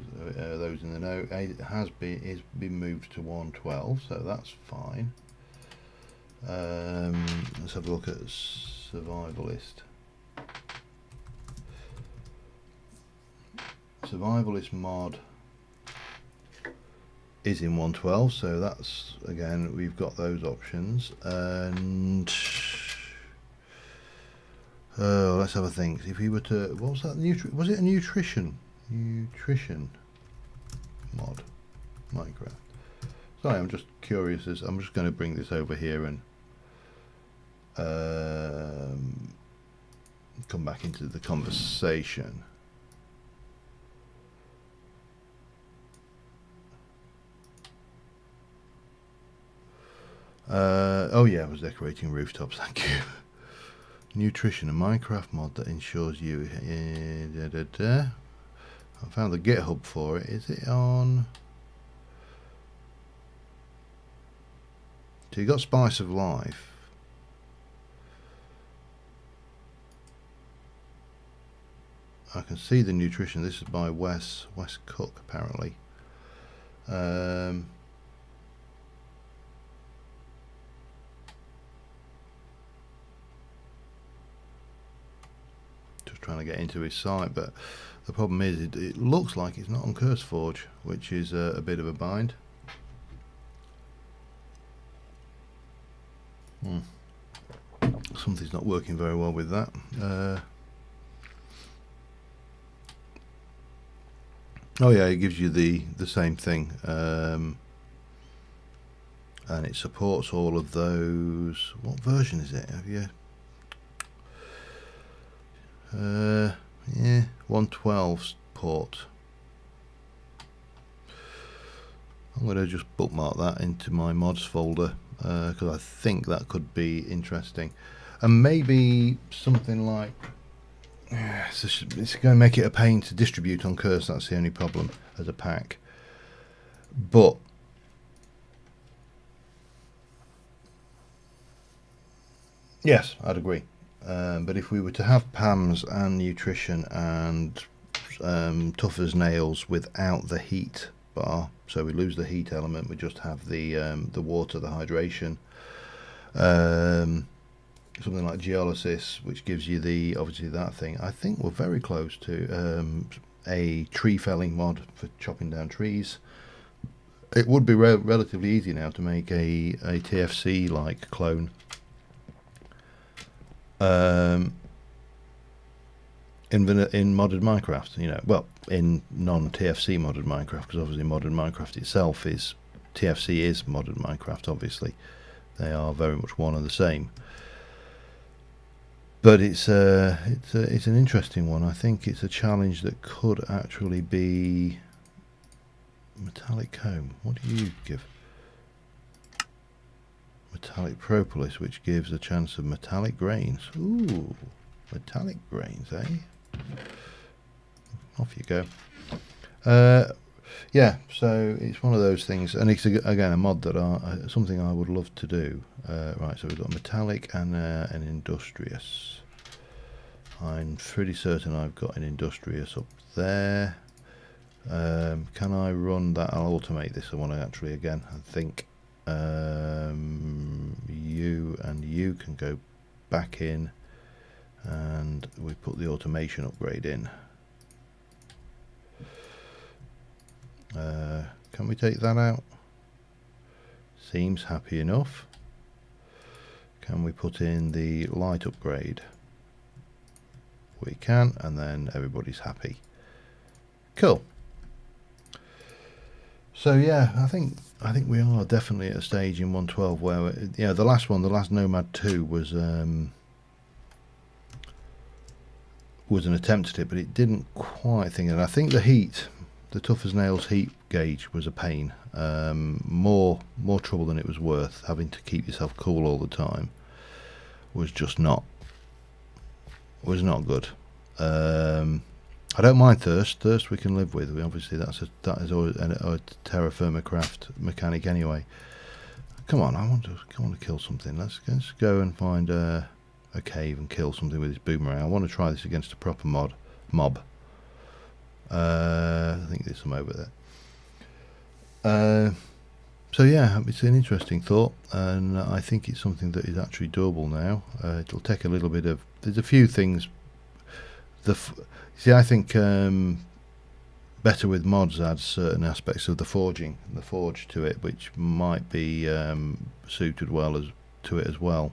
Speaker 1: in the know, is been moved to 112, so that's fine. Let's have a look at survivalist. Survivalist mod is in 112, so that's, again, we've got those options. And let's have a think. If we were to, what was that? Was it a nutrition mod? Minecraft. Sorry, I'm just curious. I'm just going to bring this over here and come back into the conversation. Oh yeah, I was decorating rooftops, thank you. Nutrition, a Minecraft mod that ensures you... I found the GitHub for it. Is it on... So you got Spice of Life. I can see the nutrition. This is by Wes Cook, apparently. Trying to get into his site, but the problem is it looks like it's not on CurseForge, which is a bit of a bind. Something's not working very well with that. Oh yeah, it gives you the same thing, and it supports all of those. What version is it? Have you? Yeah, 112 port. I'm going to just bookmark that into my mods folder because I think that could be interesting, and maybe something like it's going to make it a pain to distribute on Curse. That's the only problem as a pack, but yes, I'd agree. But if we were to have PAMs and nutrition and tough as nails without the heat bar, so we lose the heat element, we just have the water, the hydration, something like geolysis, which gives you the obviously that thing. I think we're very close to a tree felling mod for chopping down trees. It would be relatively easy now to make a TFC like clone. In modded Minecraft, you know, well, in non-TFC modded Minecraft, because obviously modded Minecraft itself is TFC is modded Minecraft. Obviously, they are very much one and the same. But it's an interesting one. I think it's a challenge that could actually be metallic comb. What do you give? Metallic propolis, which gives a chance of metallic grains. Ooh, metallic grains, eh? Off you go. Yeah, so it's one of those things, and it's again a mod that something I would love to do. Right, so we've got metallic and an industrious. I'm pretty certain I've got an industrious up there. Can I run that? I'll automate this. I want to actually again. I think you and you can go back in, and we put the automation upgrade in. Can we take that out? Seems happy enough. Can we put in the light upgrade? We can, and then everybody's happy. Cool. So yeah, I think we are definitely at a stage in 112 where the last one, the last Nomad 2 was an attempt at it, but it didn't quite think it. I think the heat, the tough as nails heat gauge was a pain. More trouble than it was worth. Having to keep yourself cool all the time was just not good. I don't mind thirst. Thirst we can live with. Obviously that is always a terra firma craft mechanic anyway. Come on, I want to kill something. Let's go and find a cave and kill something with this boomerang. I want to try this against a proper mob. I think there's some over there. So yeah, it's an interesting thought, and I think it's something that is actually doable now. It'll take a little bit of. There's a few things. I think better with mods adds certain aspects of the forge to it, which might be suited well to it as well.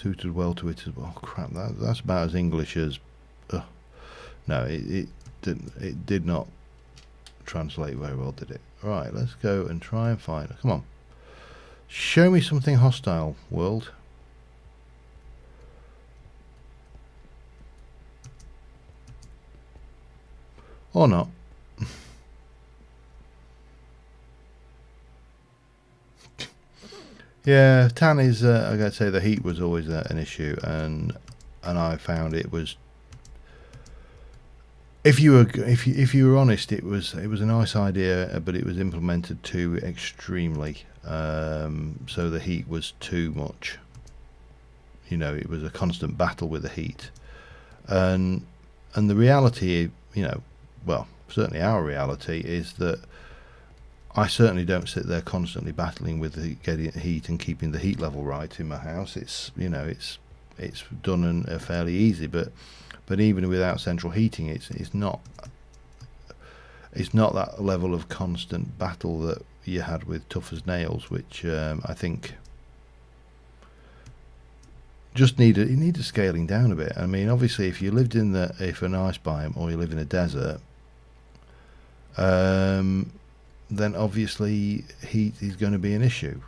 Speaker 1: Oh crap! That's about as English as. No, it did not translate very well, did it? Right, let's go and try and find it. Come on, show me something hostile, world. Or not. Yeah, tan is. I gotta say the heat was always an issue, and I found it was. If you were honest, it was a nice idea, but it was implemented too extremely. So the heat was too much. You know, it was a constant battle with the heat, and the reality, well, certainly our reality is that I certainly don't sit there constantly battling with getting heat and keeping the heat level right in my house. It's it's done fairly easy, but even without central heating, it's not that level of constant battle that you had with Tough as Nails, which I think just needed scaling down a bit. I mean, obviously, if you lived in an ice biome or you live in a desert, then obviously heat is going to be an issue.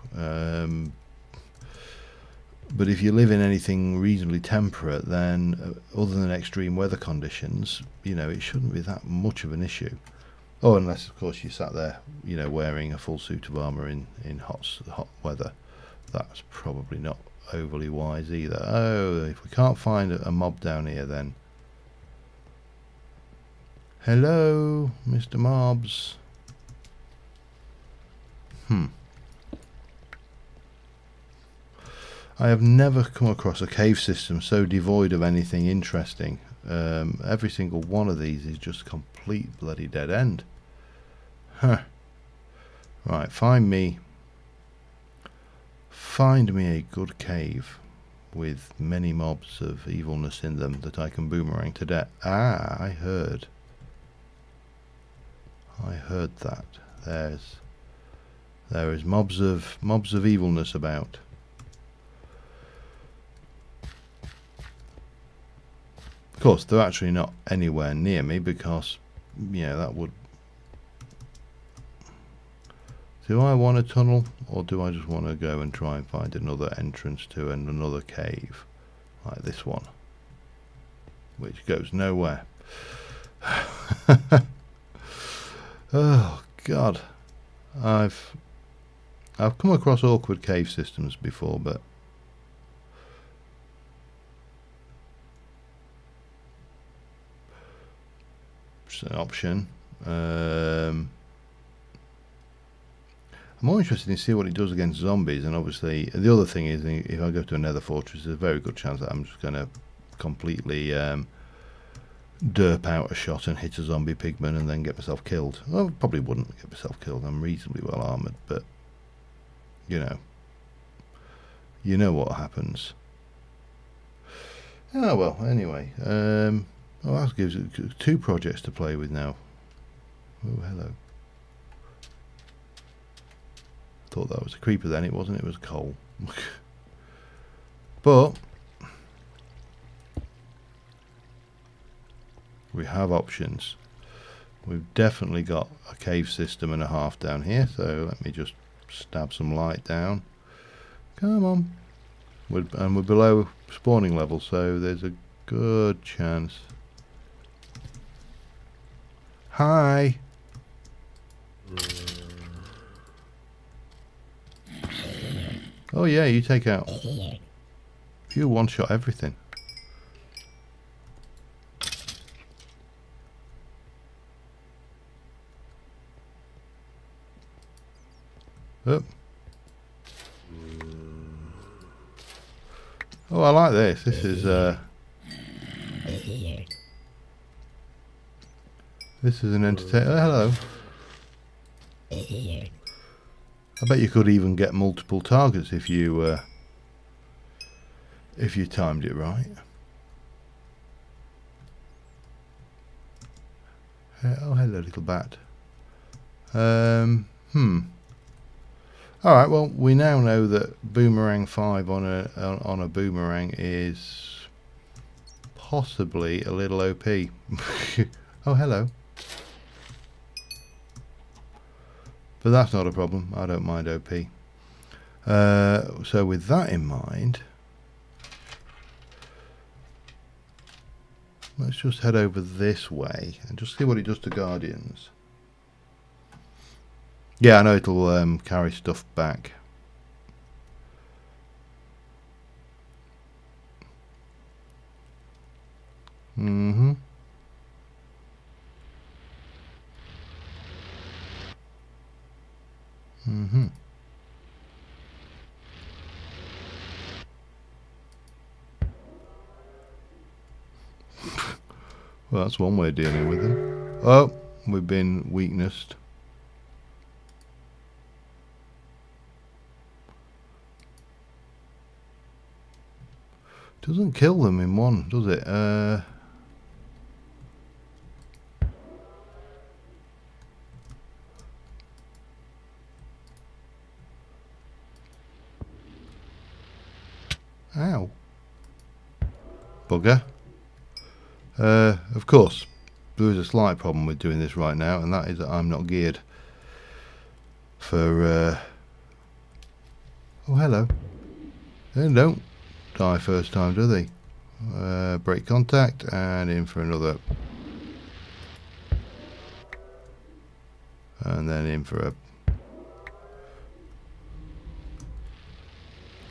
Speaker 1: But if you live in anything reasonably temperate, then other than extreme weather conditions, you know, it shouldn't be that much of an issue. Oh, unless of course you sat there, you know, wearing a full suit of armour in hot weather. That's probably not overly wise either. Oh, if we can't find a mob down here, then hello, Mr. Mobs. I have never come across a cave system so devoid of anything interesting. Every single one of these is just a complete bloody dead end. Huh. Right, find me a good cave with many mobs of evilness in them that I can boomerang to death. Ah, I heard that. There is mobs of evilness about. Of course, they're actually not anywhere near me because, yeah, that would... Do I want a tunnel, or do I just want to go and try and find another entrance to another cave, like this one, which goes nowhere? Oh God, I've come across awkward cave systems before, but it's an option. I'm more interested in see what it does against zombies, and obviously the other thing is if I go to a nether fortress, there's a very good chance that I'm just going to completely derp out a shot and hit a zombie pigman and then get myself killed. Well, I probably wouldn't get myself killed. I'm reasonably well armoured, but you know what happens. Oh well, anyway, well, that gives it 2 projects to play with now. Oh, hello. Thought that was a creeper then, it wasn't, it was coal. But we have options. We've definitely got a cave system and a half down here, so let me just stab some light down. Come on. And we're below spawning level, so there's a good chance. Hi. Oh yeah, you take out. You one-shot everything. Oh. Oh, I like this. This is an entertainer. Oh, hello. I bet you could even get multiple targets if you timed it right. Oh, hello, little bat. All right. Well, we now know that boomerang 5 on a boomerang is possibly a little OP. Oh, hello. But that's not a problem. I don't mind OP. So with that in mind, let's just head over this way and just see what it does to guardians. Yeah, I know it'll carry stuff back. Mm-hmm. Mm-hmm. Well, that's one way of dealing with them. Oh, we've been weaknessed. Doesn't kill them in one, does it? Ow. Bugger. Of course, there is a slight problem with doing this right now, and that is that I'm not geared for oh, hello. They don't die first time, do they? Break contact and in for another, and then in for a,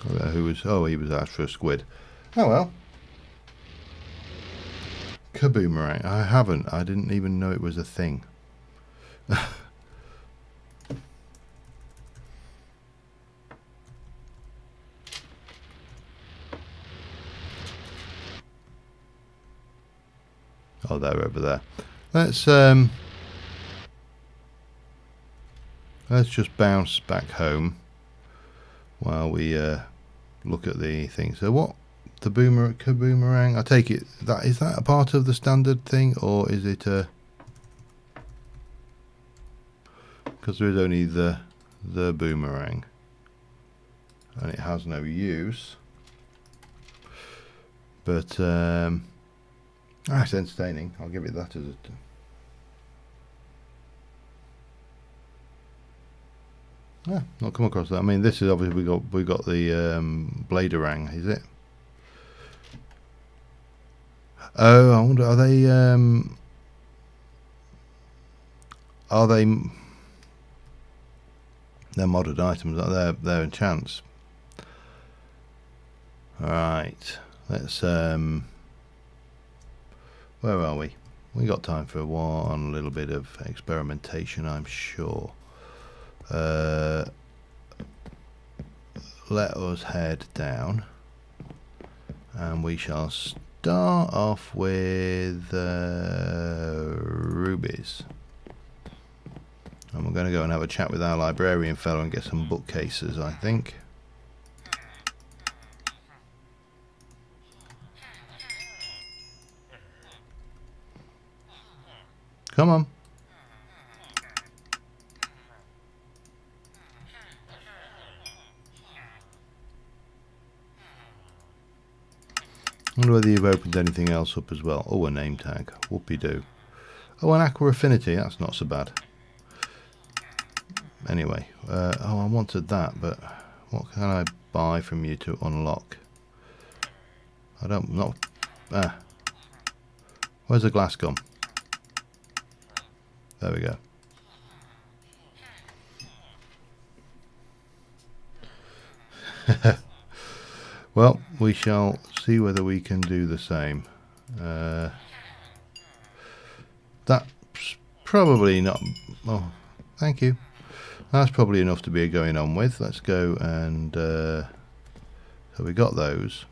Speaker 1: I don't know who was, oh, he was after a squid. Oh well. Kaboomerang. I didn't even know it was a thing. Oh, they're over there. Let's just bounce back home while we look at the thing. So what? The Kaboomerang. I take it that is that a part of the standard thing, or is it a? Because there is only the boomerang, and it has no use. But it's entertaining. I'll give it that as a. Yeah, not come across that. I mean, this is obviously we got the Bladerang, is it? Oh, I wonder, are they they're modded items? They're enchants. All right, let's where are we? We got time for one little bit of experimentation, I'm sure. Let us head down, and we shall start off with rubies. And we're going to go and have a chat with our librarian fellow and get some bookcases, I think. Come on. I wonder whether you've opened anything else up as well. Oh, a name tag. Whoopie-doo. Oh, an Aqua Affinity. That's not so bad. Anyway. Oh, I wanted that, but what can I buy from you to unlock? I don't... Not... Where's the glass gone? There we go. Well, we shall see whether we can do the same. That's probably not... Oh, thank you. That's probably enough to be going on with. Let's go and... so we got those.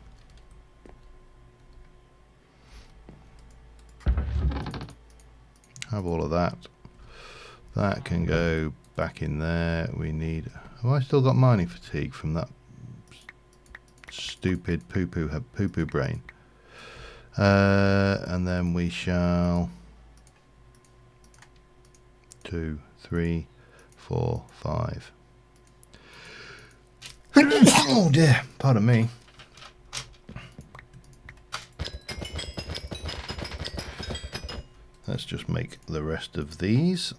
Speaker 1: Have all of that. That can go back in there. We need... Have I still got mining fatigue from that stupid poo-poo brain? And then we shall 2, 3, 4, 5. Oh dear, pardon me. Let's just make the rest of these.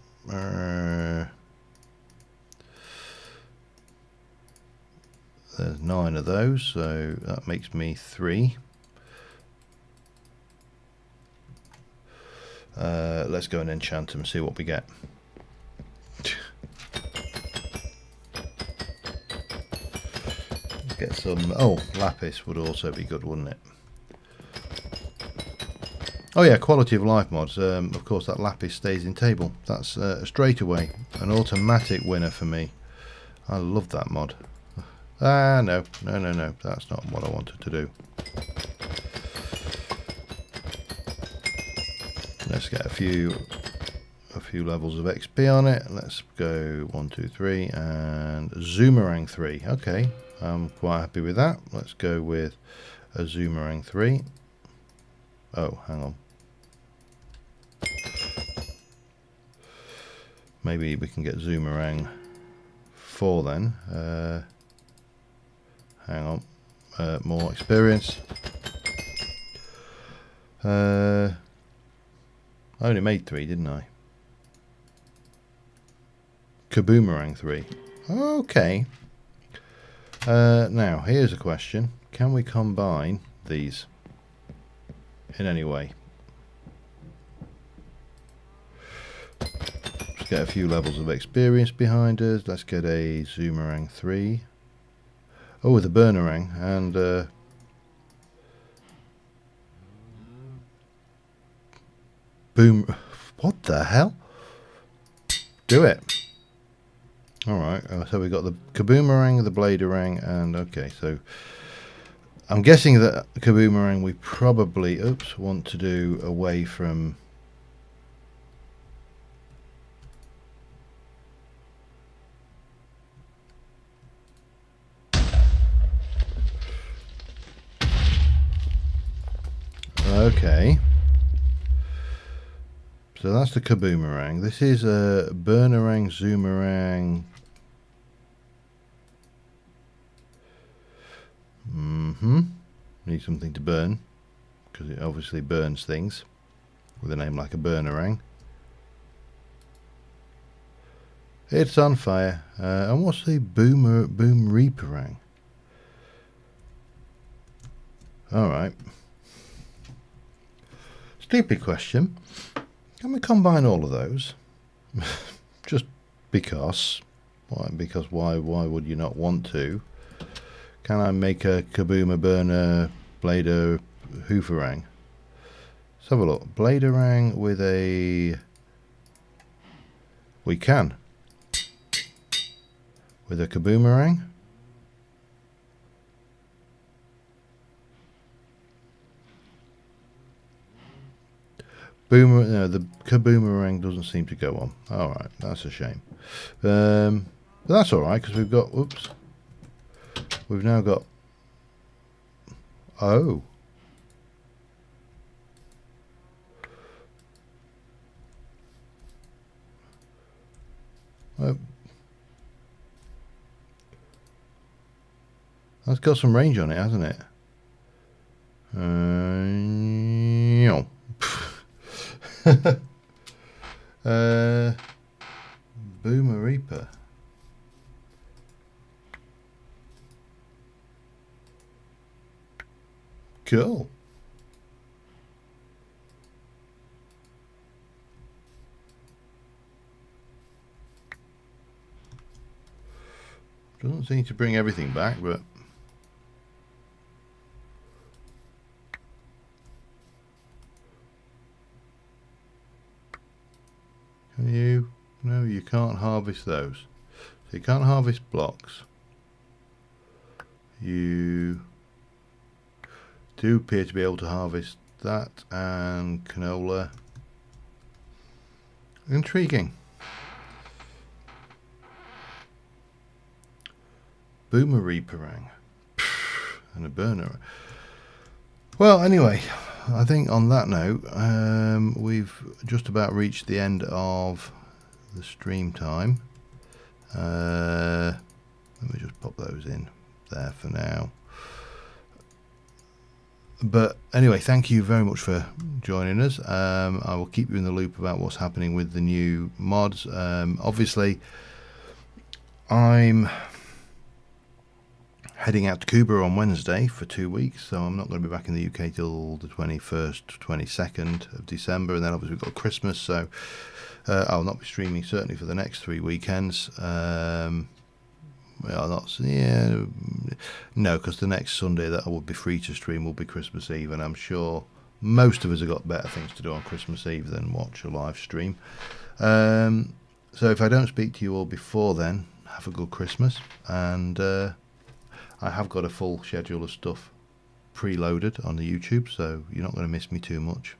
Speaker 1: There's 9 of those, so that makes me 3. Let's go and enchant them and see what we get. Get some... Oh, lapis would also be good, wouldn't it? Oh yeah, quality of life mods. Of course, that lapis stays in table. That's straight away an automatic winner for me. I love that mod. No. That's not what I wanted to do. Let's get a few levels of XP on it. Let's go 1, 2, 3, and Zoomerang 3. Okay, I'm quite happy with that. Let's go with a Zoomerang 3. Oh, hang on. Maybe we can get Zoomerang 4 then. Hang on. More experience. I only made 3, didn't I? Kaboomerang 3. Okay. Now, here's a question. Can we combine these in any way? Let's get a few levels of experience behind us. Let's get a Zoomerang 3. Oh, the Burnerang and Boom. What the hell? Do it. Alright, so we got the Kaboomerang, the Bladerang, and okay, so I'm guessing that Kaboomerang we probably, want to do away from okay. So that's the Kaboomerang. This is a Burnerang, Zoomerang. Need something to burn, because it obviously burns things with a name like a Burnerang. It's on fire. And what's the Boom Reaperang? Alright. Stupid question. Can we combine all of those? Just because. Why? Because why would you not want to? Can I make a Kaboomer Burner Blader Hooferang? Let's have a look. Bladerang with a... We can. With a Kaboomerang. No, the Kaboomerang doesn't seem to go on. Alright, that's a shame. But that's alright, because we've got... Oops. We've now got... Oh. That's got some range on it, hasn't it? Boomer Reaper. Cool. Doesn't seem to bring everything back, but can you? No, you can't harvest those. So you can't harvest blocks. You do appear to be able to harvest that and canola. Intriguing. Boomer Reaperang and a burner. Well, anyway, I think on that note, we've just about reached the end of the stream time. Let me just pop those in there for now. But anyway, thank you very much for joining us. I will keep you in the loop about what's happening with the new mods. Obviously, I'm heading out to Cuba on Wednesday for 2 weeks, so I'm not going to be back in the UK till the 21st, 22nd of December, and then obviously we've got Christmas, so I'll not be streaming certainly for the next 3 weekends. No, because the next Sunday that I will be free to stream will be Christmas Eve, and I'm sure most of us have got better things to do on Christmas Eve than watch a live stream. So if I don't speak to you all before then, have a good Christmas, and I have got a full schedule of stuff preloaded on the YouTube, so you're not going to miss me too much.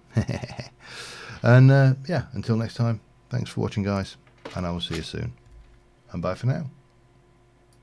Speaker 1: And yeah, until next time, thanks for watching, guys, and I will see you soon, and bye for now.